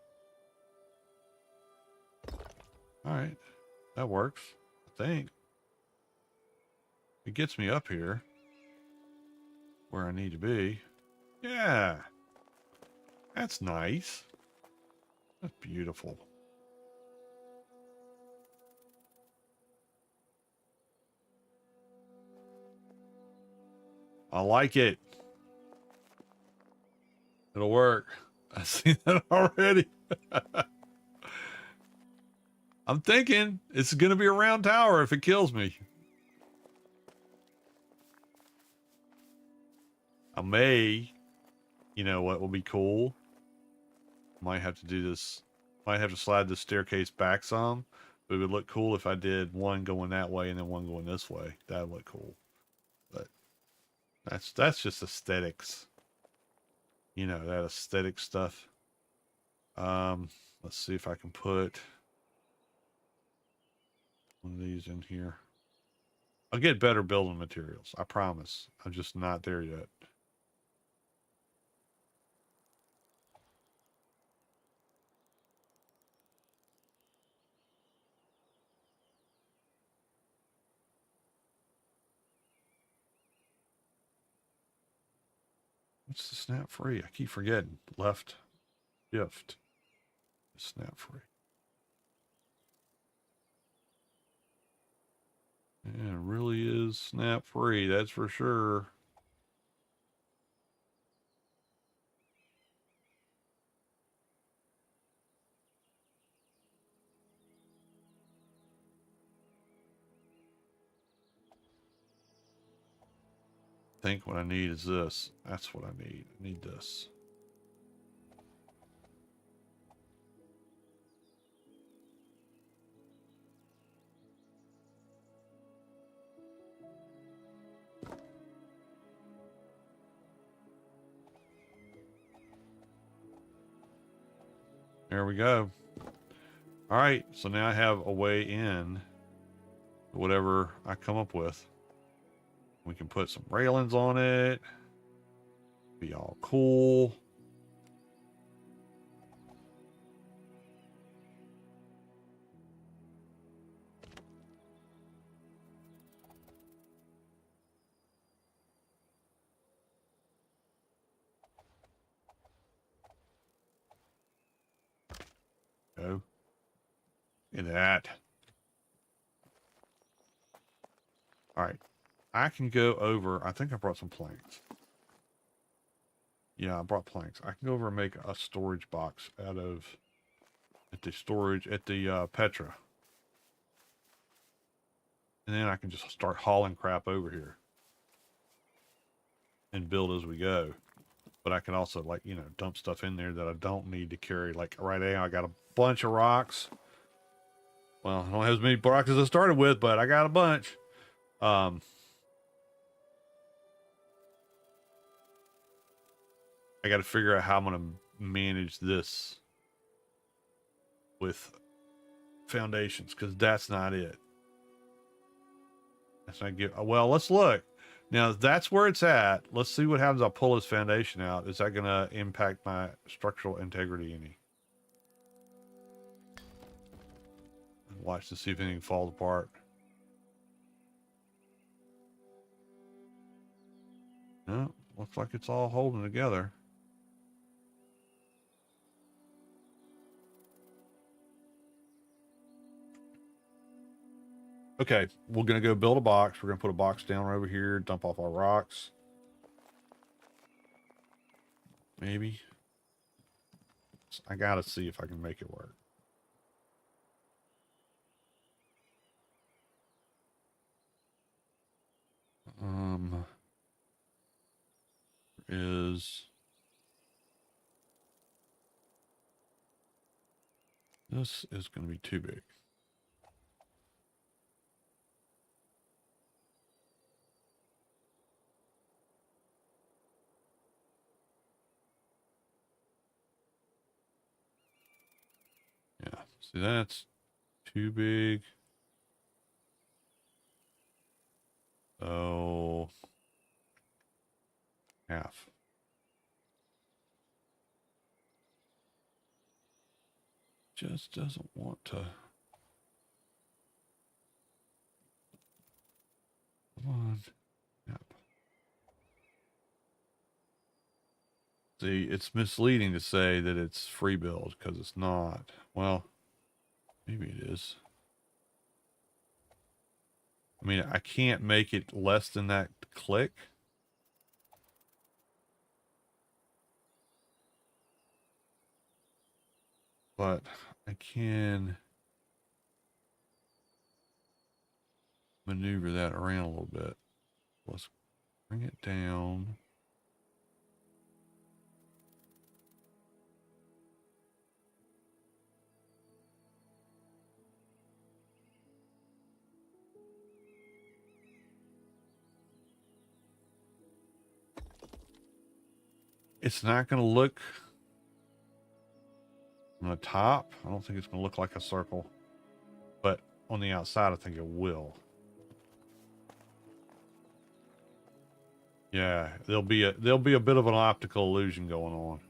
All right. That works, I think. It gets me up here where I need to be. Yeah. That's nice. That's beautiful. I like it. It'll work. I've seen that already. I'm thinking it's going to be a round tower if it kills me. I may, you know what will be cool? Might have to do this. Might have to slide the staircase back some. But it would look cool if I did one going that way and then one going this way. That would look cool. But that's just aesthetics. You know, that aesthetic stuff. Let's see if I can put one of these in here. I'll get better building materials. I promise. I'm just not there yet. What's the snap free? I keep forgetting. Left, shift, snap free. Yeah, it really is snap free. That's for sure. I think what I need is this. That's what I need. I need this. There we go. All right, so now I have a way in whatever I come up with. We can put some railings on it. Be all cool. Go. Look at that. All right. I can go over. I think I brought some planks. Yeah, I brought planks. I can go over and make a storage box out of at the Petra. And then I can just start hauling crap over here and build as we go. But I can also, like, you know, dump stuff in there that I don't need to carry. Like right now, I got a bunch of rocks. Well, I don't have as many rocks as I started with, but I got a bunch. I got to figure out how I'm going to manage this with foundations, because that's not it. That's not good. Well, let's look. Now, that's where it's at. Let's see what happens. I'll pull this foundation out. Is that going to impact my structural integrity any? Watch to see if anything falls apart. No, looks like it's all holding together. Okay, we're gonna go build a box. We're gonna put a box down over here, dump off our rocks. Maybe. I gotta see if I can make it work. Is this is gonna be too big. Yeah, see, that's too big. Oh, half. Just doesn't want to. Come on. Yep. See, it's misleading to say that it's free build because it's not. Well, maybe it is. I mean, I can't make it less than that click. But I can maneuver that around a little bit. Let's bring it down. It's not going to look on the top. I don't think it's going to look like a circle, but on the outside, I think it will. Yeah, there'll be a bit of an optical illusion going on.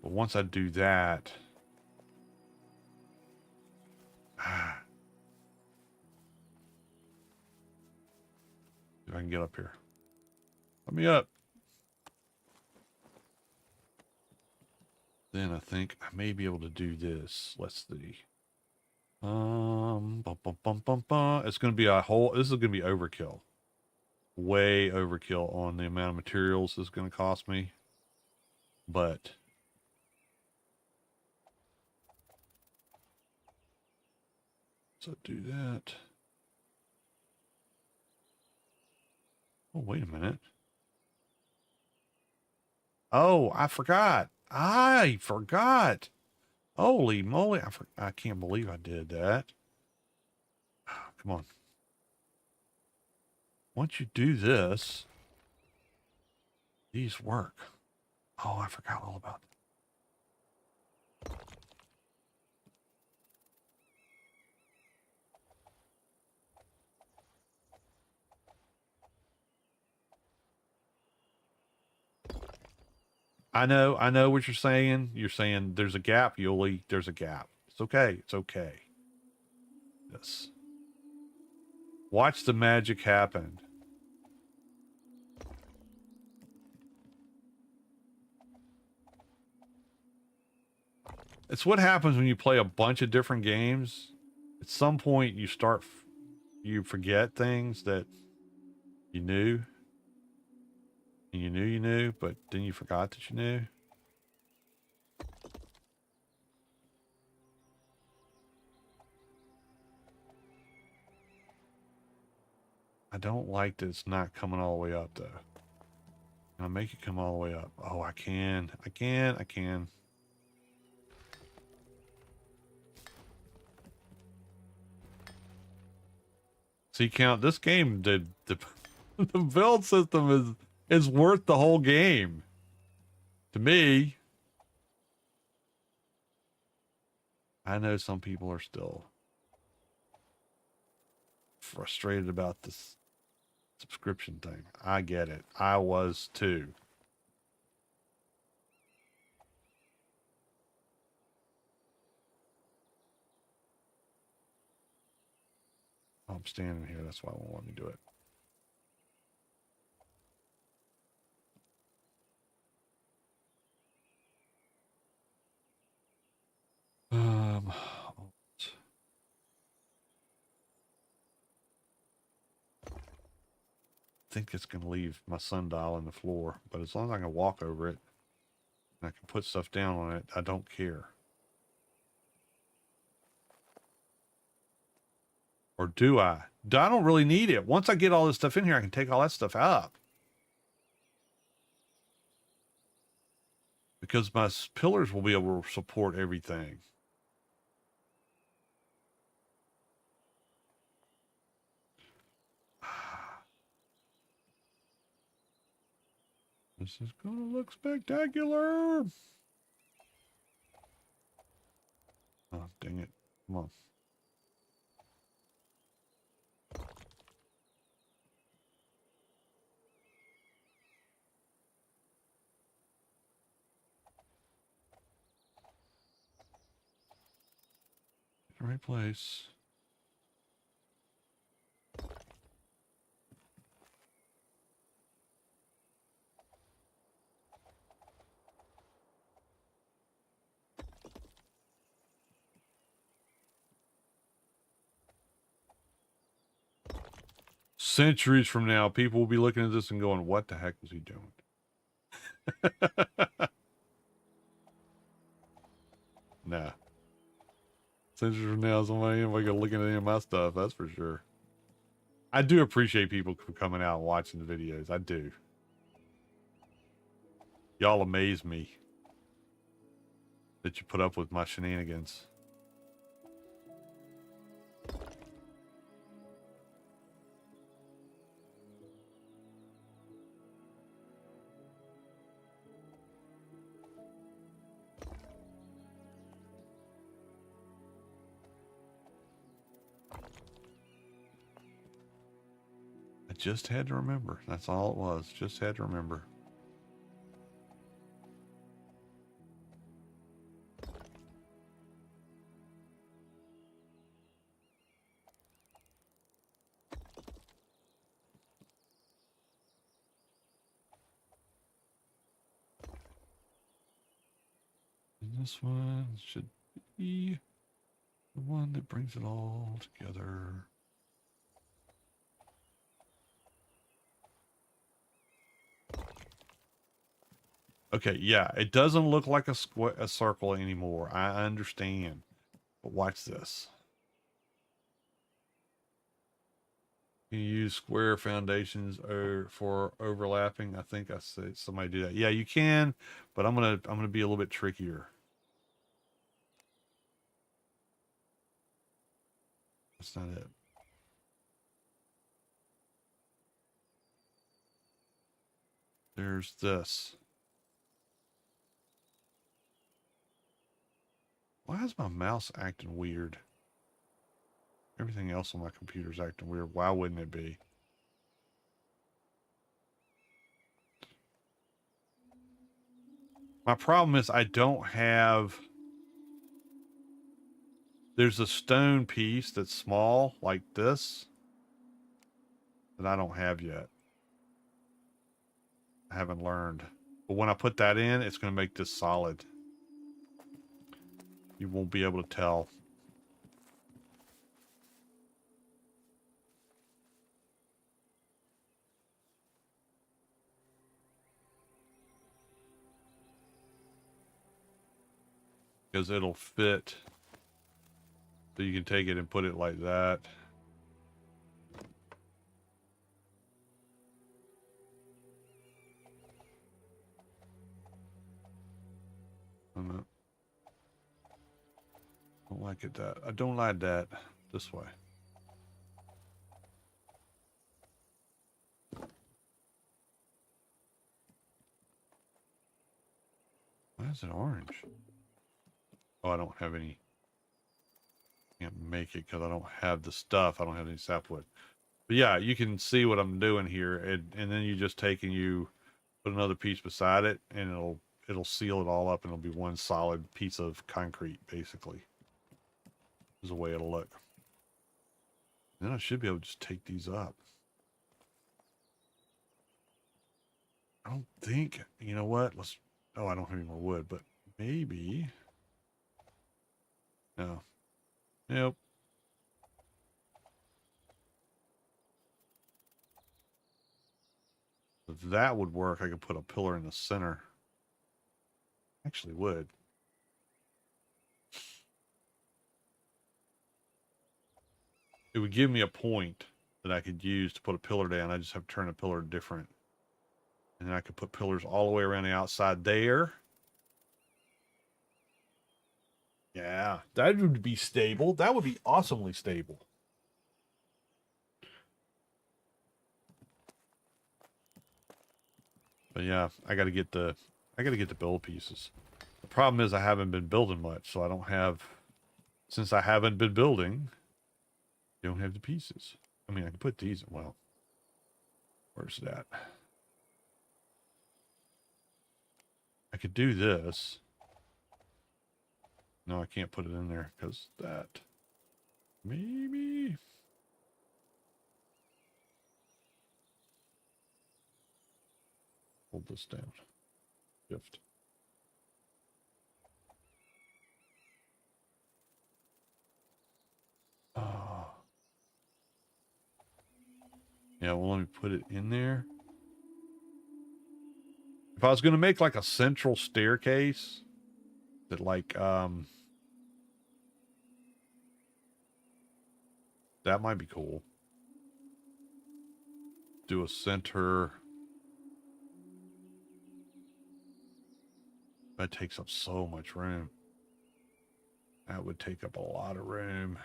But once I do that, if I can get up here. Let me up. Then I think I may be able to do this. Let's see. Bum, bum, bum, bum, bum. It's going to be a whole, this is going to be overkill. Way overkill on the amount of materials it's going to cost me. But so do that. Oh, wait a minute. Oh, I forgot. I forgot. Holy moly. I can't believe I did that. Oh, come on. Once you do this, these work. Oh, I forgot all about that. I know what you're saying. You're saying there's a gap, Yuli. There's a gap. It's okay. It's okay. Yes. Watch the magic happen. It's what happens when you play a bunch of different games. At some point, you forget things that you knew. And you knew, but then you forgot that you knew. I don't like that it's not coming all the way up, though. Can I make it come all the way up? Oh, I can. I can. See, count this game. The the build system is worth the whole game. To me, I know some people are still frustrated about this subscription thing. I get it. I was too. I'm standing here. That's why I won't let me do it. think it's going to leave my sundial in the floor, but as long as I can walk over it and I can put stuff down on it, I don't care. Or do I? I don't really need it. Once I get all this stuff in here, I can take all that stuff out. Because my pillars will be able to support everything. This is going to look spectacular. Oh, dang it. Come on. Right place. Centuries from now, people will be looking at this and going, what the heck was he doing? Nah. Centuries from now, somebody ain't gonna look at any of my stuff, that's for sure. I do appreciate people coming out and watching the videos. I do. Y'all amaze me that you put up with my shenanigans. I just had to remember. That's all it was. Just had to remember. And this one should be the one that brings it all together. Okay, yeah, it doesn't look like a circle anymore. I understand. But watch this. Can you use square foundations for overlapping? I think I said somebody do that. Yeah, you can, but I'm gonna be a little bit trickier. That's not it. There's this. Why is my mouse acting weird? Everything else on my computer's acting weird. Why wouldn't it be? My problem is I don't have... There's a stone piece that's small, like this, that I don't have yet. I haven't learned. But when I put that in, it's going to make this solid. You won't be able to tell. Because it'll fit. So you can take it and put it like that. Don't like it that. I don't like that. This way. Why is it orange? Oh, I don't have any. Can't make it because I don't have the stuff. I don't have any sapwood. But yeah, you can see what I'm doing here, and then you just take and you put another piece beside it, and it'll seal it all up, and it'll be one solid piece of concrete, basically. Is the way it'll look. Then I should be able to just take these up. I don't think, you know what? Let's, oh, I don't have any more wood, but maybe. No. Nope. If that would work, I could put a pillar in the center. Actually would. It would give me a point that I could use to put a pillar down. I just have to turn a pillar different. And then I could put pillars all the way around the outside there. Yeah, that would be stable. That would be awesomely stable. But yeah, I got to get the build pieces. The problem is I haven't been building much, so I don't have, since I haven't been building, you don't have the pieces. I mean, I can put these in, well, where's that? I could do this. No, I can't put it in there because that. Maybe. Hold this down. Shift. Oh. Yeah, well, let me put it in there. If I was going to make like a central staircase that like, that might be cool. Do a center. That takes up so much room. That would take up a lot of room.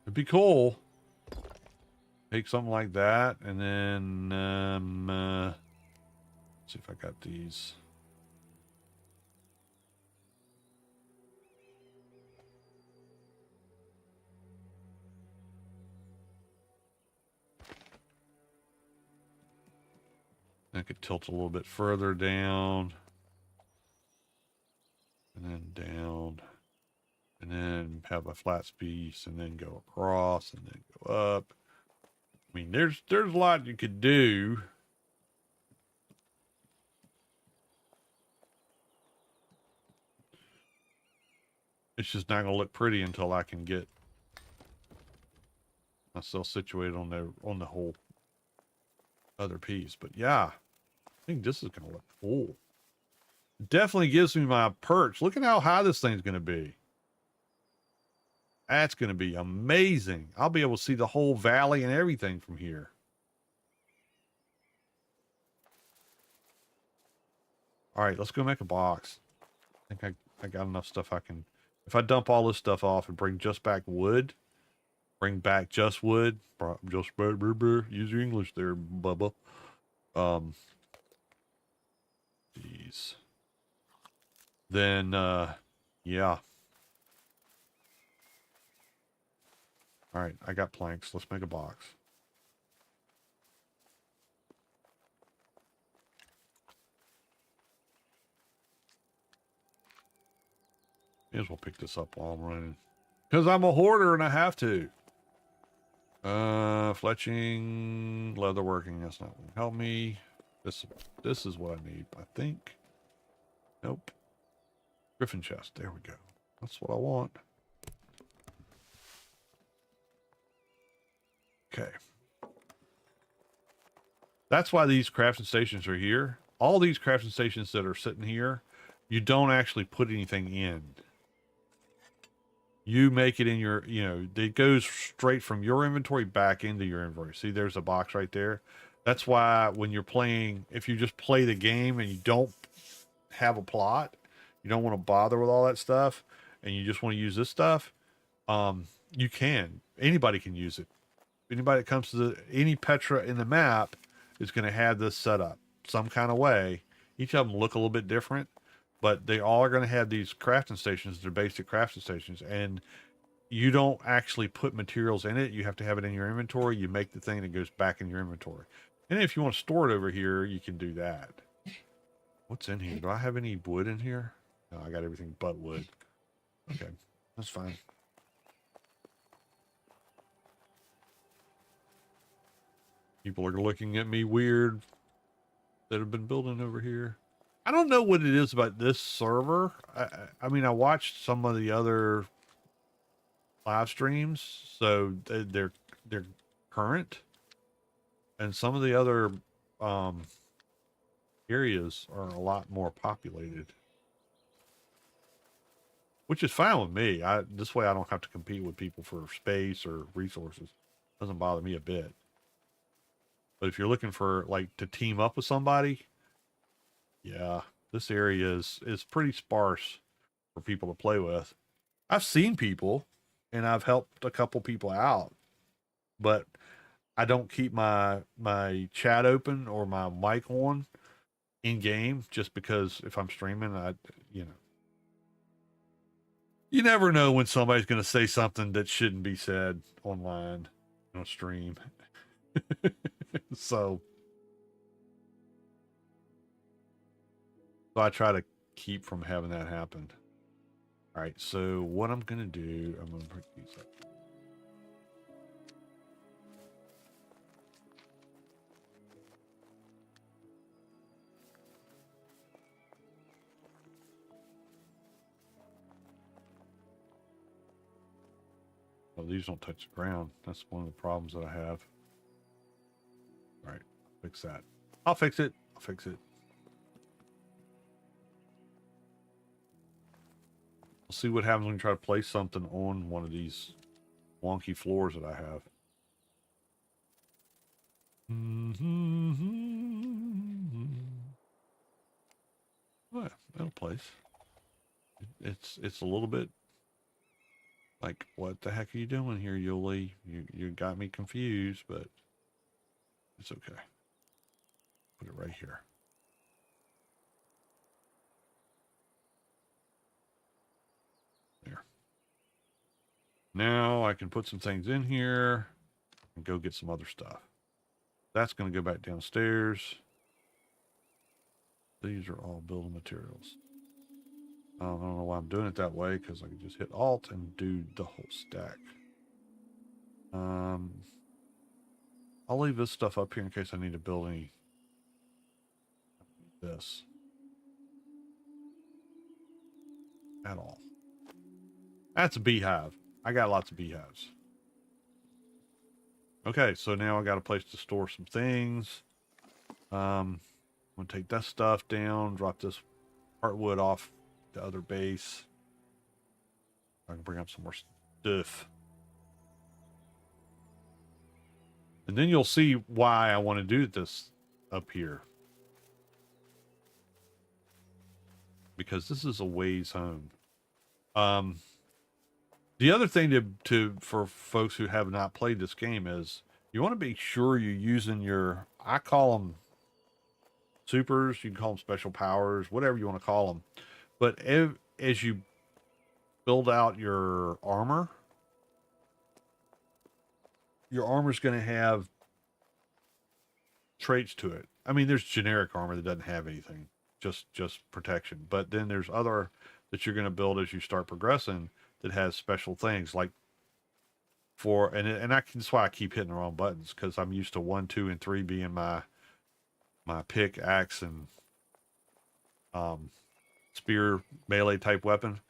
It'd be cool. Take something like that, and then let's see if I got these. I could tilt a little bit further down, and then down, and then have a flat piece, and then go across, and then go up. I mean, there's a lot you could do. It's just not gonna look pretty until I can get myself situated on the whole other piece. But yeah, I think this is gonna look cool. Definitely gives me my perch. Look at how high this thing's gonna be. That's gonna be amazing. I'll be able to see the whole valley and everything from here. All right, let's go make a box. I think I got enough stuff I can. If I dump all this stuff off and bring just back wood, just wood, just use your English there, Bubba. These. Then, yeah. All right, I got planks. Let's make a box. May as well pick this up while I'm running. Because I'm a hoarder and I have to. Fletching, leatherworking, that's not going to help me. This is what I need, I think. Nope. Griffin chest, there we go. That's what I want. Okay. That's why these crafting stations are here. All these crafting stations that are sitting here, you don't actually put anything in. You make it in your, it goes straight from your inventory back into your inventory. See, there's a box right there. That's why when you're playing, if you just play the game and you don't have a plot, you don't want to bother with all that stuff, and you just want to use this stuff, you can. Anybody can use it. Anybody that comes to any Petra in the map is going to have this set up some kind of way. Each of them look a little bit different, but they all are going to have these crafting stations. They're basic crafting stations, and you don't actually put materials in it. You have to have it in your inventory. You make the thing and it goes back in your inventory. And if you want to store it over here, you can do that. What's in here? Do I have any wood in here? No, I got everything but wood. Okay, that's fine. People are looking at me weird that have been building over here. I don't know what it is about this server. I mean, I watched some of the other live streams, so they're current, and some of the other areas are a lot more populated, which is fine with me. This way I don't have to compete with people for space or resources. Doesn't bother me a bit. But if you're looking for like to team up with somebody, yeah, this area is pretty sparse for people to play with. I've seen people and I've helped a couple people out, but I don't keep my chat open or my mic on in game just because if I'm streaming, you know, you never know when somebody's going to say something that shouldn't be said online on a stream. So I try to keep from having that happen. All right, so what I'm going to do, I'm going to put these up. Well, these don't touch the ground. That's one of the problems that I have. All right, fix that. I'll fix it. I'll fix it. We'll see what happens when you try to place something on one of these wonky floors that I have. Oh, yeah, that'll place. It's a little bit like, what the heck are you doing here, Yuli? You got me confused, but it's okay. Put it right here. There. Now I can put some things in here and go get some other stuff. That's going to go back downstairs. These are all building materials. I don't know why I'm doing it that way, because I can just hit Alt and do the whole stack. I'll leave this stuff up here in case I need to build any. This at all. That's a beehive. I got lots of beehives. Okay, so now I got a place to store some things. I'm gonna take that stuff down, drop this heartwood off the other base. I can bring up some more stuff. And then you'll see why I want to do this up here. Because this is a ways home. The other thing for folks who have not played this game is you want to be sure you're using your, I call them supers, you can call them special powers, whatever you want to call them. But as you build out your armor's going to have traits to it. I mean, there's generic armor that doesn't have anything, just protection. But then there's other that you're going to build as you start progressing that has special things like that's why I keep hitting the wrong buttons, because I'm used to 1, 2, and 3 being my pick, axe, and spear melee type weapon,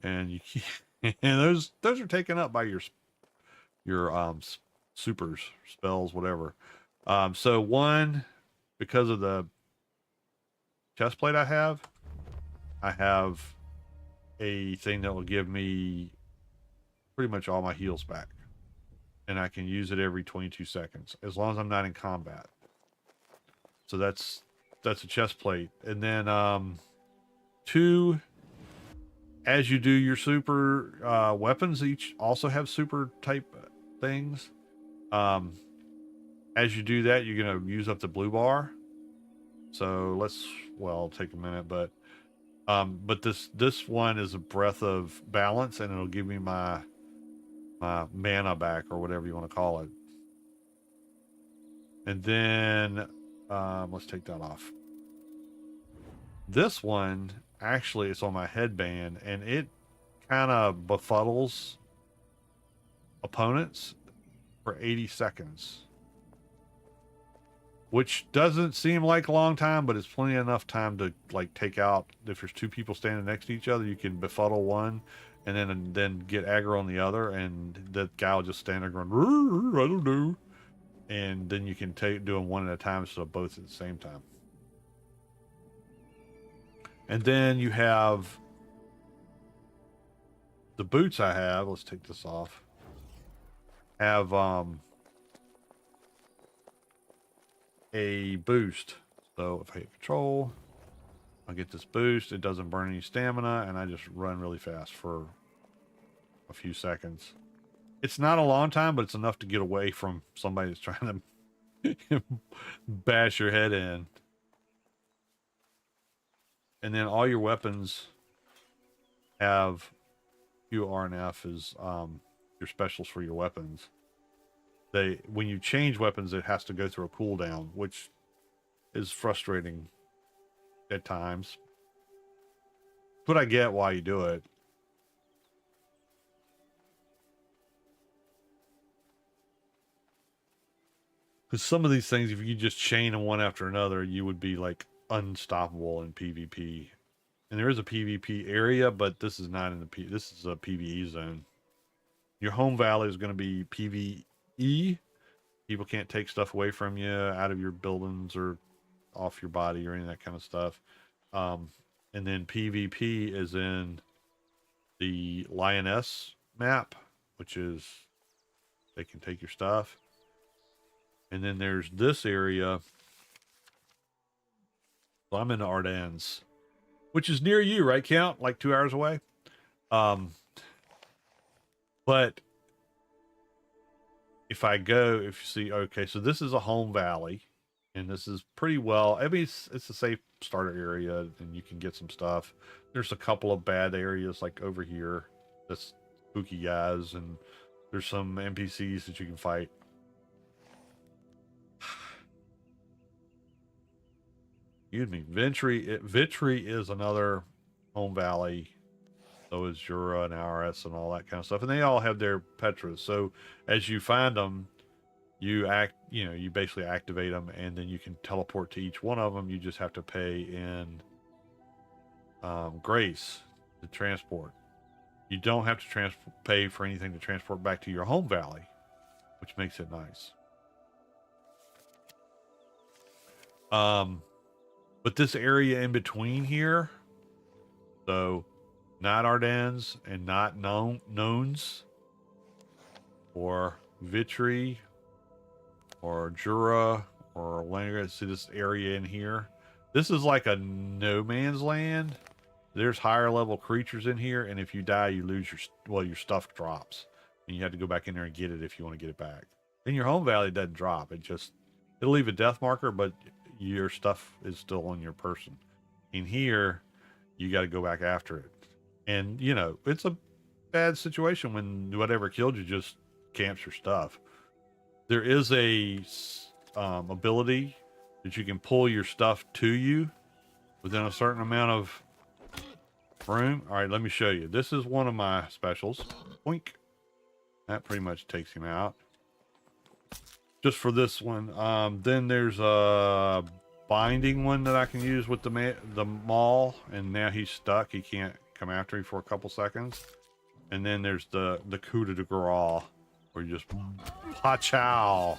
and you and those are taken up by your supers, spells, whatever. So one, because of the chest plate I have a thing that will give me pretty much all my heals back, and I can use it every 22 seconds as long as I'm not in combat. So that's a chest plate. And then 2, as you do your super weapons, each also have super type things. As you do that, you're going to use up the blue bar. So it'll take a minute, but this one is a breath of balance, and it'll give me my mana back, or whatever you want to call it. And then let's take that off. This one actually is on my headband, and it kind of befuddles opponents for 80 seconds. Which doesn't seem like a long time, but it's plenty enough time to like take out. If there's 2 people standing next to each other, you can befuddle one, and then get aggro on the other, and that guy will just stand there going, I don't know. and then you can do them one at a time, so both at the same time. And then you have the boots I have. Let's take this off. Have a boost. So if I hit control, I'll get this boost. It doesn't burn any stamina, and I just run really fast for a few seconds. It's not a long time, but it's enough to get away from somebody that's trying to bash your head in. And then all your weapons have Q, R, and F as your specials for your weapons. When you change weapons, it has to go through a cooldown, which is frustrating at times. But I get why you do it. Because some of these things, if you just chain them one after another, you would be like unstoppable in PvP. And there is a PvP area, but this is not in the this is a PvE zone. Your home valley is going to be PvE. People can't take stuff away from you out of your buildings or off your body or any of that kind of stuff. And then PvP is in the Lioness map, which is they can take your stuff. And then there's this area. So I'm in the Ardennes, which is near you, right, Count? Like 2 hours away. But if you see, okay, so this is a home valley, and this is pretty well. I mean, it's a safe starter area, and you can get some stuff. There's a couple of bad areas like over here, that's spooky guys, and there's some NPCs that you can fight. Excuse me, Vitry is another home valley. So is Jura and RS and all that kind of stuff, and they all have their Petras. So as you find them, you basically activate them, and then you can teleport to each one of them. You just have to pay in grace to transport. You don't have to pay for anything to transport back to your home valley, which makes it nice. But this area in between here, so not Ardennes and not Nones or Vitry or Jura or Leningrad. See this area in here? This is like a no man's land. There's higher level creatures in here, and if you die, you lose your stuff drops, and you have to go back in there and get it if you want to get it back. In your home valley, it doesn't drop. It'll leave a death marker, but your stuff is still on your person. In here, you got to go back after it. And, it's a bad situation when whatever killed you just camps your stuff. There is a ability that you can pull your stuff to you within a certain amount of room. All right, let me show you. This is one of my specials. Boink. That pretty much takes him out. Just for this one. Then there's a binding one that I can use with the maul, and now he's stuck. He can't come after me for a couple seconds. And then there's the coup de grace, where you just pa-chow,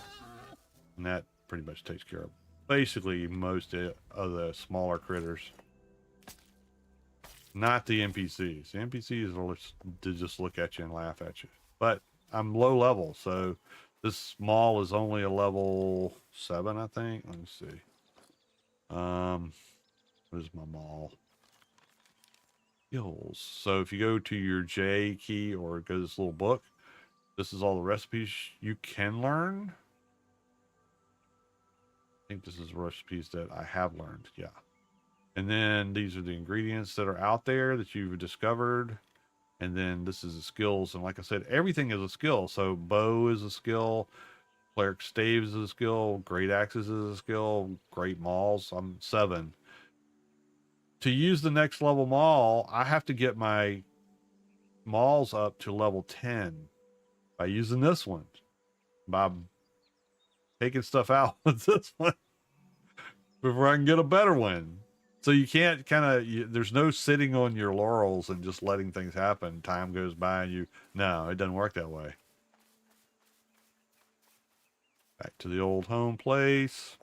and that pretty much takes care of basically most of the smaller critters. Not the NPCs. The NPCs will just look at you and laugh at you. But I'm low level, so this mall is only a level 7, I think. Let me see. Where's my mall? Skills. So if you go to your J key or go to this little book, this is all the recipes you can learn. I think this is recipes that I have learned. Yeah. And then these are the ingredients that are out there that you've discovered. And then this is the skills. And like I said, everything is a skill. So bow is a skill. Cleric staves is a skill. Great axes is a skill. Great mauls. I'm 7. To use the next level maul, I have to get my mauls up to level 10 by using this one. By taking stuff out with this one before I can get a better one. So you can't there's no sitting on your laurels and just letting things happen. Time goes by and no, it doesn't work that way. Back to the old home place.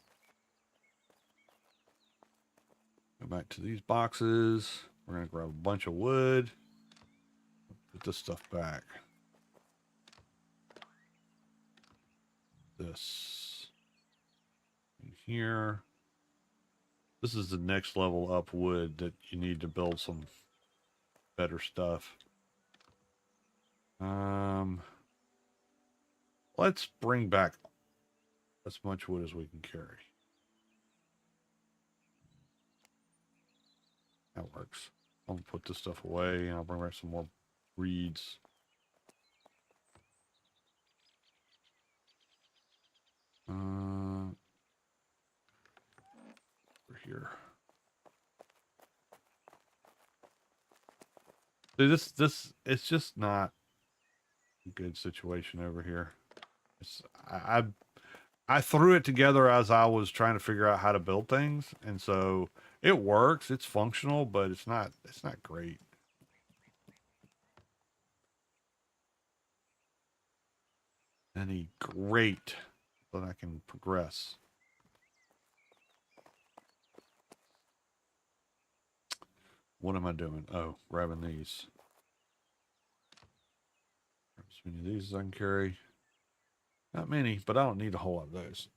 Go back to these boxes. We're going to grab a bunch of wood. Put this stuff back. This in here. This is the next level up wood that you need to build some better stuff. Let's bring back as much wood as we can carry. That works. I'll put this stuff away and I'll bring back some more reeds. Over here. See, this it's just not a good situation over here. I threw it together as I was trying to figure out how to build things, and so it works. It's functional, but it's not great. I need great so that I can progress. What am I doing? Oh, grabbing these. Grab as many of these as I can carry. Not many, but I don't need a whole lot of those.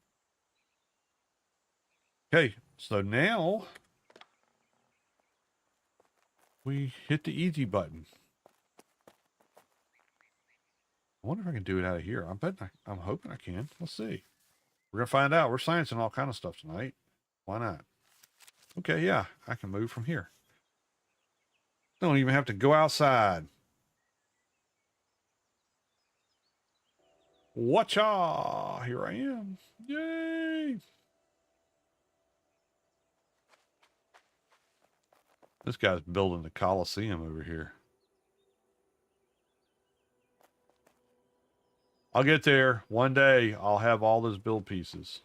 Okay, so now we hit the easy button. I wonder if I can do it out of here. I'm hoping I can. Let's see. We're gonna find out. We're sciencing all kind of stuff tonight. Why not? Okay, yeah, I can move from here. Don't even have to go outside. Watcha! Here I am. Yay! This guy's building the Coliseum over here. I'll get there. One day, I'll have all those build pieces.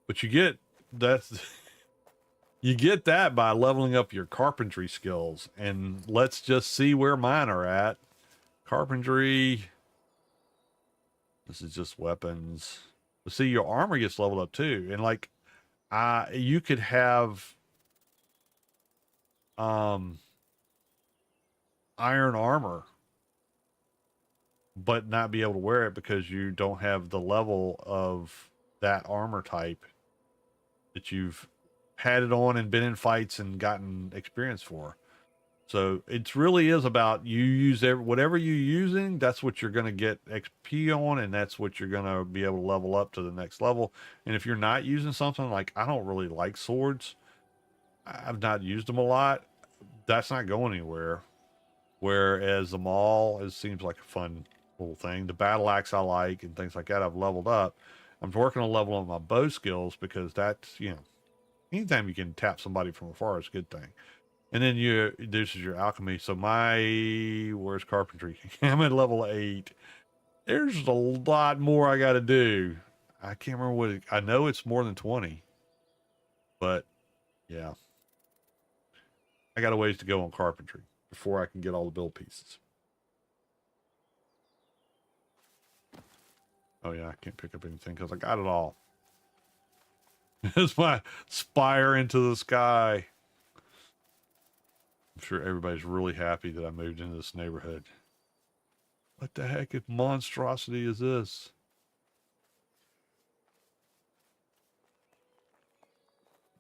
But you get you get that by leveling up your carpentry skills. And let's just see where mine are at. Carpentry. This is just weapons. But see, your armor gets leveled up too. And like, you could have iron armor, but not be able to wear it because you don't have the level of that armor type that you've had it on and been in fights and gotten experience for. So it really is about you use whatever you're using, that's what you're going to get XP on, and that's what you're going to be able to level up to the next level. And if you're not using something like, I don't really like swords, I've not used them a lot, that's not going anywhere. Whereas the maul, it seems like a fun little thing. The battle axe I like and things like that, I've leveled up. I'm working on leveling my bow skills because that's, you know, anytime you can tap somebody from afar is a good thing. And then this is your alchemy. So where's carpentry? I'm at level 8. There's a lot more I got to do. I can't remember I know it's more than 20. But yeah. I got a ways to go on carpentry before I can get all the build pieces. Oh yeah, I can't pick up anything because I got it all. It's my spire into the sky. I'm sure everybody's really happy that I moved into this neighborhood. What the heck of monstrosity is this?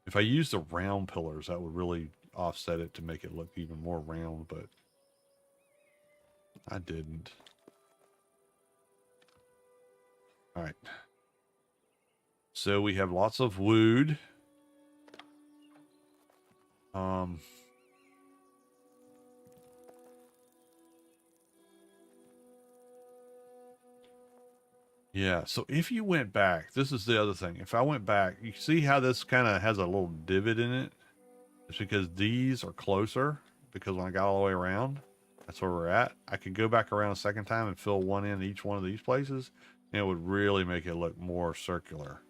If I use the round pillars, that would really offset it to make it look even more round, but I didn't. All right. So we have lots of wood. Yeah, so if you went back, this is the other thing. If I went back, you see how this kind of has a little divot in it? It's because these are closer, because when I got all the way around, that's where we're at. I could go back around a second time and fill one in each one of these places, and it would really make it look more circular.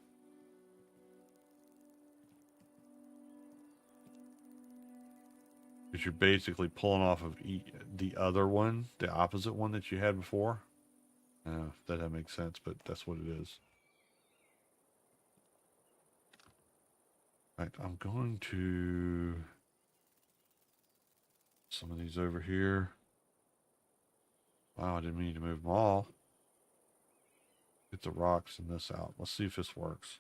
Because you're basically pulling off of the other one, the opposite one that you had before. That doesn't make sense, but that's what it is. Right, I'm going to some of these over here. Wow, I didn't mean to move them all. Get the rocks and this out. Let's see if this works.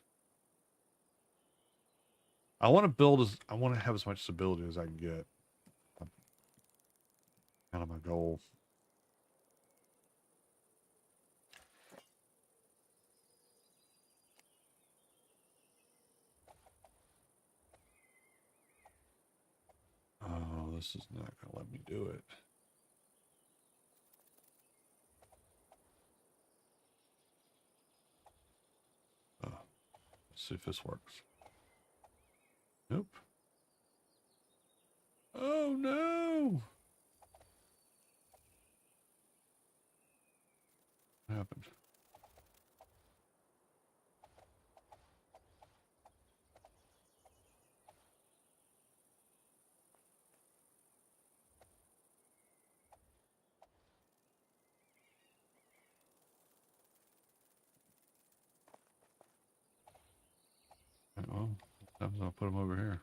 I want to have as much stability as I can get. Kind of my goal. Oh, this is not going to let me do it. Oh, let's see if this works. Nope. Oh, no. What happened? Oh, sometimes I'll put them over here.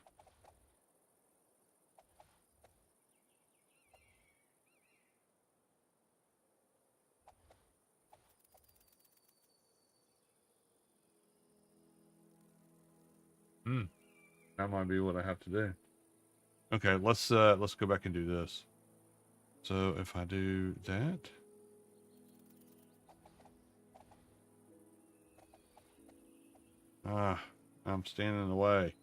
That might be what I have to do. Okay, let's go back and do this. So if I do that, I'm standing in the way.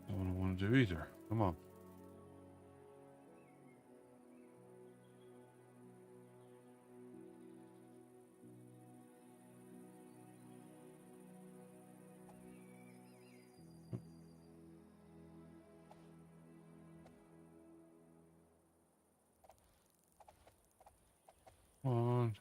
Not what I want to do either. Come on. Come on.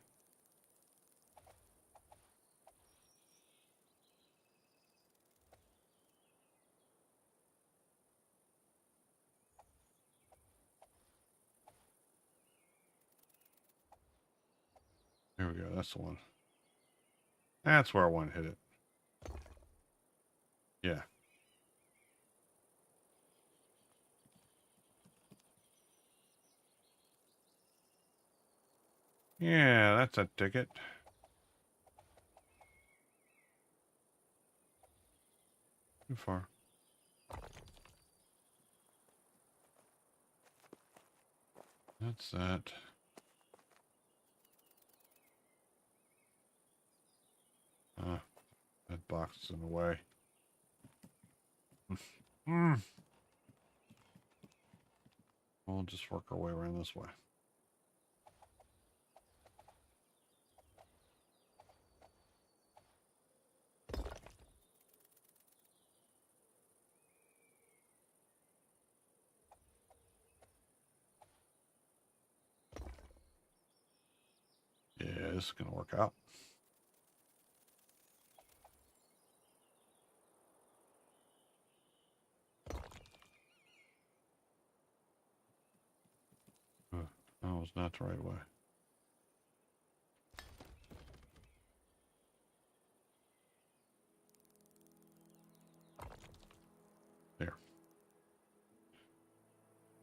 Here we go. That's the one. That's where I want to hit it. Yeah. Yeah, that's a ticket. Too far. That's that. That box is in the way. We'll just work our way around this way. Yeah, this is going to work out. That was not the right way. There.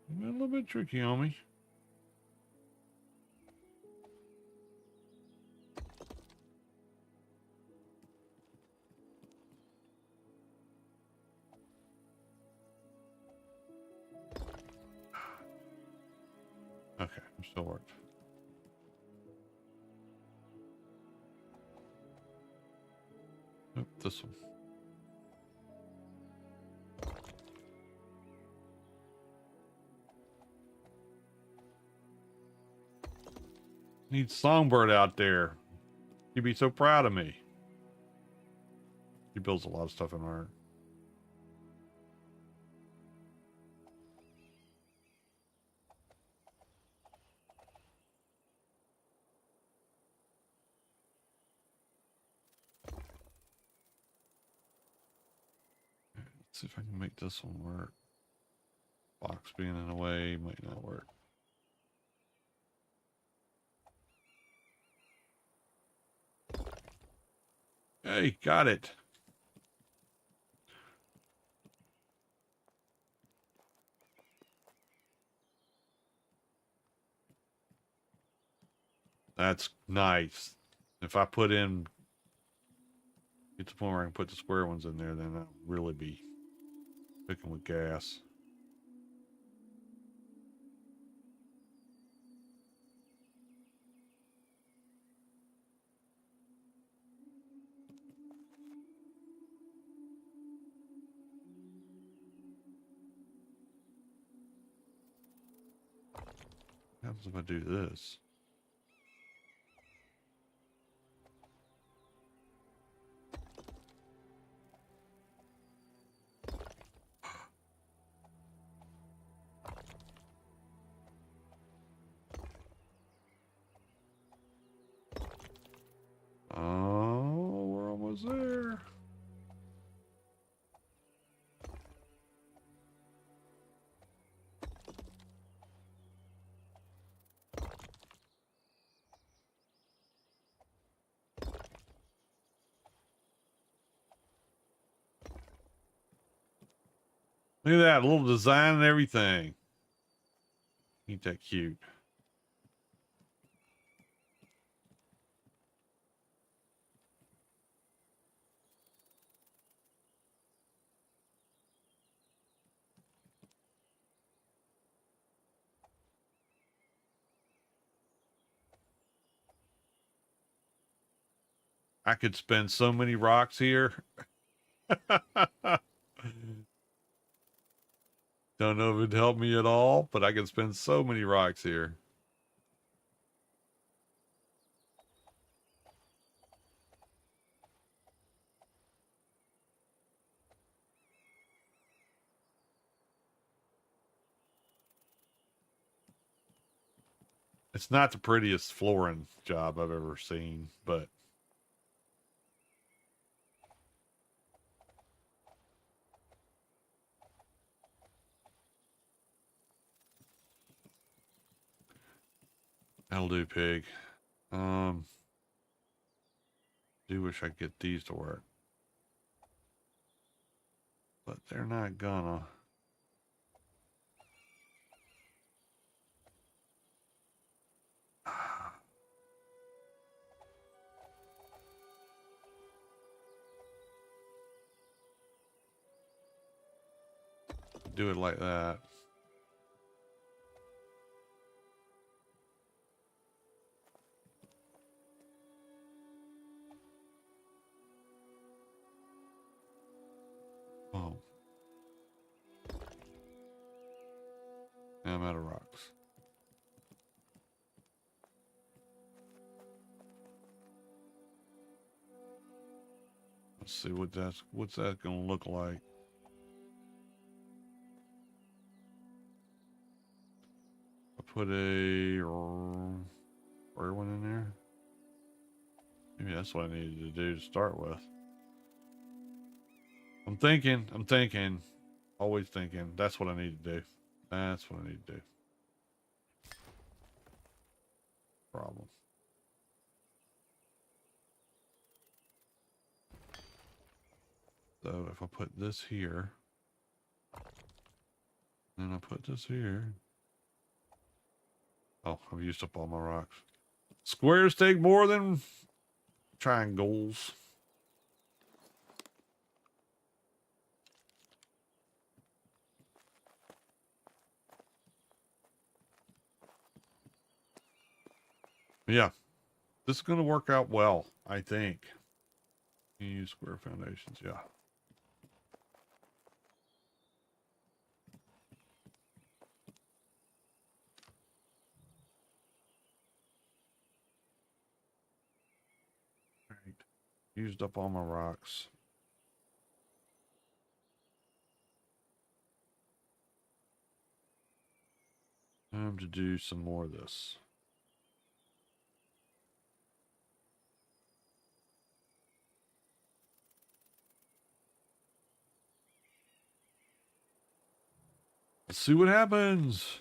A little bit tricky on me. Okay, it still worked. Nope, this one. Need Songbird out there. He'd be so proud of me. He builds a lot of stuff in art. See if I can make this one work. Box being in the way might not work. Hey, got it. That's nice. If I put in, get to the point where I can put the square ones in there, then I'll really be cooking with gas. What happens if I do this? Oh, we're almost there. Look at that, a little design and everything. Ain't that cute? I could spend so many rocks here. Don't know if it'd help me at all, but I could spend so many rocks here. It's not the prettiest flooring job I've ever seen, but that'll do, pig. Do wish I could get these to work, but they're not gonna. Do it like that. Oh. Now I'm out of rocks. Let's see what's that gonna look like. I put a square one in there. Maybe that's what I needed to do to start with. I'm thinking, always thinking. That's what I need to do. That's what I need to do. Problem. So if I put this here, then I put this here. Oh, I've used up all my rocks. Squares take more than triangles. Yeah, this is going to work out well, I think. Use square foundations, yeah. All right. Used up all my rocks. Time to do some more of this. Let's see what happens.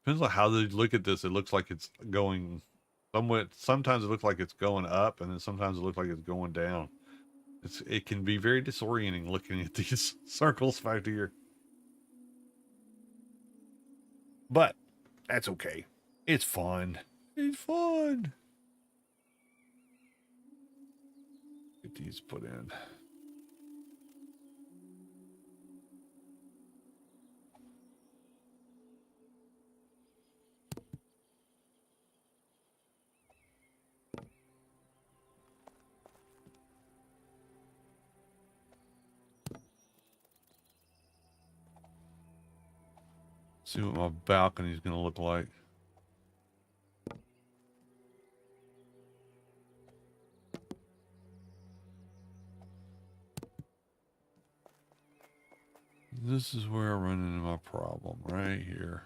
Depends on how they look at this. It looks like it's going somewhat. Sometimes it looks like it's going up, and then sometimes it looks like it's going down. It can be very disorienting looking at these circles back here. But that's okay. It's fun. It's fun. Get these put in. See what my balcony is going to look like. This is where I run into my problem, right here.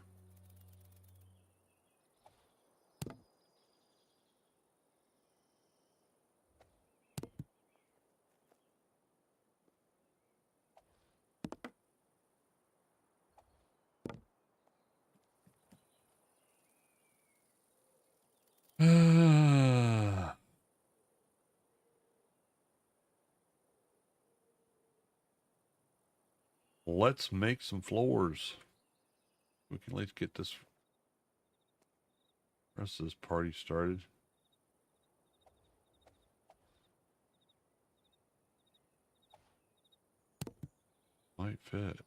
Let's make some floors. We can at least get this rest of this party started. Might fit.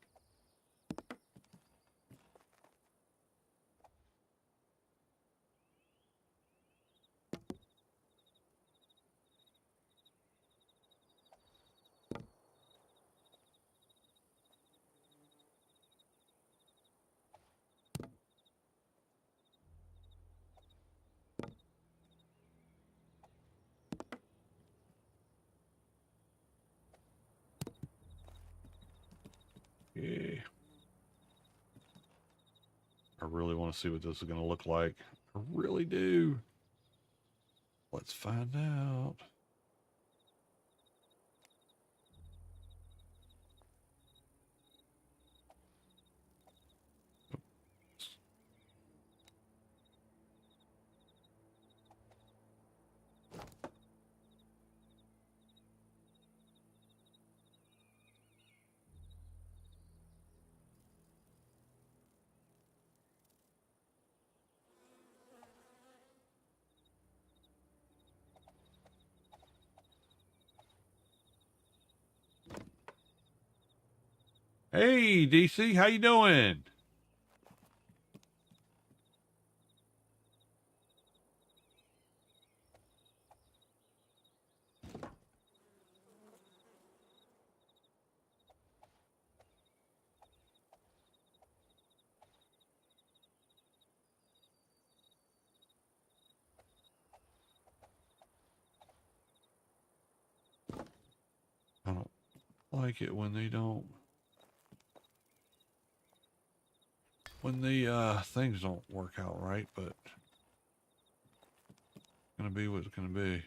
Yeah. I really want to see what this is going to look like. I really do. Let's find out. Hey, DC, how you doing? I don't like it when they don't. When the things don't work out right, but it's gonna be what it's gonna be.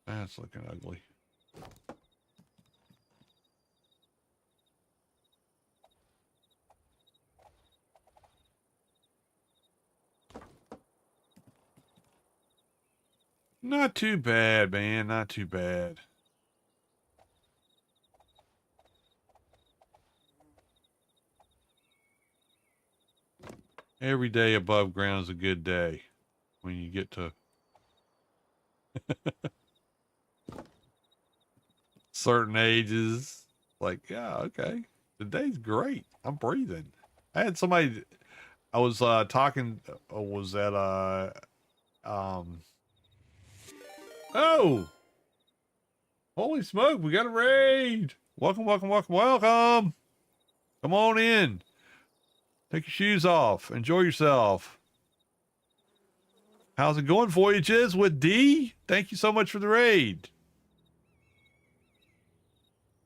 That's looking ugly. Not too bad, man. Not too bad. Every day above ground is a good day when you get to certain ages. Like, yeah, okay. The day's great. I'm breathing. I had somebody I was talking was at oh, holy smoke, we got a raid. Welcome, welcome, welcome, welcome. Come on in. Take your shoes off. Enjoy yourself. How's it going, Voyages with D? Thank you so much for the raid.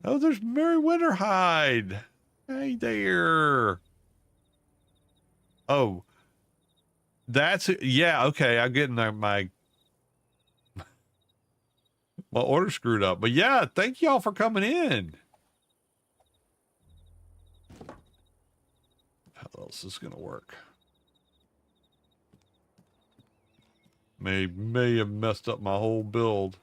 Oh, there's Mary Winterhide. Hey there. Oh, yeah, okay. I'm getting my order screwed up. But yeah, thank y'all for coming in. How else is this gonna work? May have messed up my whole build.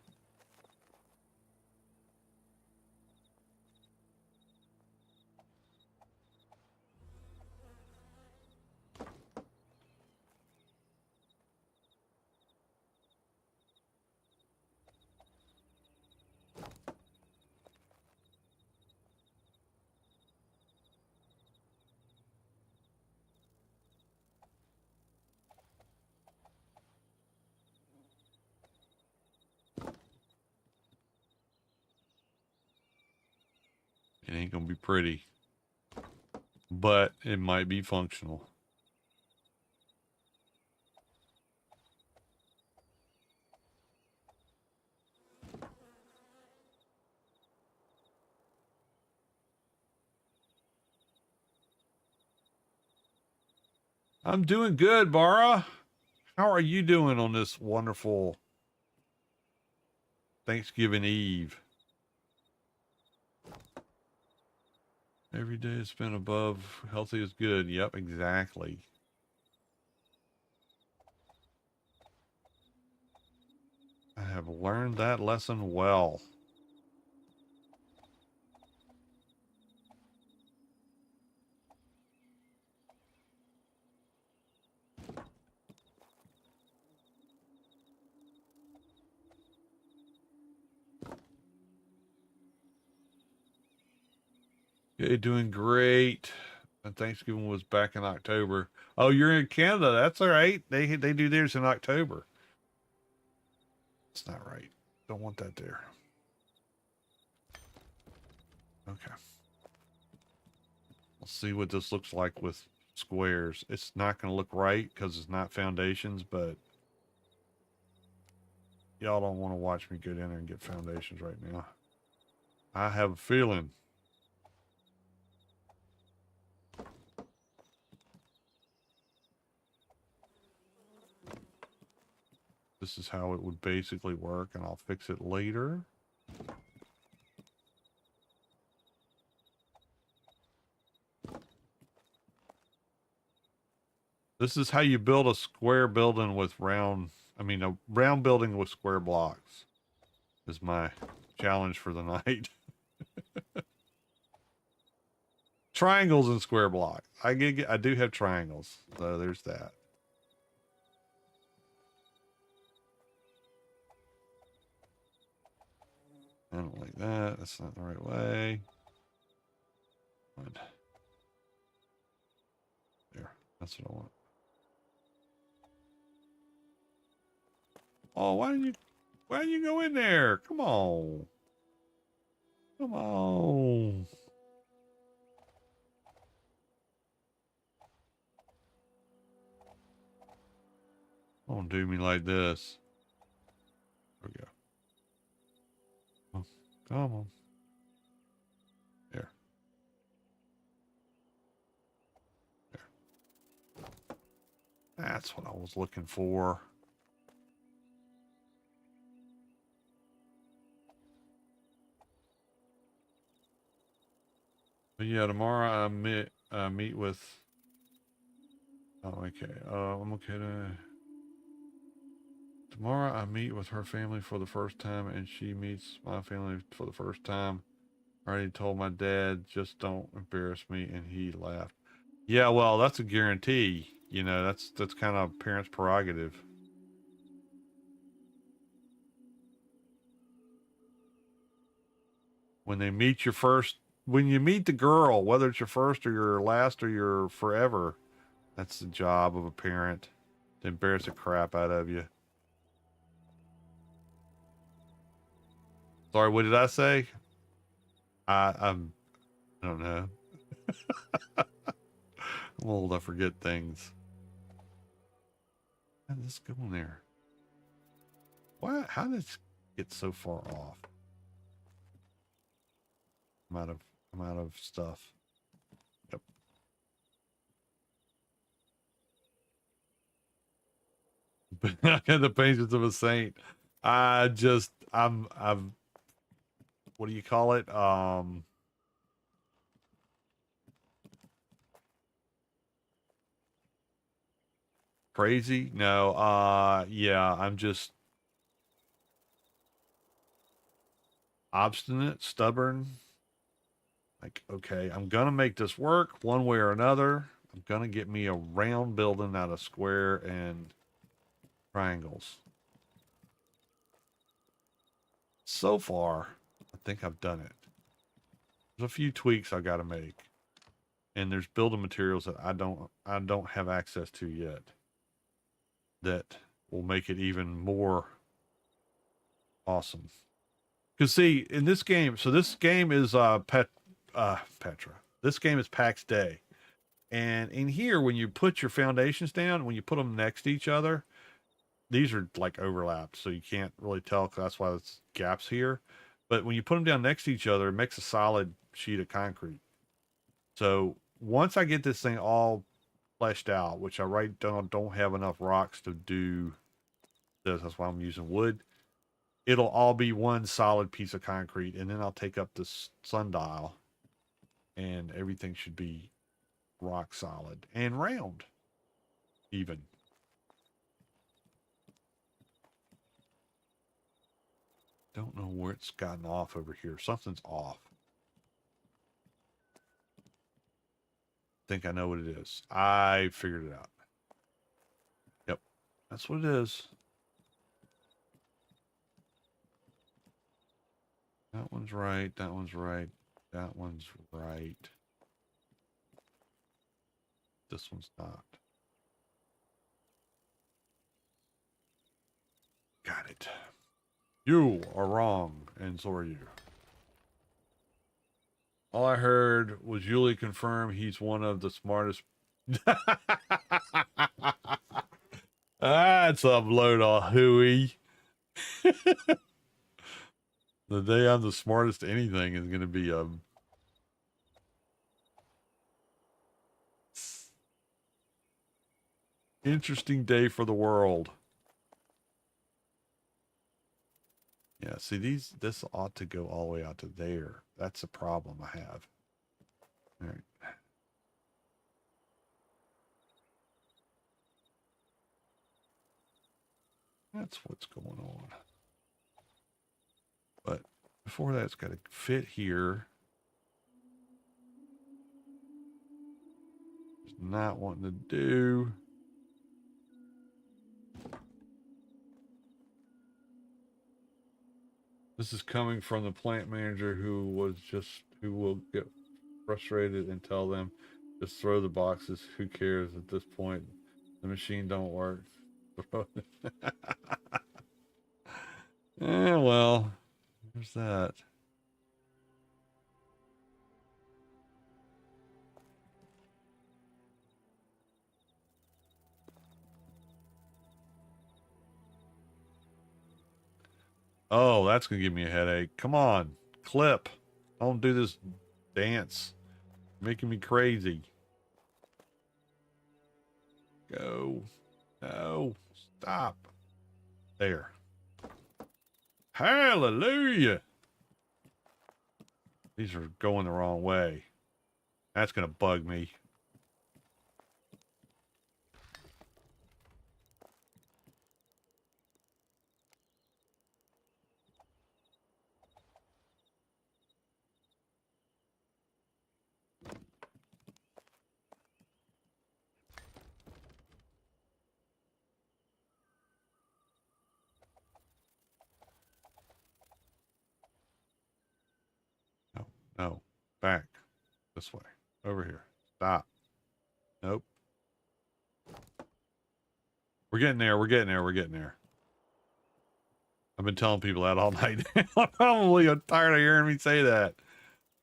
It ain't gonna be pretty, but it might be functional. I'm doing good, Bara. How are you doing on this wonderful Thanksgiving Eve? Every day is spent above healthy is good. Yep, exactly. I have learned that lesson well. Okay, doing great. And Thanksgiving was back in October. Oh, you're in Canada. That's all right. They do theirs in October. That's not right. Don't want that there. Okay. Let's see what this looks like with squares. It's not going to look right because it's not foundations, but y'all don't want to watch me get in there and get foundations right now. I have a feeling. This is how it would basically work, and I'll fix it later. This is how you build a square building with round, a round building with square blocks is my challenge for the night. Triangles and square blocks. I do have triangles, so there's that. I don't like that. That's not the right way. There. That's what I want. Oh, why didn't you go in there? Come on. Come on. Don't do me like this. There we go. Oh, come on. There. There. That's what I was looking for. But yeah, tomorrow I meet with. Oh, okay. I'm okay tomorrow I meet with her family for the first time, and she meets my family for the first time. I already told my dad, just don't embarrass me, and he laughed. Yeah, well, that's a guarantee. You know, that's kind of parents' prerogative. When they meet when you meet the girl, whether it's your first or your last or your forever, that's the job of a parent to embarrass the crap out of you. Sorry, what did I say? I don't know. I'm old. I forget things. did this go in there? Why? How did it get so far off? I'm out of stuff. Yep. I had the patience of a saint. I'm what do you call it? Crazy? No, yeah, I'm just obstinate, stubborn. Like, okay, I'm gonna make this work one way or another. I'm gonna get me a round building out of square and triangles. So far, I think I've done it. There's a few tweaks I gotta make. And there's building materials that I don't have access to yet that will make it even more awesome. Because see, in this game, so this game is Petra. This game is Pax Dei. And in here, when you put your foundations down, when you put them next to each other, these are like overlapped, so you can't really tell, 'cause that's why there's gaps here. But when you put them down next to each other, it makes a solid sheet of concrete. So once I get this thing all fleshed out, which I right don't have enough rocks to do this, that's why I'm using wood. It'll all be one solid piece of concrete, and then I'll take up this sundial, and everything should be rock solid and round, even. Don't know where it's gotten off over here. Something's off. Think I know what it is. I figured it out. Yep, that's what it is. That one's right. That one's right. That one's right. This one's not. Got it. You are wrong, and so are you. All I heard was Yuli confirm he's one of the smartest. That's upload on hooey. The day I'm the smartest anything is going to be interesting day for the world. Yeah, see this ought to go all the way out to there. That's a problem I have. All right. That's what's going on. But before that, it's got to fit here. It's not wanting to do. This is coming from the plant manager who will get frustrated and tell them, just throw the boxes. Who cares at this point? The machine don't work. Yeah, well, there's that. Oh, that's gonna give me a headache. Come on, clip. Don't do this dance. You're making me crazy. Go. No. Stop. There. Hallelujah. These are going the wrong way. That's gonna bug me. No, no. Back. This way. Over here. Stop. Nope. We're getting there. We're getting there. We're getting there. I've been telling people that all night. I'm probably tired of hearing me say that.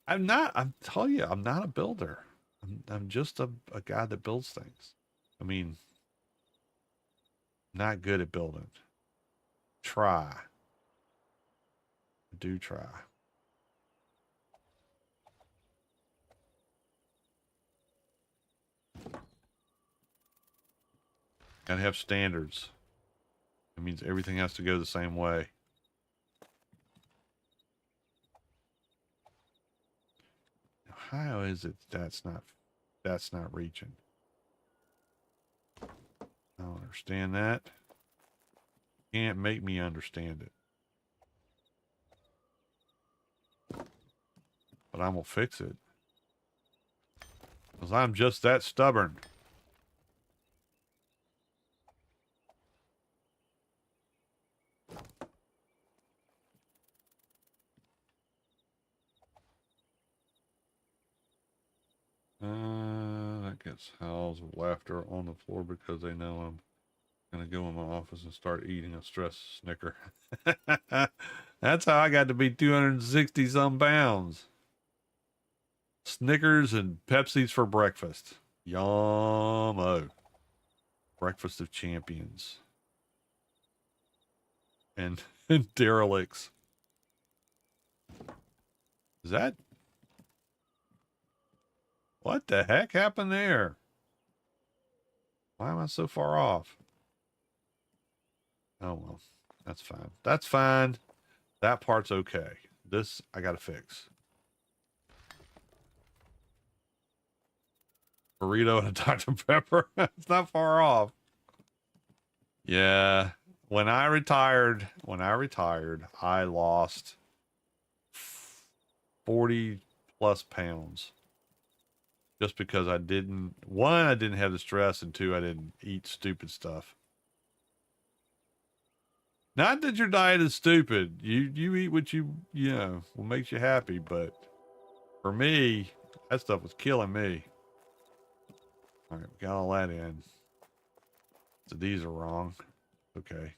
I'm not. I'm telling you, I'm not a builder. I'm just a guy that builds things. I mean, Not good at building. Try. Do try. Gotta have standards. It means everything has to go the same way. How is it that's not reaching? I don't understand that. Can't make me understand it. But I'm gonna fix it. Because I'm just that stubborn. That gets howls of laughter on the floor because they know I'm gonna go in my office and start eating a stress Snicker. That's how I got to be 260 some pounds. Snickers and Pepsis for breakfast. Yum-o. Breakfast of champions. And derelicts. Is that... What the heck happened there? Why am I so far off? Oh, well. That's fine. That's fine. That part's okay. This, I gotta fix. Burrito and a Dr. Pepper. It's not far off. Yeah. When I retired, I lost 40 plus pounds. Just because I didn't, one, I didn't have the stress, and two, I didn't eat stupid stuff. Not that your diet is stupid. You eat what you know, what makes you happy, but for me, that stuff was killing me. All right, we got all that in. So these are wrong. Okay.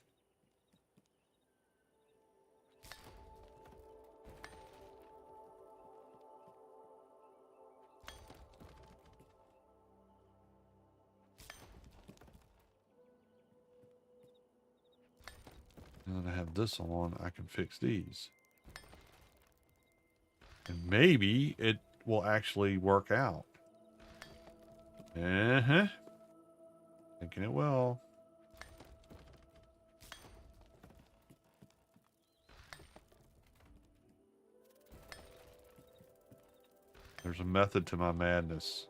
Now that I have this on, I can fix these. And maybe it will actually work out. Uh-huh. Thinking it will. There's a method to my madness.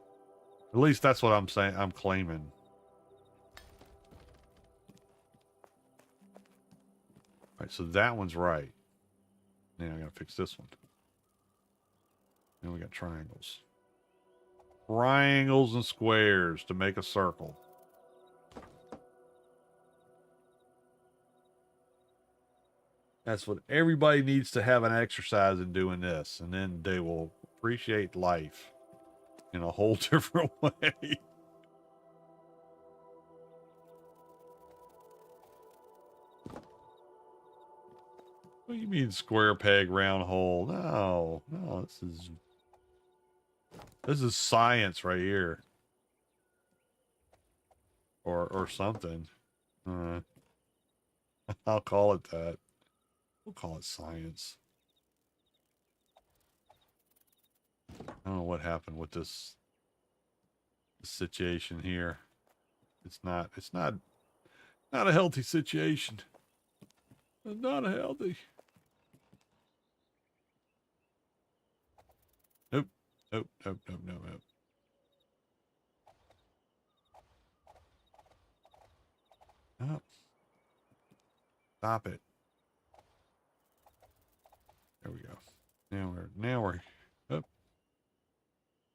At least that's what I'm saying. I'm claiming. All right, so that one's right. Now I gotta fix this one. Then we got triangles. Triangles and squares to make a circle. That's what everybody needs to have an exercise in doing this, and then they will appreciate life in a whole different way. What do you mean square peg round hole? No, no, this is science right here. Or something. I'll call it that. We'll call it science. I don't know what happened with this situation here. It's not a healthy situation. It's not a healthy. Nope. Nope. Nope. Nope. Nope. Nope. Oh. Stop it. There we go. Now we're up.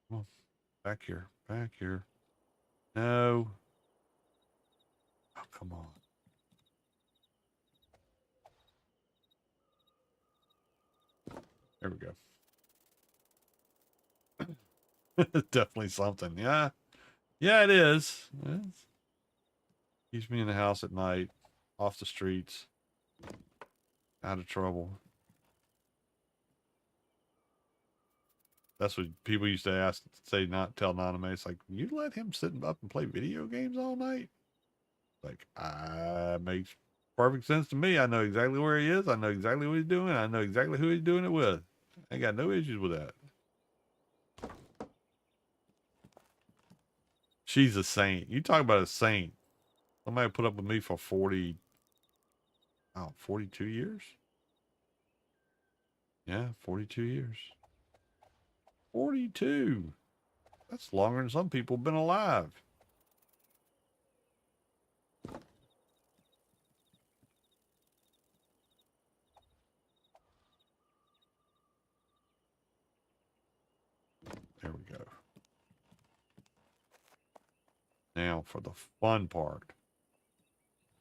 Come on. Back here. Back here. No. Oh, come on. There we go. Definitely something. Yeah. Yeah, it is. Keeps me in the house at night, off the streets, out of trouble. That's what people used to ask, say, not tell Naname. It's like, you let him sit up and play video games all night? Like, I That makes perfect sense to me. I know exactly where he is. I know exactly what he's doing. I know exactly who he's doing it with. I got no issues with that. She's a saint. You talk about a saint. Somebody put up with me for 42 years? Yeah, 42 years. 42. That's longer than some people have been alive. There we go. Now for the fun part.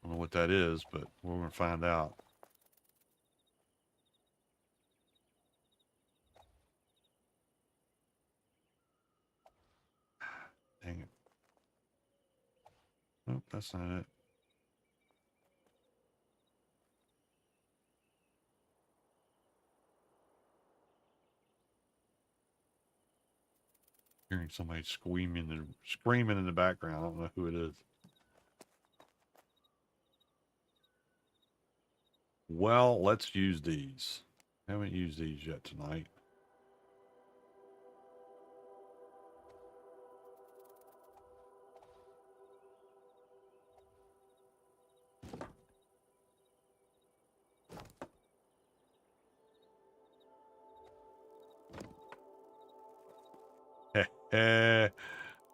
I don't know what that is, but we're going to find out. Dang it. Nope, that's not it. Hearing somebody screaming in the background. I don't know who it is. Well, let's use these. Haven't used these yet tonight.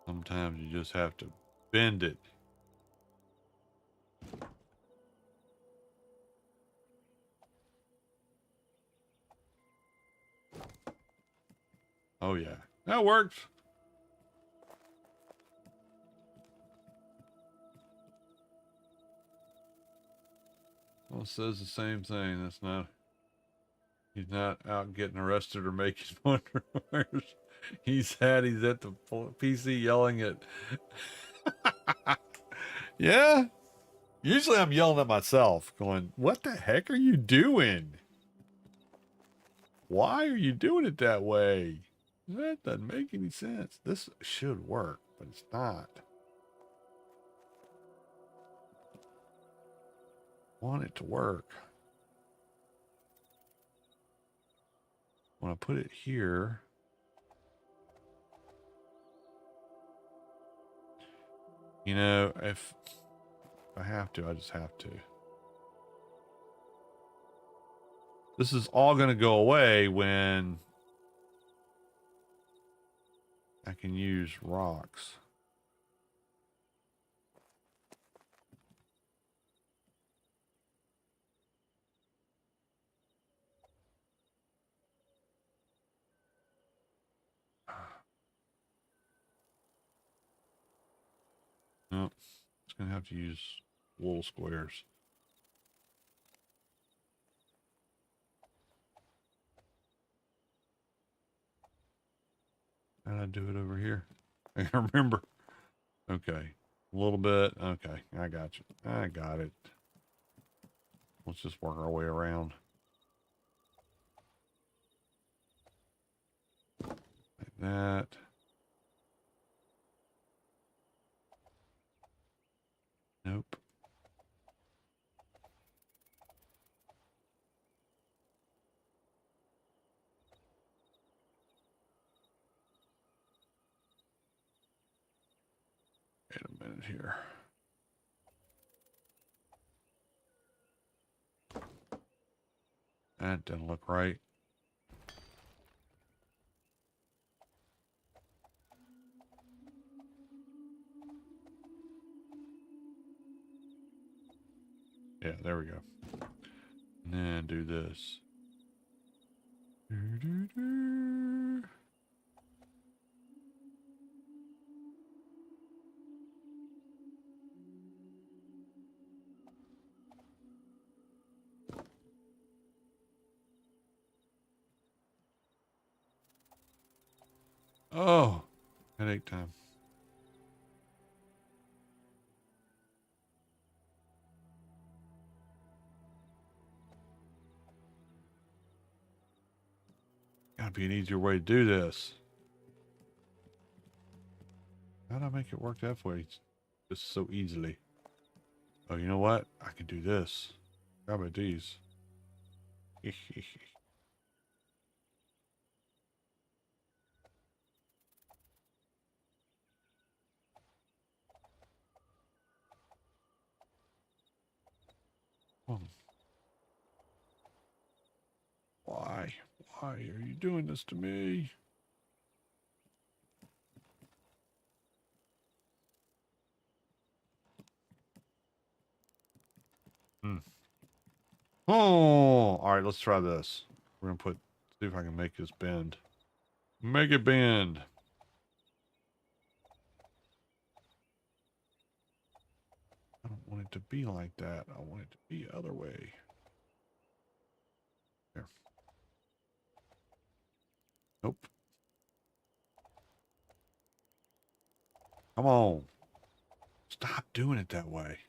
Sometimes you just have to bend it. Oh yeah, that works. Well, it says the same thing. That's not. He's not out getting arrested or making wonders. He's at the PC yelling at. Yeah. Usually I'm yelling at myself, going, "What the heck are you doing? Why are you doing it that way? That doesn't make any sense. This should work, but it's not. I want it to work. When I put it here, you know, if I have to, I just have to. This is all going to go away when I can use rocks. No, it's going to have to use wool squares. How'd I do it over here? I remember. Okay. A little bit. Okay. I got you. I got it. Let's just work our way around. Like that. Nope. Wait a minute here. That doesn't look right. Yeah, there we go. And then do this. Oh, headache time. Gotta be an easier way to do this. How'd I make it work that way? Just so easily. Oh, you know what? I can do this. How about these? Why? Why are you doing this to me? Hmm. Oh, all right. Let's try this. We're gonna see if I can make this bend. Make it bend. I don't want it to be like that. I want it to be the other way. There. Nope. Come on. Stop doing it that way.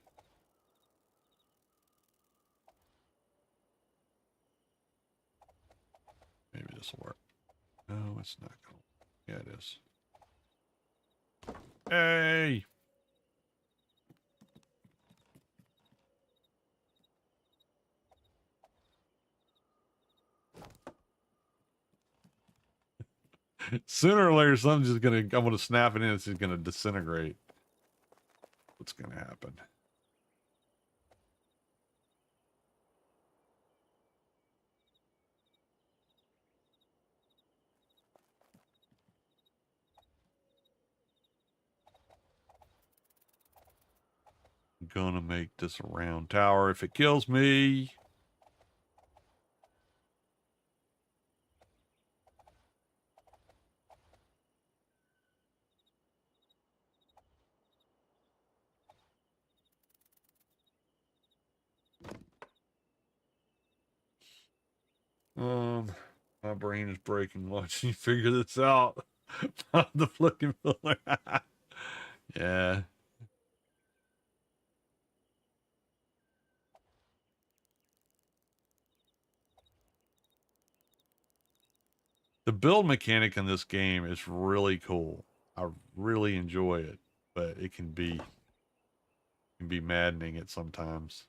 Maybe this will work. No, it's not going to. Yeah, it is. Hey! Sooner or later, something's just I'm going to snap it in. It's just going to disintegrate. What's going to happen? I'm going to make this a round tower. If it kills me... my brain is breaking watching you figure this out. The flipping pillar. Yeah. The build mechanic in this game is really cool. I really enjoy it, but it can be maddening at sometimes.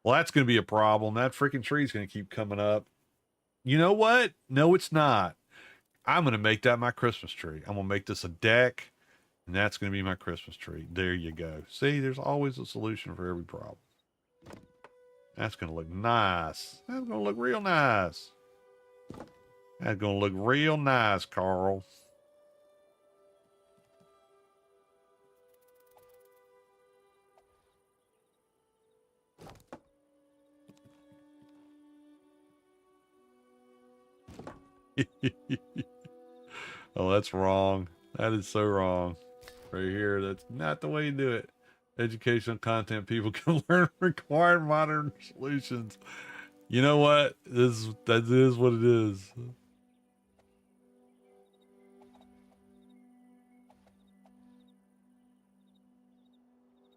Well, that's going to be a problem. That freaking tree's going to keep coming up. You know what? No, it's not. I'm going to make that my Christmas tree. I'm going to make this a deck, and that's going to be my Christmas tree. There you go. See, there's always a solution for every problem. That's going to look nice. That's going to look real nice. That's going to look real nice, Carl. Oh, that's wrong. That is so wrong. Right here, that's not the way you do it. Educational content people can learn required modern solutions. You know what? That is what it is.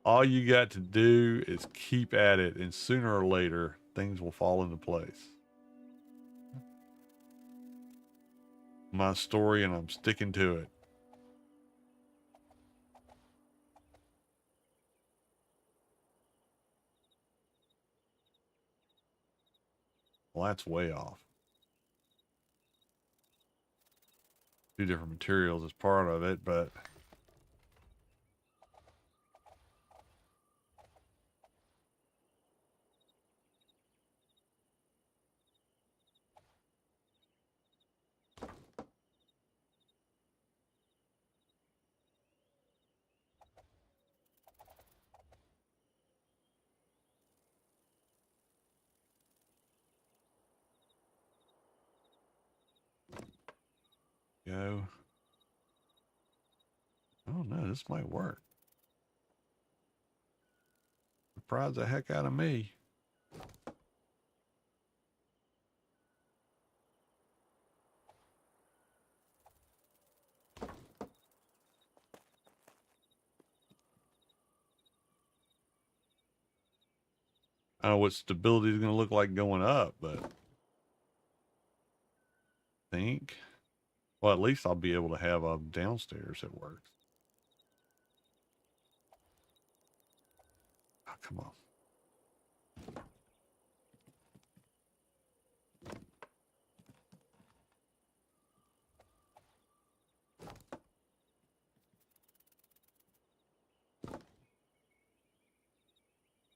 All you got to do is keep at it, and sooner or later, things will fall into place. My story, and I'm sticking to it. Well, that's way off. Two different materials is part of it, but go. Oh no, this might work. Surprise the heck out of me. I don't know what stability is going to look like going up, but think. Well, at least I'll be able to have a downstairs that works. Oh, come on.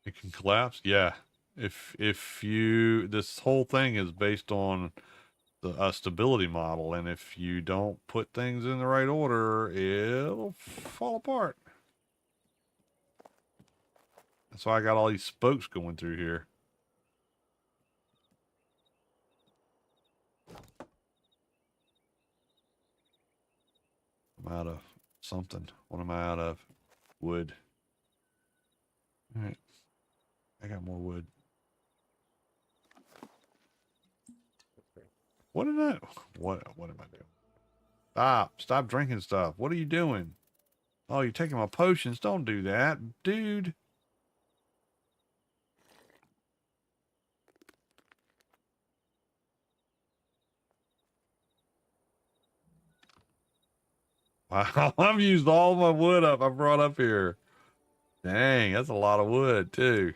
It can collapse? Yeah. If you, this whole thing is based on the stability model, and if you don't put things in the right order, it'll fall apart. That's why I got all these spokes going through here. I'm out of something. What am I out of? Wood. All right. I got more wood. What am I doing? Stop drinking stuff. What are you doing? Oh, you're taking my potions. Don't do that, dude. Wow, I've used all my wood up I brought up here. Dang, that's a lot of wood too.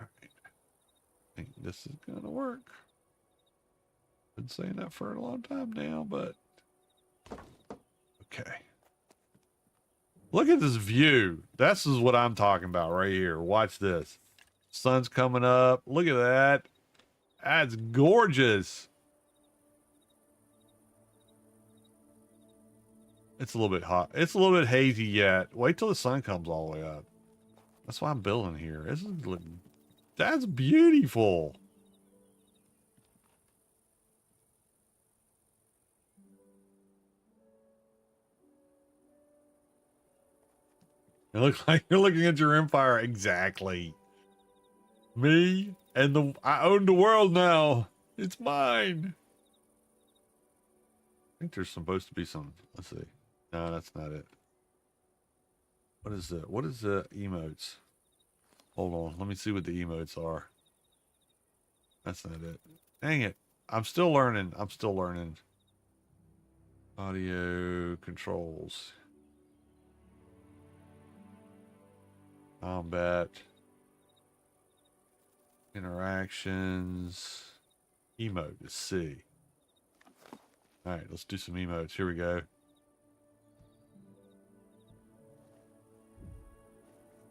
All right. I think this is gonna work. Been saying that for a long time now, but okay. Look at this view. This is what I'm talking about right here. Watch this. Sun's coming up. Look at that. That's gorgeous. It's a little bit hot. It's a little bit hazy yet. Wait till the sun comes all the way up. That's why I'm building here. That's beautiful. It looks like you're looking at your empire. Exactly. Me and I own the world now. It's mine. I think there's supposed to be some. Let's see. No, that's not it. What is it? What is the emotes? Hold on. Let me see what the emotes are. That's not it. Dang it. I'm still learning. Audio controls. Combat. Interactions. Emote is C. Alright, let's do some emotes. Here we go.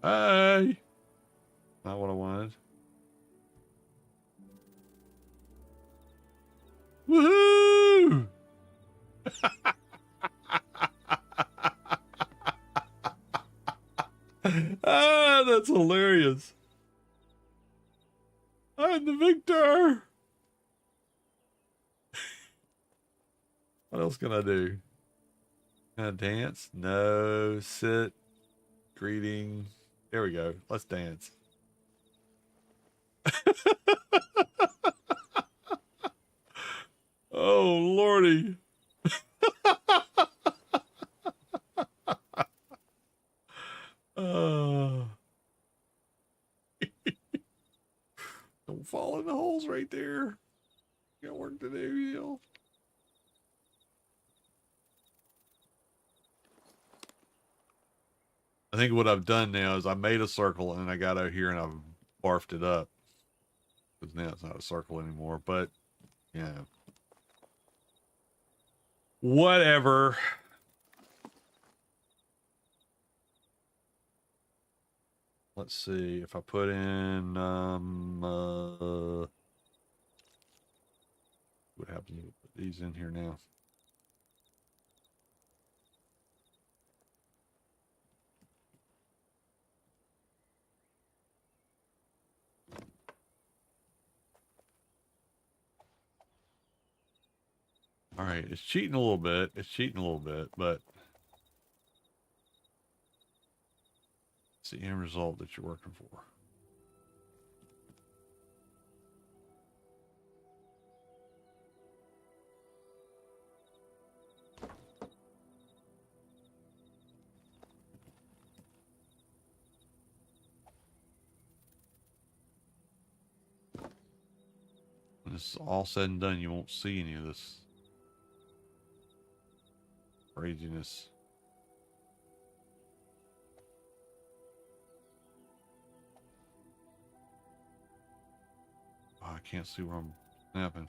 Hey! Not what I wanted. Woohoo! Ah, that's hilarious. I'm the victor. What else can I do? Can I dance? No. Sit. Greeting. There we go. Let's dance. Oh, Lordy. Don't fall in the holes right there. Got work to do, you know. I think what I've done now is I made a circle and I got out here and I've barfed it up. Because now it's not a circle anymore, but yeah. Whatever. Let's see if I put in what happens if I put these in here now? All right, it's cheating a little bit. But it's the end result that you're working for. this is all said and done, you won't see any of this craziness. Oh, I can't see where I'm snapping.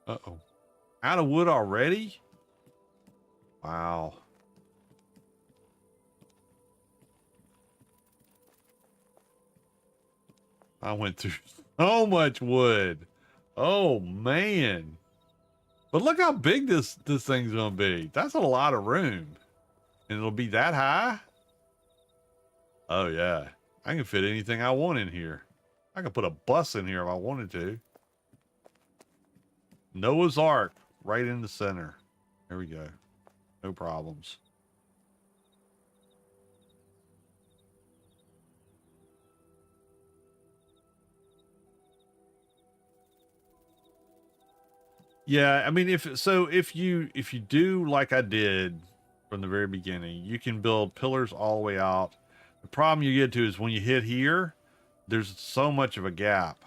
Uh-oh. Out of wood already? Wow. I went through so much wood. Oh, man. But look how big this thing's going to be. That's a lot of room. And it'll be that high? Oh, yeah. I can fit anything I want in here. I can put a bus in here if I wanted to. Noah's Ark right in the center. There we go. No problems. Yeah, I mean, if you do like I did from the very beginning, you can build pillars all the way out. The problem you get to is when you hit here, there's so much of a gap.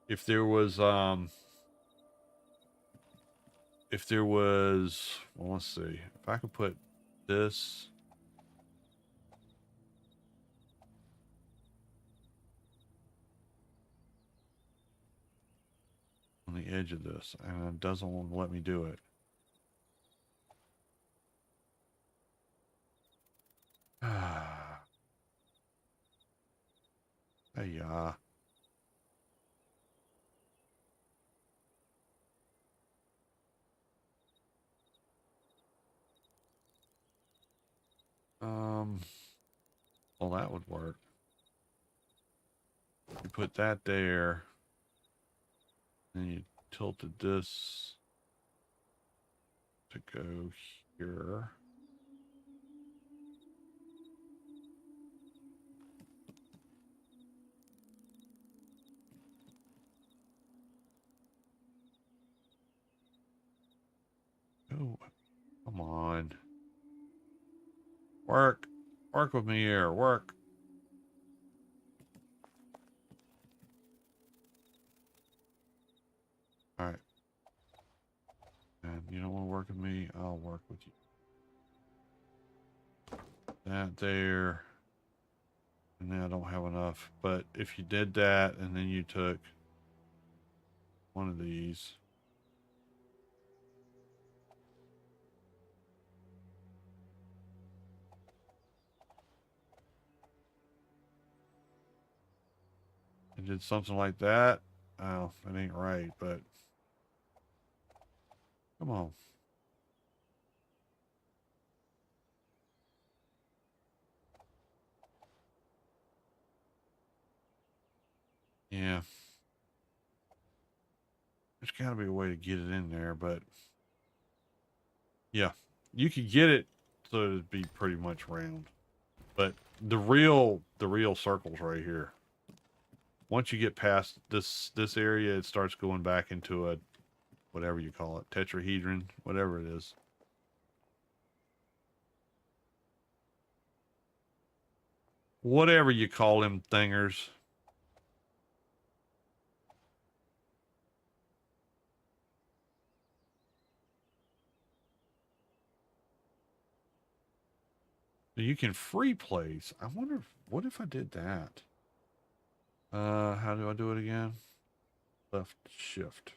If there was well, let's see. If I could put this on the edge of this, and it doesn't want to let me do it. Hey, yeah. Well, that would work. You put that there, and you tilted this to go here. Oh, come on. Work. Work with me here. Work. All right. And you don't want to work with me? I'll work with you. That there. And then I don't have enough. But if you did that and then you took one of these. And did something like that. Oh, it ain't right, but come on. Yeah. There's got to be a way to get it in there, but yeah, you could get it so it'd be pretty much round. But the real circle's right here. Once you get past this area, it starts going back into a whatever you call it, tetrahedron, whatever it is. Whatever you call them thingers. You can free place. I wonder what if I did that? How do I do it again? Left shift.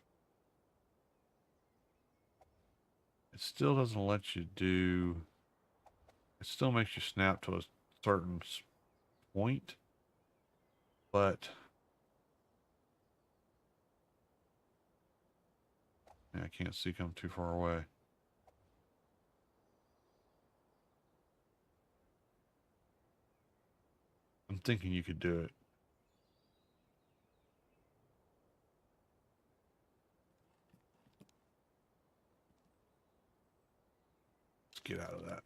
It still doesn't let you do. It still makes you snap to a certain point, but yeah, I can't see come too far away. I'm thinking you could do it. Let's get out of that.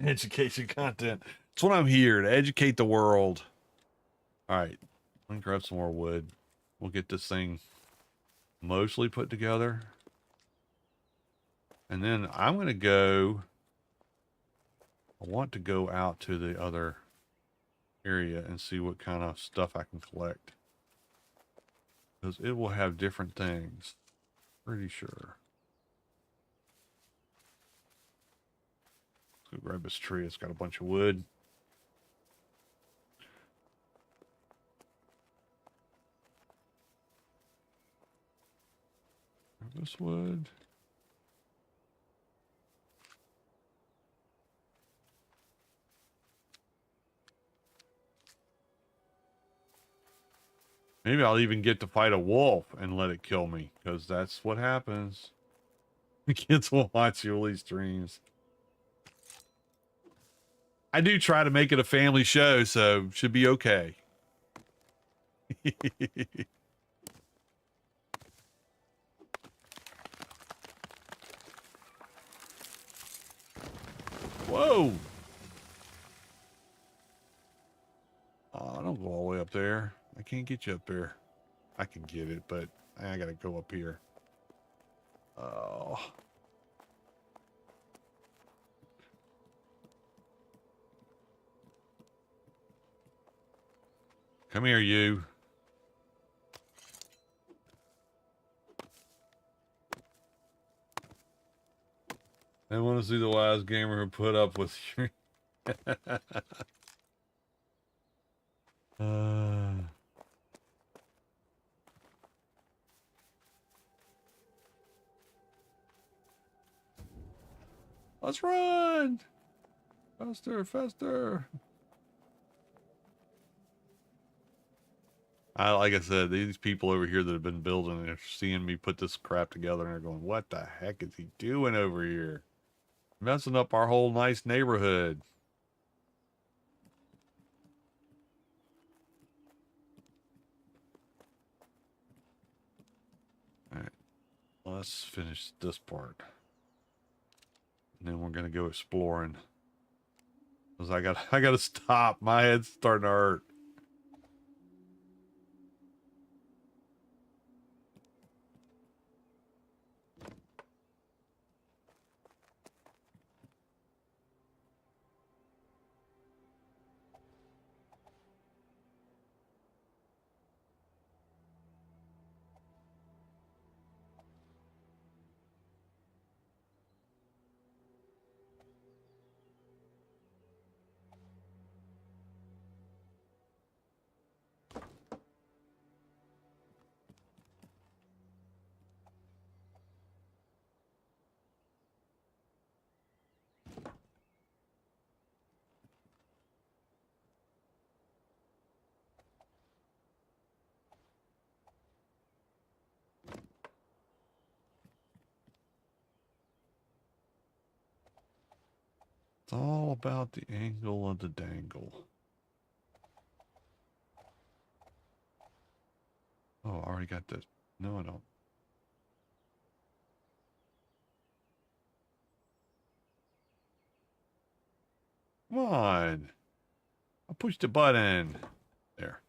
Education content. That's what I'm here to educate the world. All right, let me grab some more wood. We'll get this thing mostly put together. And then I'm going to go, I want to go out to the other area and see what kind of stuff I can collect. Because it will have different things. Pretty sure. Let's go grab this tree. It's got a bunch of wood. Grab this wood. Maybe I'll even get to fight a wolf and let it kill me, because that's what happens. The kids will watch Yuli streams. I do try to make it a family show, so should be okay. Whoa! Oh, don't go all the way up there. I can't get you up there. I can get it, but I gotta go up here. Oh. Come here, you. I want to see the wise gamer who put up with you. Let's run! Faster, faster! Like I said, these people over here that have been building, they're seeing me put this crap together, and they're going, "What the heck is he doing over here? Messing up our whole nice neighborhood." All right, let's finish this part. And then we're gonna go exploring. Cause I gotta stop. My head's starting to hurt. It's all about the angle of the dangle. Oh, I already got this. No, I don't. Come on. I pushed the button. There.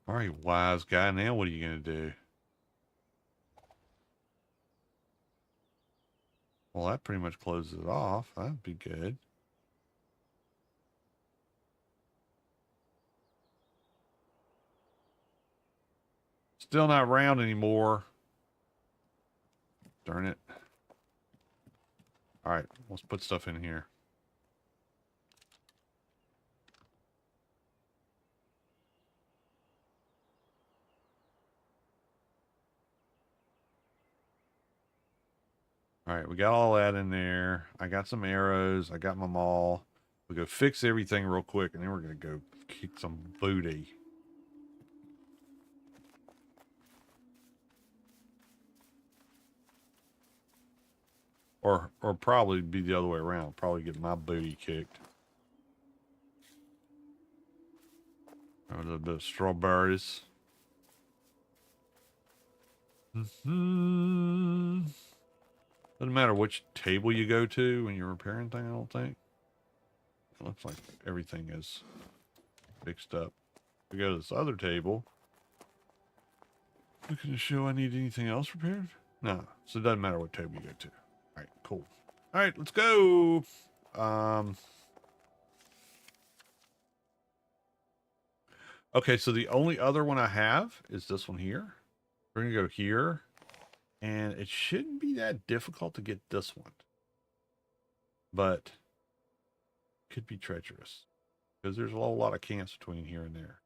All right, wise guy. Now what are you going to do? Well, that pretty much closes it off. That'd be good. Still not round anymore. Darn it. All right, let's put stuff in here. All right, we got all that in there. I got some arrows. I got my maul. We go fix everything real quick, and then we're going to go kick some booty. Or probably be the other way around. Probably get my booty kicked. A little bit of strawberries. Doesn't matter which table you go to when you're repairing thing, I don't think. It looks like everything is fixed up. We go to this other table. Looking to show I need anything else repaired? No. So it doesn't matter what table you go to. Alright, cool. Alright, let's go. Okay, so the only other one I have is this one here. We're gonna go here. And it shouldn't be that difficult to get this one. But could be treacherous. Because there's a whole lot of camps between here and there.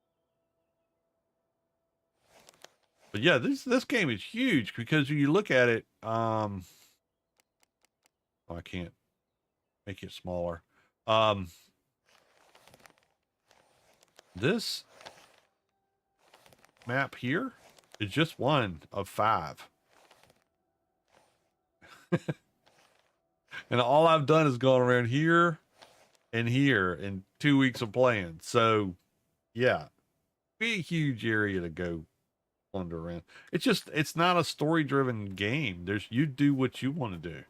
But yeah, this game is huge because you look at it, oh, I can't make it smaller. This map here is just one of 5. And all I've done is gone around here and here in 2 weeks of playing. So yeah, be a huge area to go wander around. It's not a story driven game. You do what you want to do.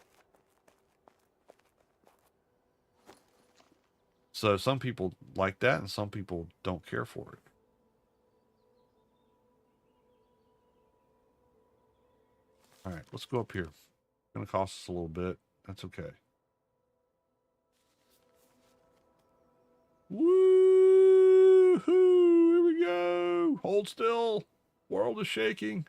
So some people like that and some people don't care for it. All right, let's go up here. It's going to cost us a little bit. That's okay. Woo-hoo! Here we go. Hold still. World is shaking.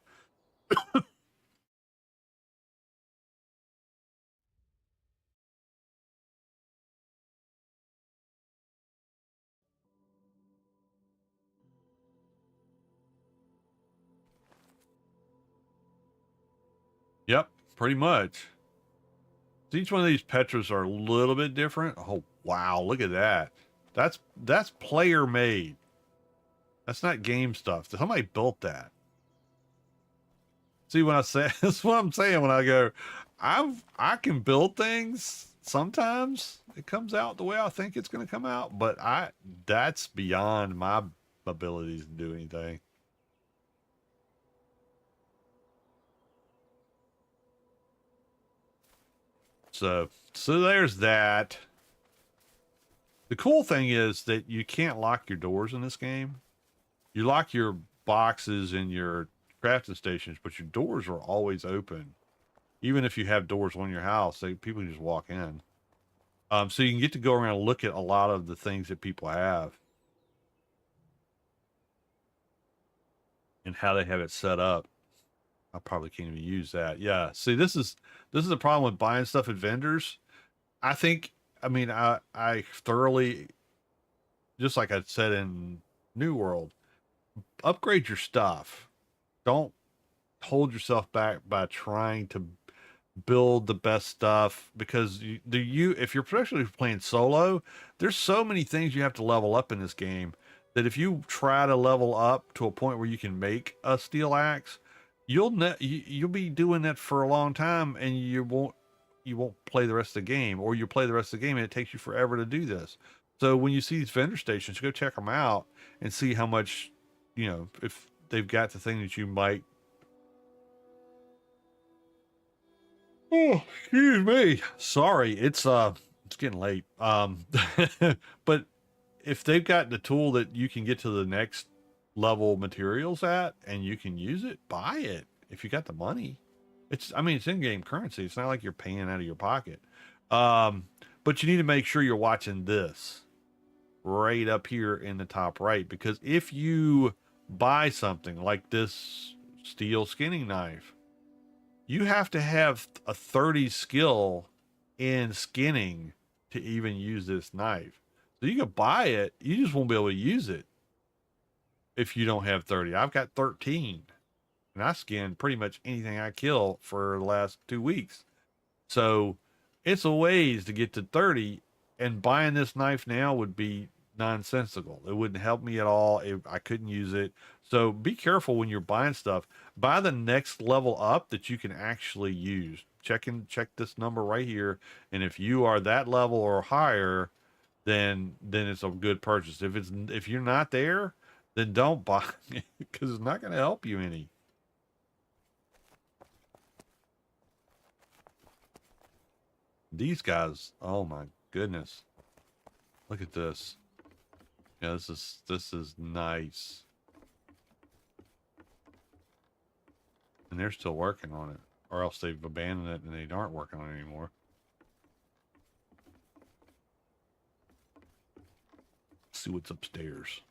Yep, pretty much. Each one of these Petras are a little bit different. Oh, wow. Look at that. That's player made. That's not game stuff. Somebody built that. See, when I say, that's what I'm saying when I go, I can build things. Sometimes it comes out the way I think it's going to come out, but that's beyond my abilities to do anything. So there's that. The cool thing is that you can't lock your doors in this game. You lock your boxes and your crafting stations, but your doors are always open. Even if you have doors on your house, people can just walk in. So you can get to go around and look at a lot of the things that people have and how they have it set up. I probably can't even use that. Yeah. See, this is the problem with buying stuff at vendors. I thoroughly, just like I said in New World, upgrade your stuff. Don't hold yourself back by trying to build the best stuff, because if you're especially playing solo, there's so many things you have to level up in this game that if you try to level up to a point where you can make a steel axe, you'll be doing that for a long time, and you won't play the rest of the game, or you play the rest of the game and it takes you forever to do this. So when you see these vendor stations, go check them out and see how much, if they've got the thing that you might. Oh, excuse me. Sorry, it's getting late. But if they've got the tool that you can get to the next level materials at and you can use it, buy it if you got the money. It's in-game currency. It's not like you're paying out of your pocket. But you need to make sure you're watching this right up here in the top right, because if you buy something like this steel skinning knife, you have to have a 30 skill in skinning to even use this knife. So you can buy it, you just won't be able to use it if you don't have 30. I've got 13. And I skin pretty much anything I kill for the last 2 weeks. So it's a ways to get to 30, and buying this knife now would be nonsensical. It wouldn't help me at all. I couldn't use it. So be careful when you're buying stuff. Buy the next level up that you can actually use. Check this number right here. And if you are that level or higher, then it's a good purchase. If you're not there, then don't buy it, because it's not going to help you any. These guys, oh my goodness. Look at this. Yeah, this is nice. And they're still working on it. Or else they've abandoned it and they aren't working on it anymore. Let's see what's upstairs.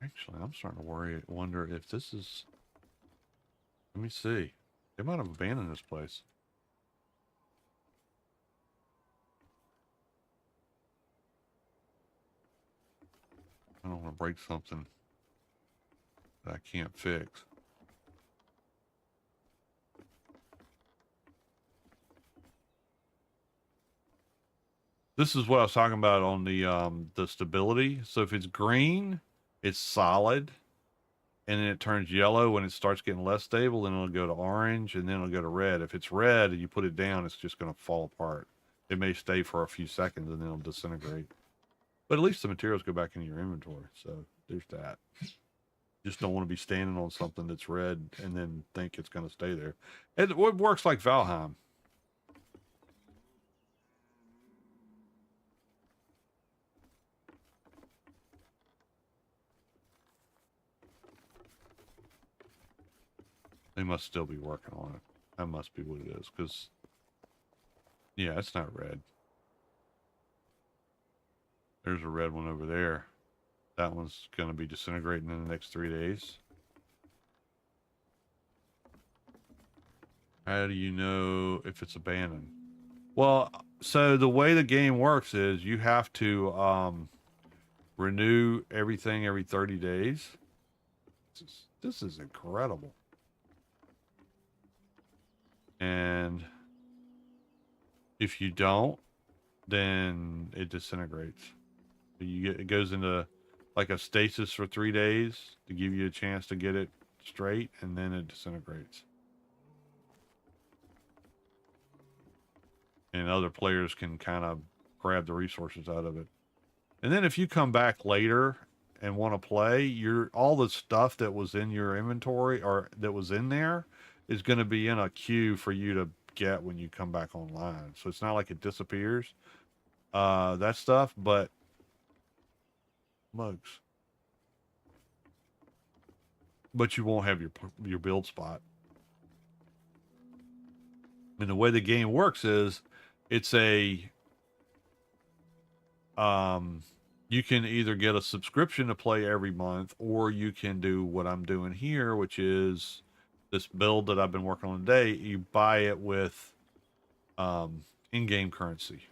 Actually, I'm starting to wonder if this is... Let me see. They might have abandoned this place. I don't want to break something that I can't fix. This is what I was talking about on the stability. So if it's green, it's solid, and then it turns yellow when it starts getting less stable. Then it'll go to orange, and then it'll go to red. If it's red and you put it down, it's just going to fall apart. It may stay for a few seconds and then it'll disintegrate. But at least the materials go back into your inventory. So there's that. Just don't want to be standing on something that's red and then think it's going to stay there. It works like Valheim. They must still be working on it. That must be what it is. Because, yeah, it's not red. There's a red one over there. That one's going to be disintegrating in the next 3 days. How do you know if it's abandoned? Well, so the way the game works is you have to renew everything every 30 days. This is incredible. And if you don't, then it disintegrates. It goes into like a stasis for 3 days to give you a chance to get it straight, and then it disintegrates. And other players can kind of grab the resources out of it. And then if you come back later and want to play, all the stuff that was in your inventory or that was in there is going to be in a queue for you to get when you come back online. So it's not like it disappears, that stuff, but mugs. But you won't have your build spot. And the way the game works is it's a you can either get a subscription to play every month, or you can do what I'm doing here, which is this build that I've been working on today. You buy it with in-game currency.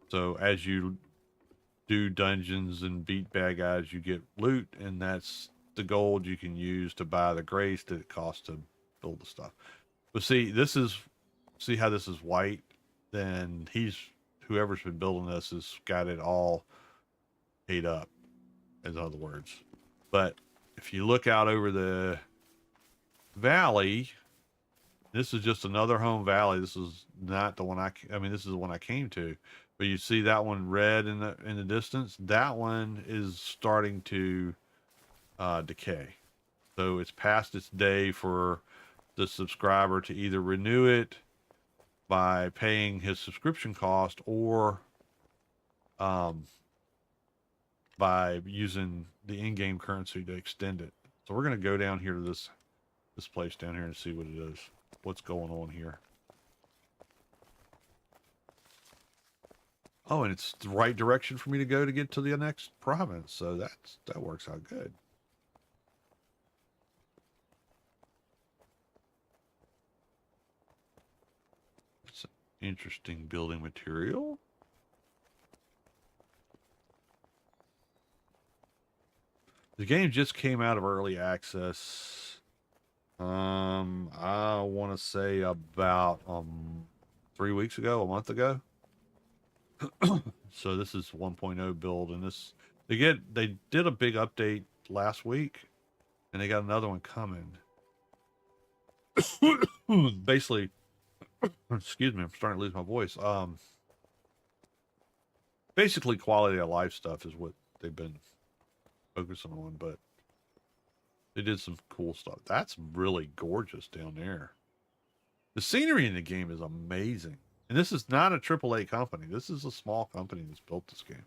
So as you do dungeons and beat bad guys, you get loot, and that's the gold you can use to buy the grace that it costs to build the stuff. But see how this is white? Then whoever's been building this has got it all paid up, in other words. But if you look out over the valley, this is just another home valley. This is not the one I mean, this is the one I came to. But you see that one red in the distance? That one is starting to decay. So it's past its day for the subscriber to either renew it by paying his subscription cost, or by using the in-game currency to extend it. So we're going to go down here to this place down here and see what it is. What's going on here. Oh, and it's the right direction for me to go to get to the next province. So that works out good. It's an interesting building material. The game just came out of early access. I want to say about 3 weeks ago, a month ago. So this is 1.0 build, and they did a big update last week, and they got another one coming. Basically, excuse me, I'm starting to lose my voice. Basically, quality of life stuff is what they've been focusing on, but they did some cool stuff. That's really gorgeous down there. The scenery in the game is amazing. And this is not a AAA company. This is a small company that's built this game.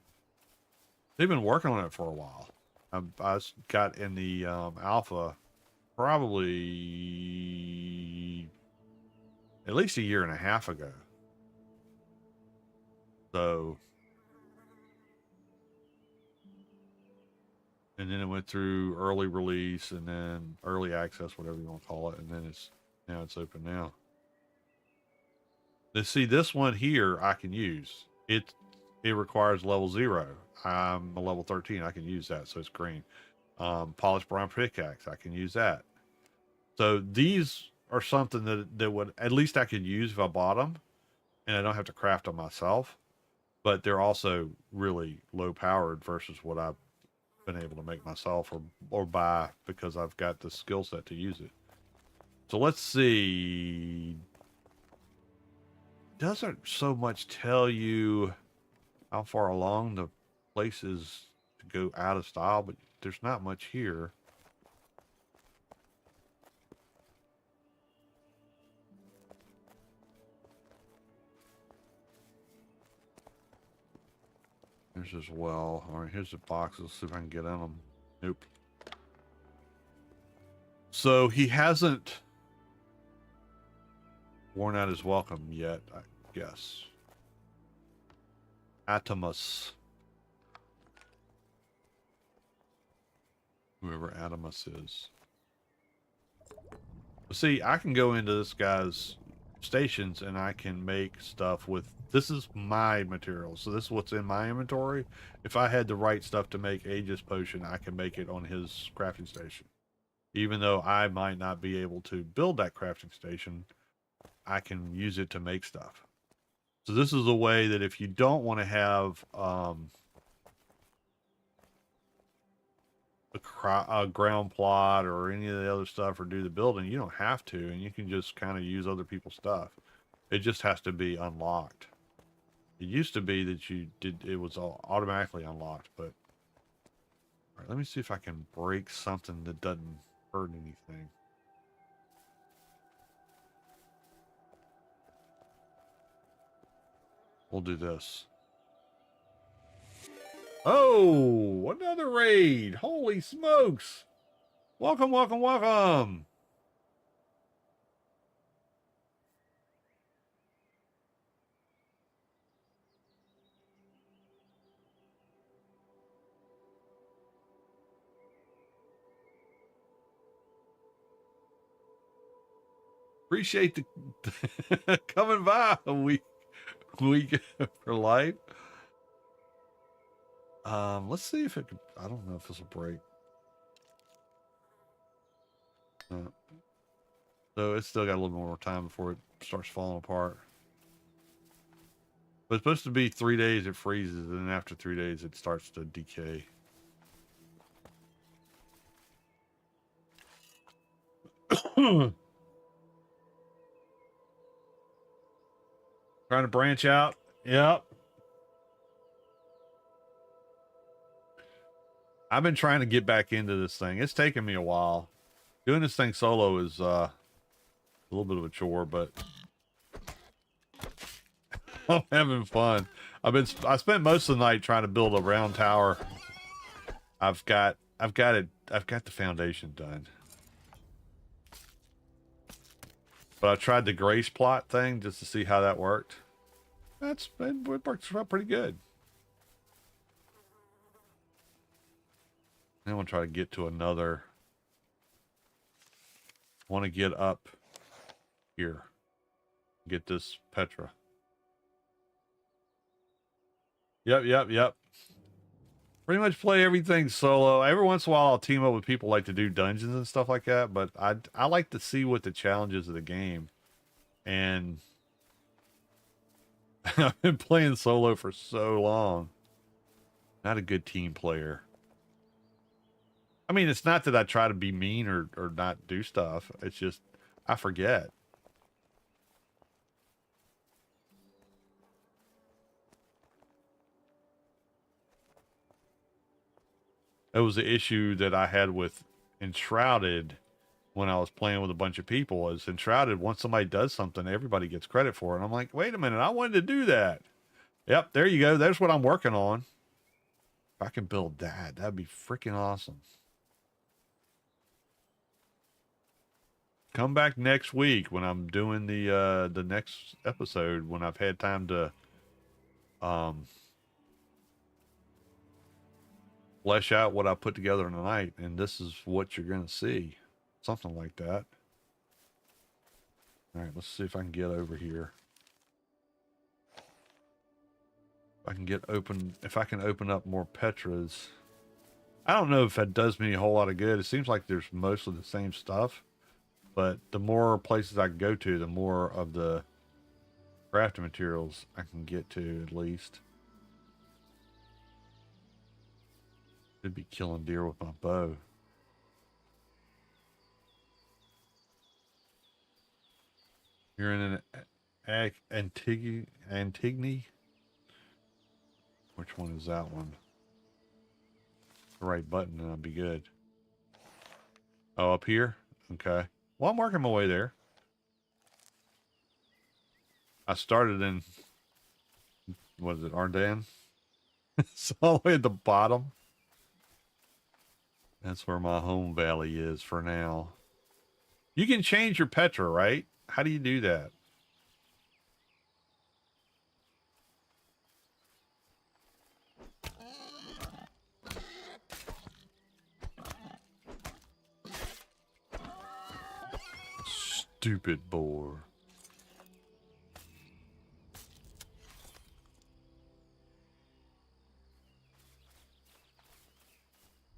They've been working on it for a while. I got in the alpha probably at least a year and a half ago. So, and then it went through early release and then early access, whatever you want to call it, and then now it's open now. Let's see, this one here I can use. It requires level 0. I'm a level 13. I can use that, so it's green. Polished brown pickaxe, I can use that. So these are something that would at least I could use if I bought them, and I don't have to craft them myself. But they're also really low powered versus what I've been able to make myself or buy because I've got the skill set to use it. So let's see. Doesn't so much tell you how far along the place is to go out of style, but there's not much here. There's as well. All right, here's the boxes. Let's see if I can get in them. Nope. So he hasn't worn out his welcome yet, I guess. Atomus. Whoever Atomus is. See, I can go into this guy's stations and I can make stuff with, this is my material, so this is what's in my inventory. If I had the right stuff to make Aegis potion, I can make it on his crafting station. Even though I might not be able to build that crafting station, I can use it to make stuff. So this is a way that if you don't want to have a ground plot or any of the other stuff or do the building, you don't have to, and you can just kind of use other people's stuff. It just has to be unlocked. It used to be that it was all automatically unlocked, but all right, let me see if I can break something that doesn't hurt anything. We'll do this. Oh, another raid. Holy smokes. Welcome, welcome, welcome. Appreciate the coming by a week for life. Let's see if it could, I don't know if this will break. So it's still got a little more time before it starts falling apart. But it's supposed to be 3 days it freezes, and then after 3 days it starts to decay. Trying to branch out. Yep. I've been trying to get back into this thing. It's taken me a while. Doing this thing solo is a little bit of a chore, but I'm having fun. I spent most of the night trying to build a round tower. I've got the foundation done. But I tried the grace plot thing just to see how that worked. It works out pretty good. I want to try to get to another. I want to get up here. Get this Petra. Yep. Pretty much play everything solo. Every once in a while I'll team up with people like to do dungeons and stuff like that, but I like to see what the challenges of the game. And I've been playing solo for so long. Not a good team player. I mean, it's not that I try to be mean or not do stuff. It's just I forget. That was the issue that I had with Enshrouded when I was playing with a bunch of people. Is Enshrouded, once somebody does something, everybody gets credit for it. And I'm like, wait a minute, I wanted to do that. Yep, there you go. There's what I'm working on. If I can build that, that'd be freaking awesome. Come back next week when I'm doing the next episode, when I've had time to flesh out what I put together in the night, and this is what you're gonna see. Something like that. All right, let's see if I can get over here. If I can open up more Petras. I don't know if that does me a whole lot of good. It seems like there's mostly the same stuff, but the more places I can go to, the more of the crafting materials I can get to, at least. Could be killing deer with my bow. You're in an Antigone. Which one is that one? The right button, and I'll be good. Oh, up here? Okay. Well, I'm working my way there. I started in, what is it, Ardennes? It's all the way at the bottom. That's where my home valley is for now. You can change your Petra, right? How do you do that? Stupid boar.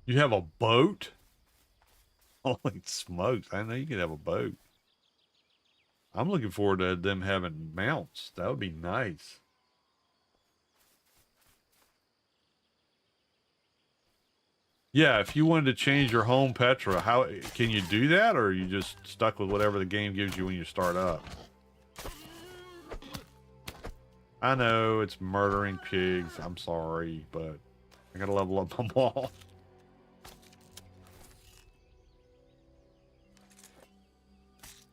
You have a boat? Holy smokes, I know you could have a boat. I'm looking forward to them having mounts. That would be nice. Yeah, if you wanted to change your home Petra, how can you do that, or are you just stuck with whatever the game gives you when you start up? I know it's murdering pigs. I'm sorry, but I gotta level up my wall.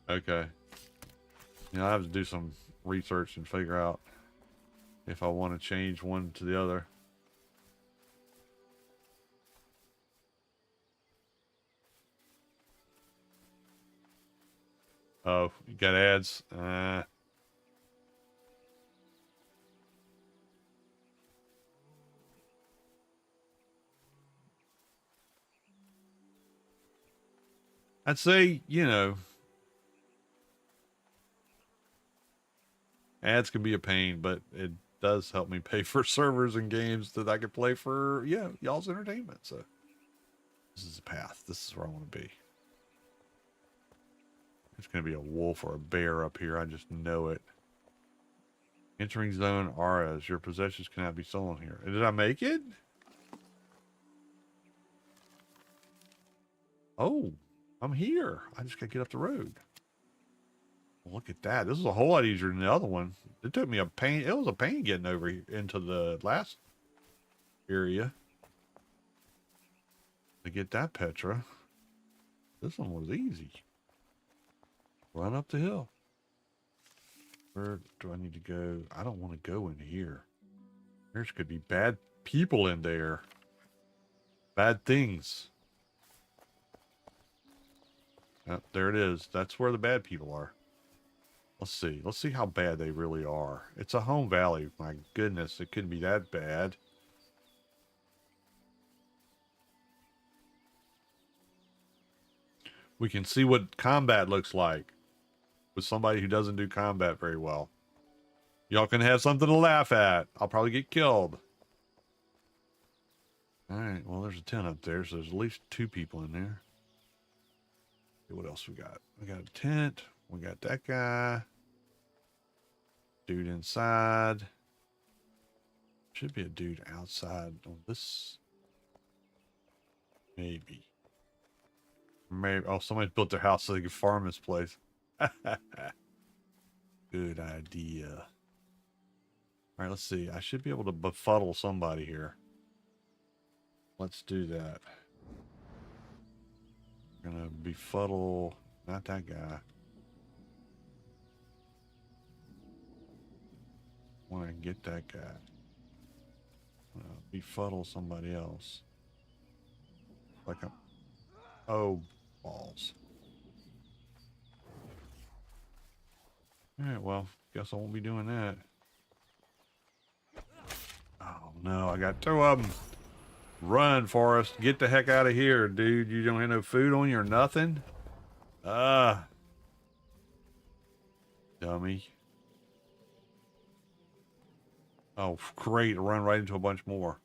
Okay. You know, I have to do some research and figure out if I want to change one to the other. Oh, you got ads? I'd say, you know, ads can be a pain, but it does help me pay for servers and games that I could play for, yeah, y'all's entertainment. So this is the path. This is where I want to be. It's going to be a wolf or a bear up here. I just know it. Entering zone auras. Your possessions cannot be stolen here. Did I make it? Oh, I'm here. I just got to get up the road. Look at that. This is a whole lot easier than the other one. It took me a pain. It was a pain getting over into the last area to get that Petra. This one was easy. Run up the hill. Where do I need to go? I don't want to go in here. There's could be bad people in there. Bad things. Oh, there it is. That's where the bad people are. Let's see. Let's see how bad they really are. It's a home valley. My goodness, it couldn't be that bad. We can see what combat looks like with somebody who doesn't do combat very well. Y'all can have something to laugh at. I'll probably get killed. Alright, well, there's a tent up there, so there's at least 2 people in there. See what else we got. We got a tent. We got that guy. Dude inside. Should be a dude outside on this. Maybe. Maybe. Oh, somebody built their house so they could farm this place. Good idea. All right, let's see. I should be able to befuddle somebody here. Let's do that. Gonna befuddle, not that guy. Want to get that guy. Befuddle somebody else. Like a, oh, balls. All right, well, guess I won't be doing that. Oh no, I got two of them. Run, Forrest. Get the heck out of here, dude. You don't have no food on you or nothing? Dummy. Oh, great. Run right into a bunch more.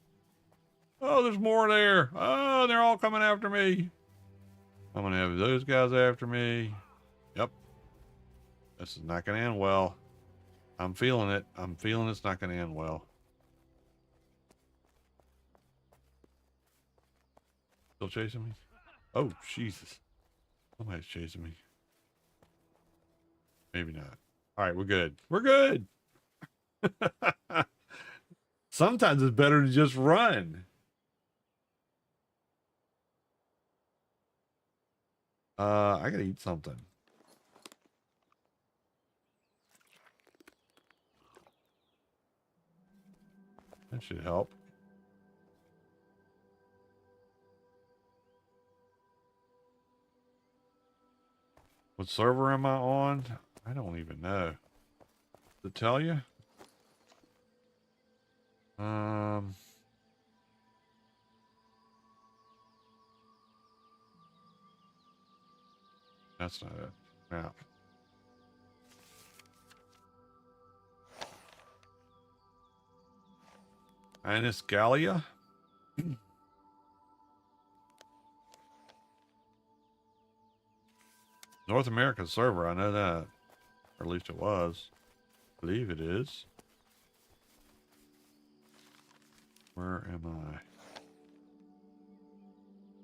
Oh, there's more there. Oh, they're all coming after me. I'm going to have those guys after me. Yep. This is not going to end well. I'm feeling it. I'm feeling it's not going to end well. Still chasing me? Oh, Jesus. Somebody's chasing me. Maybe not. All right, we're good. We're good. Sometimes it's better to just run. I gotta eat something. That should help. What server am I on? I don't even know. To tell you? That's not it. Now. Innis Gallia? North American server, I know that. Or at least it was. I believe it is. Where am I?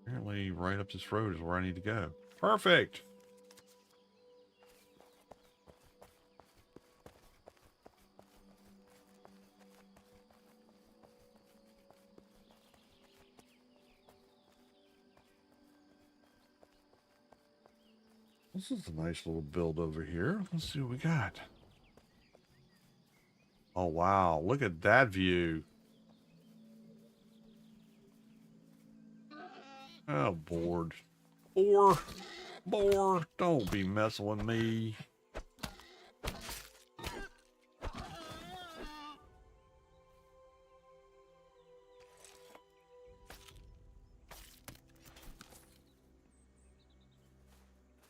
Apparently right up this road is where I need to go. Perfect! This is a nice little build over here. Let's see what we got. Oh, wow. Look at that view. Oh, bored. Boar. Don't be messing with me.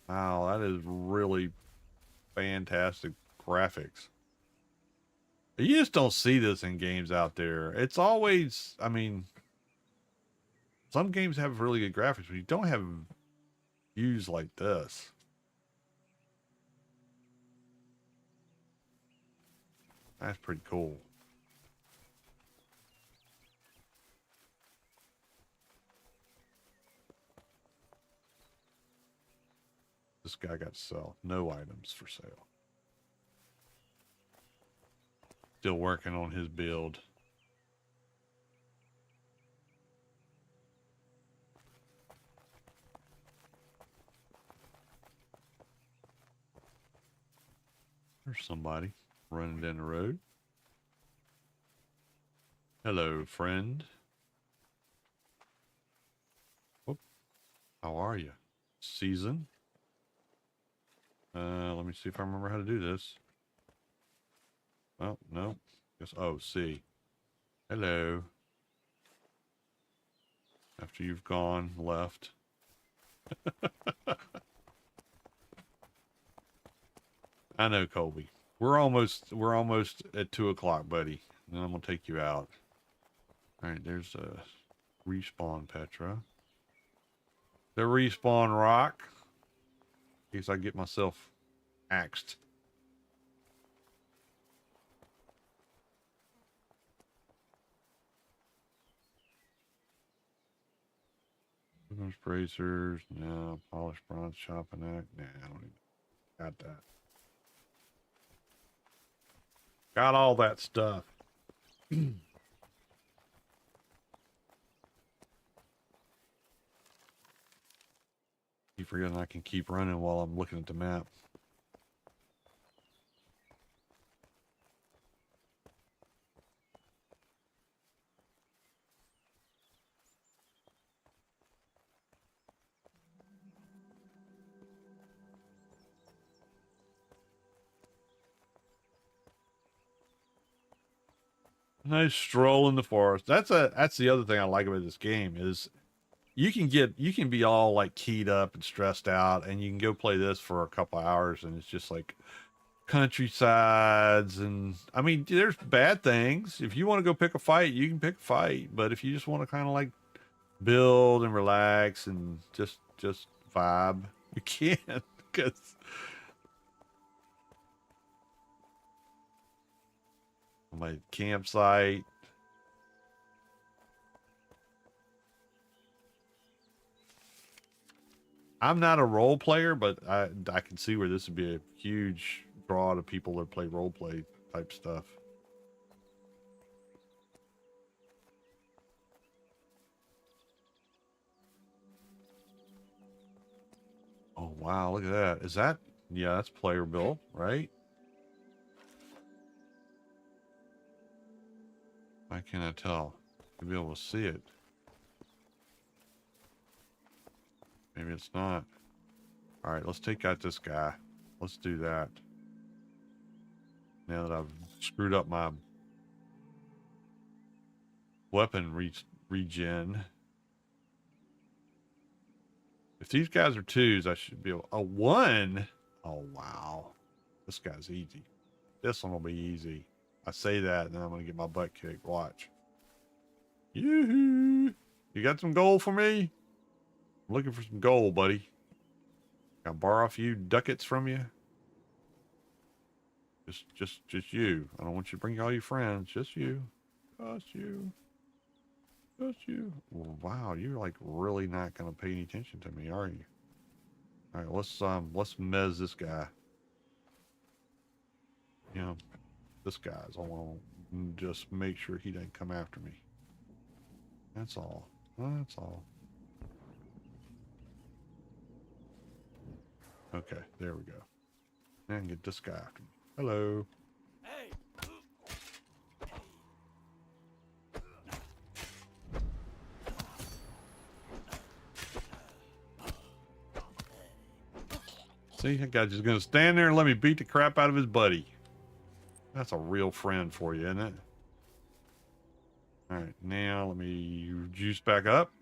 Wow, that is really fantastic graphics. You just don't see this in games out there. It's always, I mean, some games have really good graphics, but you don't have views like this. That's pretty cool. This guy got to sell. No items for sale. Still working on his build. There's somebody running down the road. Hello, friend. Whoop. How are you? Season. Let me see if I remember how to do this. Oh, no. Guess, oh, C. Hello. After you've gone, left. I know, Colby. We're almost at 2 o'clock, buddy. And then I'm gonna take you out. Alright, there's a respawn Petra. The respawn rock. In case I get myself axed. Those bracers, no. Polished bronze chopping axe. Nah, I don't even got that. Got all that stuff. keep forgetting I can keep running while I'm looking at the map. Nice stroll in the forest. That's the other thing I like about this game is you can be all like keyed up and stressed out, and you can go play this for a couple hours, and it's just like countrysides. And I mean, there's bad things. If you want to go pick a fight, you can pick a fight. But if you just want to kind of like build and relax and just vibe, you can, because my campsite. I'm not a role player, but I can see where this would be a huge draw to people that play role play type stuff. Oh wow, look at that. Is that, yeah, that's player built, right? Why can't I tell? You'll be able to see it. Maybe it's not. All right, let's take out this guy. Let's do that. Now that I've screwed up my weapon regen. If these guys are twos, I should be able... A one? Oh, wow. This guy's easy. This one will be easy. I say that, and then I'm going to get my butt kicked. Watch. Yoo-hoo! You got some gold for me? I'm looking for some gold, buddy. Can I borrow a few ducats from you? Just you. I don't want you to bring all your friends. Just you. Just you. Just you. Well, wow, you're like really not gonna pay any attention to me, are you? All right, let's mez this guy. You know, this guy's. I want to just make sure he doesn't come after me. That's all. That's all. Okay, there we go. And get this guy after me. Hello. Hey. See, that guy's just gonna stand there and let me beat the crap out of his buddy. That's a real friend for you, isn't it? All right, now let me juice back up,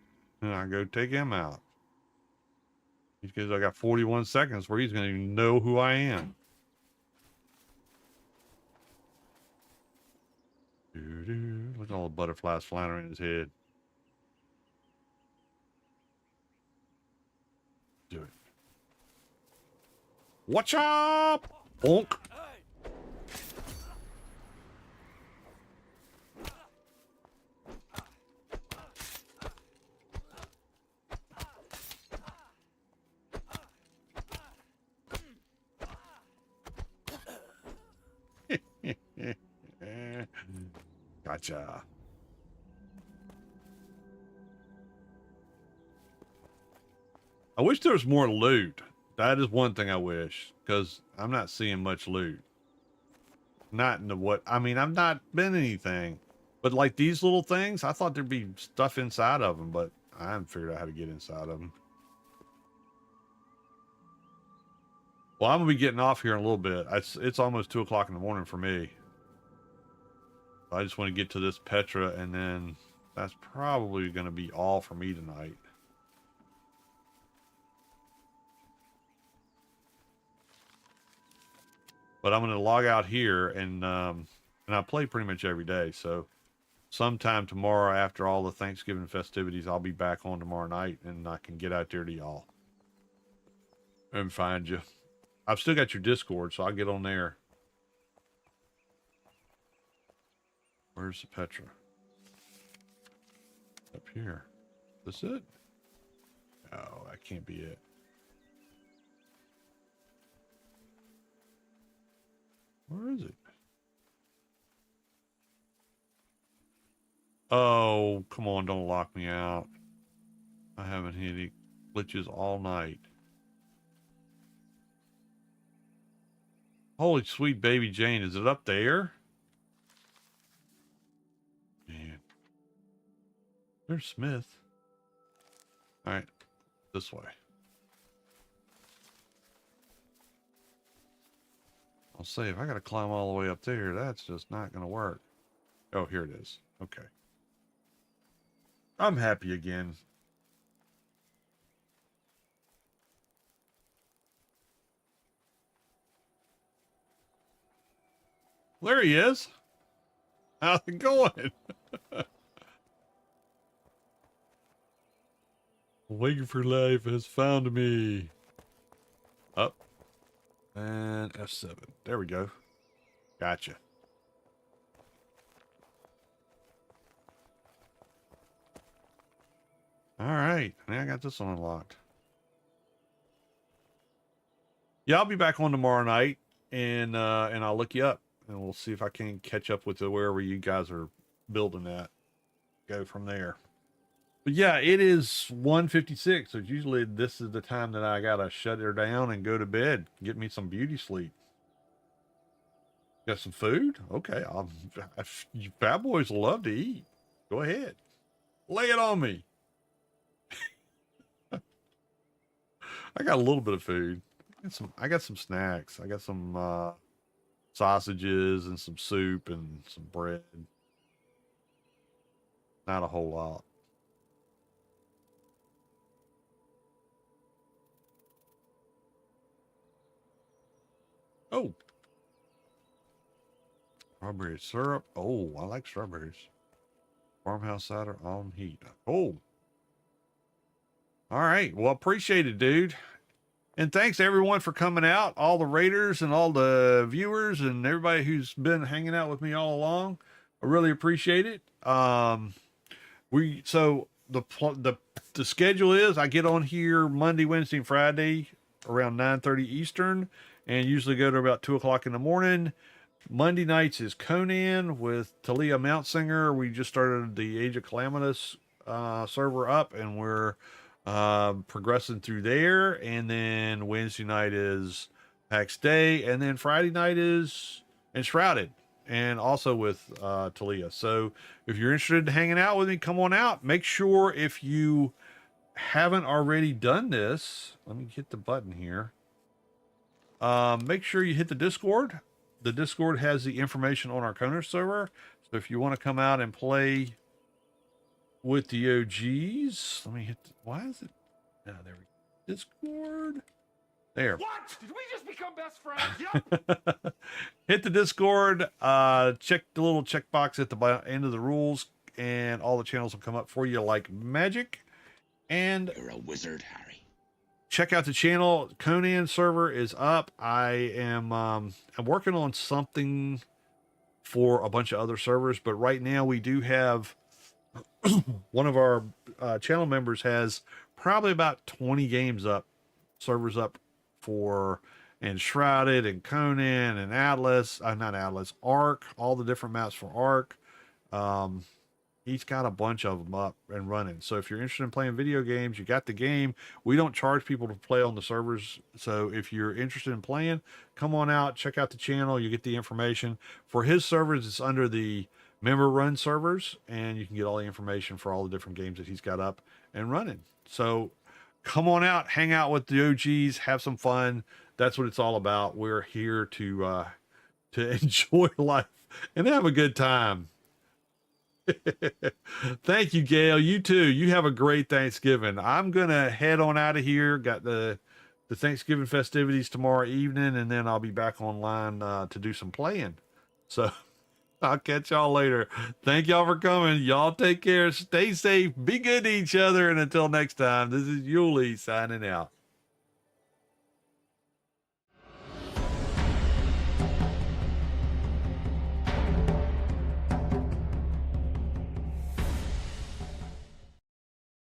and I go take him out. Because I got 41 seconds where he's gonna even know who I am. Look at all the butterflies flying around his head. Do it. Watch up! Bonk! Gotcha. I wish there was more loot. That is one thing I wish, because I'm not seeing much loot. Not in the what, I mean, I've not been anything, but like these little things, I thought there'd be stuff inside of them, but I haven't figured out how to get inside of them. Well, I'm gonna be getting off here in a little bit. It's almost 2 o'clock in the morning for me. I just want to get to this Petra, and then that's probably going to be all for me tonight. But I'm going to log out here, and I play pretty much every day. So sometime tomorrow after all the Thanksgiving festivities, I'll be back on tomorrow night, and I can get out there to y'all and find you. I've still got your Discord, so I'll get on there. Where's the Petra? Up here. Is this it? Oh, that can't be it. Where is it? Oh, come on, don't lock me out. I haven't hit any glitches all night. Holy sweet baby Jane, is it up there? Man. There's Smith. All right, this way. I'll say, if I got to climb all the way up there, that's just not going to work. Oh, here it is. Okay. I'm happy again. There he is. How's it going? Waiting for life has found me. Up. And F7. There we go. Gotcha. All right. Now I got this one unlocked. Yeah, I'll be back on tomorrow night, and I'll look you up, and we'll see if I can catch up with wherever you guys are building at. Go from there. But yeah, it is 1:56, so usually this is the time that I gotta shut her down and go to bed, get me some beauty sleep. Got some food? Okay, you fat boys love to eat. Go ahead, lay it on me. I got a little bit of food. I got some snacks. I got some sausages and some soup and some bread. Not a whole lot. Oh. Strawberry syrup. Oh, I like strawberries. Farmhouse cider on heat. Oh. All right. Well, appreciate it, dude. And thanks everyone for coming out. All the raiders and all the viewers and everybody who's been hanging out with me all along. I really appreciate it. So the schedule is I get on here Monday, Wednesday, and Friday around 9:30 Eastern, and usually go to about 2 o'clock in the morning. Monday nights is Conan with Talia Mountsinger. We just started the Age of Calamitous server up, and we're progressing through there. And then Wednesday night is Pax Dei, and then Friday night is Enshrouded, and also with Talia. So if you're interested in hanging out with me, come on out. Make sure if you haven't already done this, let me hit the button here. Make sure you hit the Discord. The Discord has the information on our Conan server. So if you want to come out and play with the OGs, let me hit. Why is it? There we go. Discord. There.
What? Did we just become best friends? Yep.
Hit the Discord. Check the little checkbox at the end of the rules, and all the channels will come up for you like magic. And
You're a wizard, Harry.
Check out the channel. Conan server is up. I'm working on something for a bunch of other servers, but right now we do have one of our channel members has probably about 20 games up, servers up for Enshrouded and Conan and Atlas. Not Atlas, Ark, all the different maps for Ark. He's got a bunch of them up and running. So if you're interested in playing video games, you got the game. We don't charge people to play on the servers. So if you're interested in playing, come on out, check out the channel. You get the information. For his servers, it's under the member run servers, and you can get all the information for all the different games that he's got up and running. So come on out, hang out with the OGs, have some fun. That's what it's all about. We're here to enjoy life and have a good time. Thank you, Gail. You too. You have a great Thanksgiving. I'm gonna head on out of here. Got the Thanksgiving festivities tomorrow evening, and then I'll be back online to do some playing. So I'll catch y'all later. Thank y'all for coming. Y'all take care. Stay safe. Be good to each other. And until next time, this is Yuli signing out.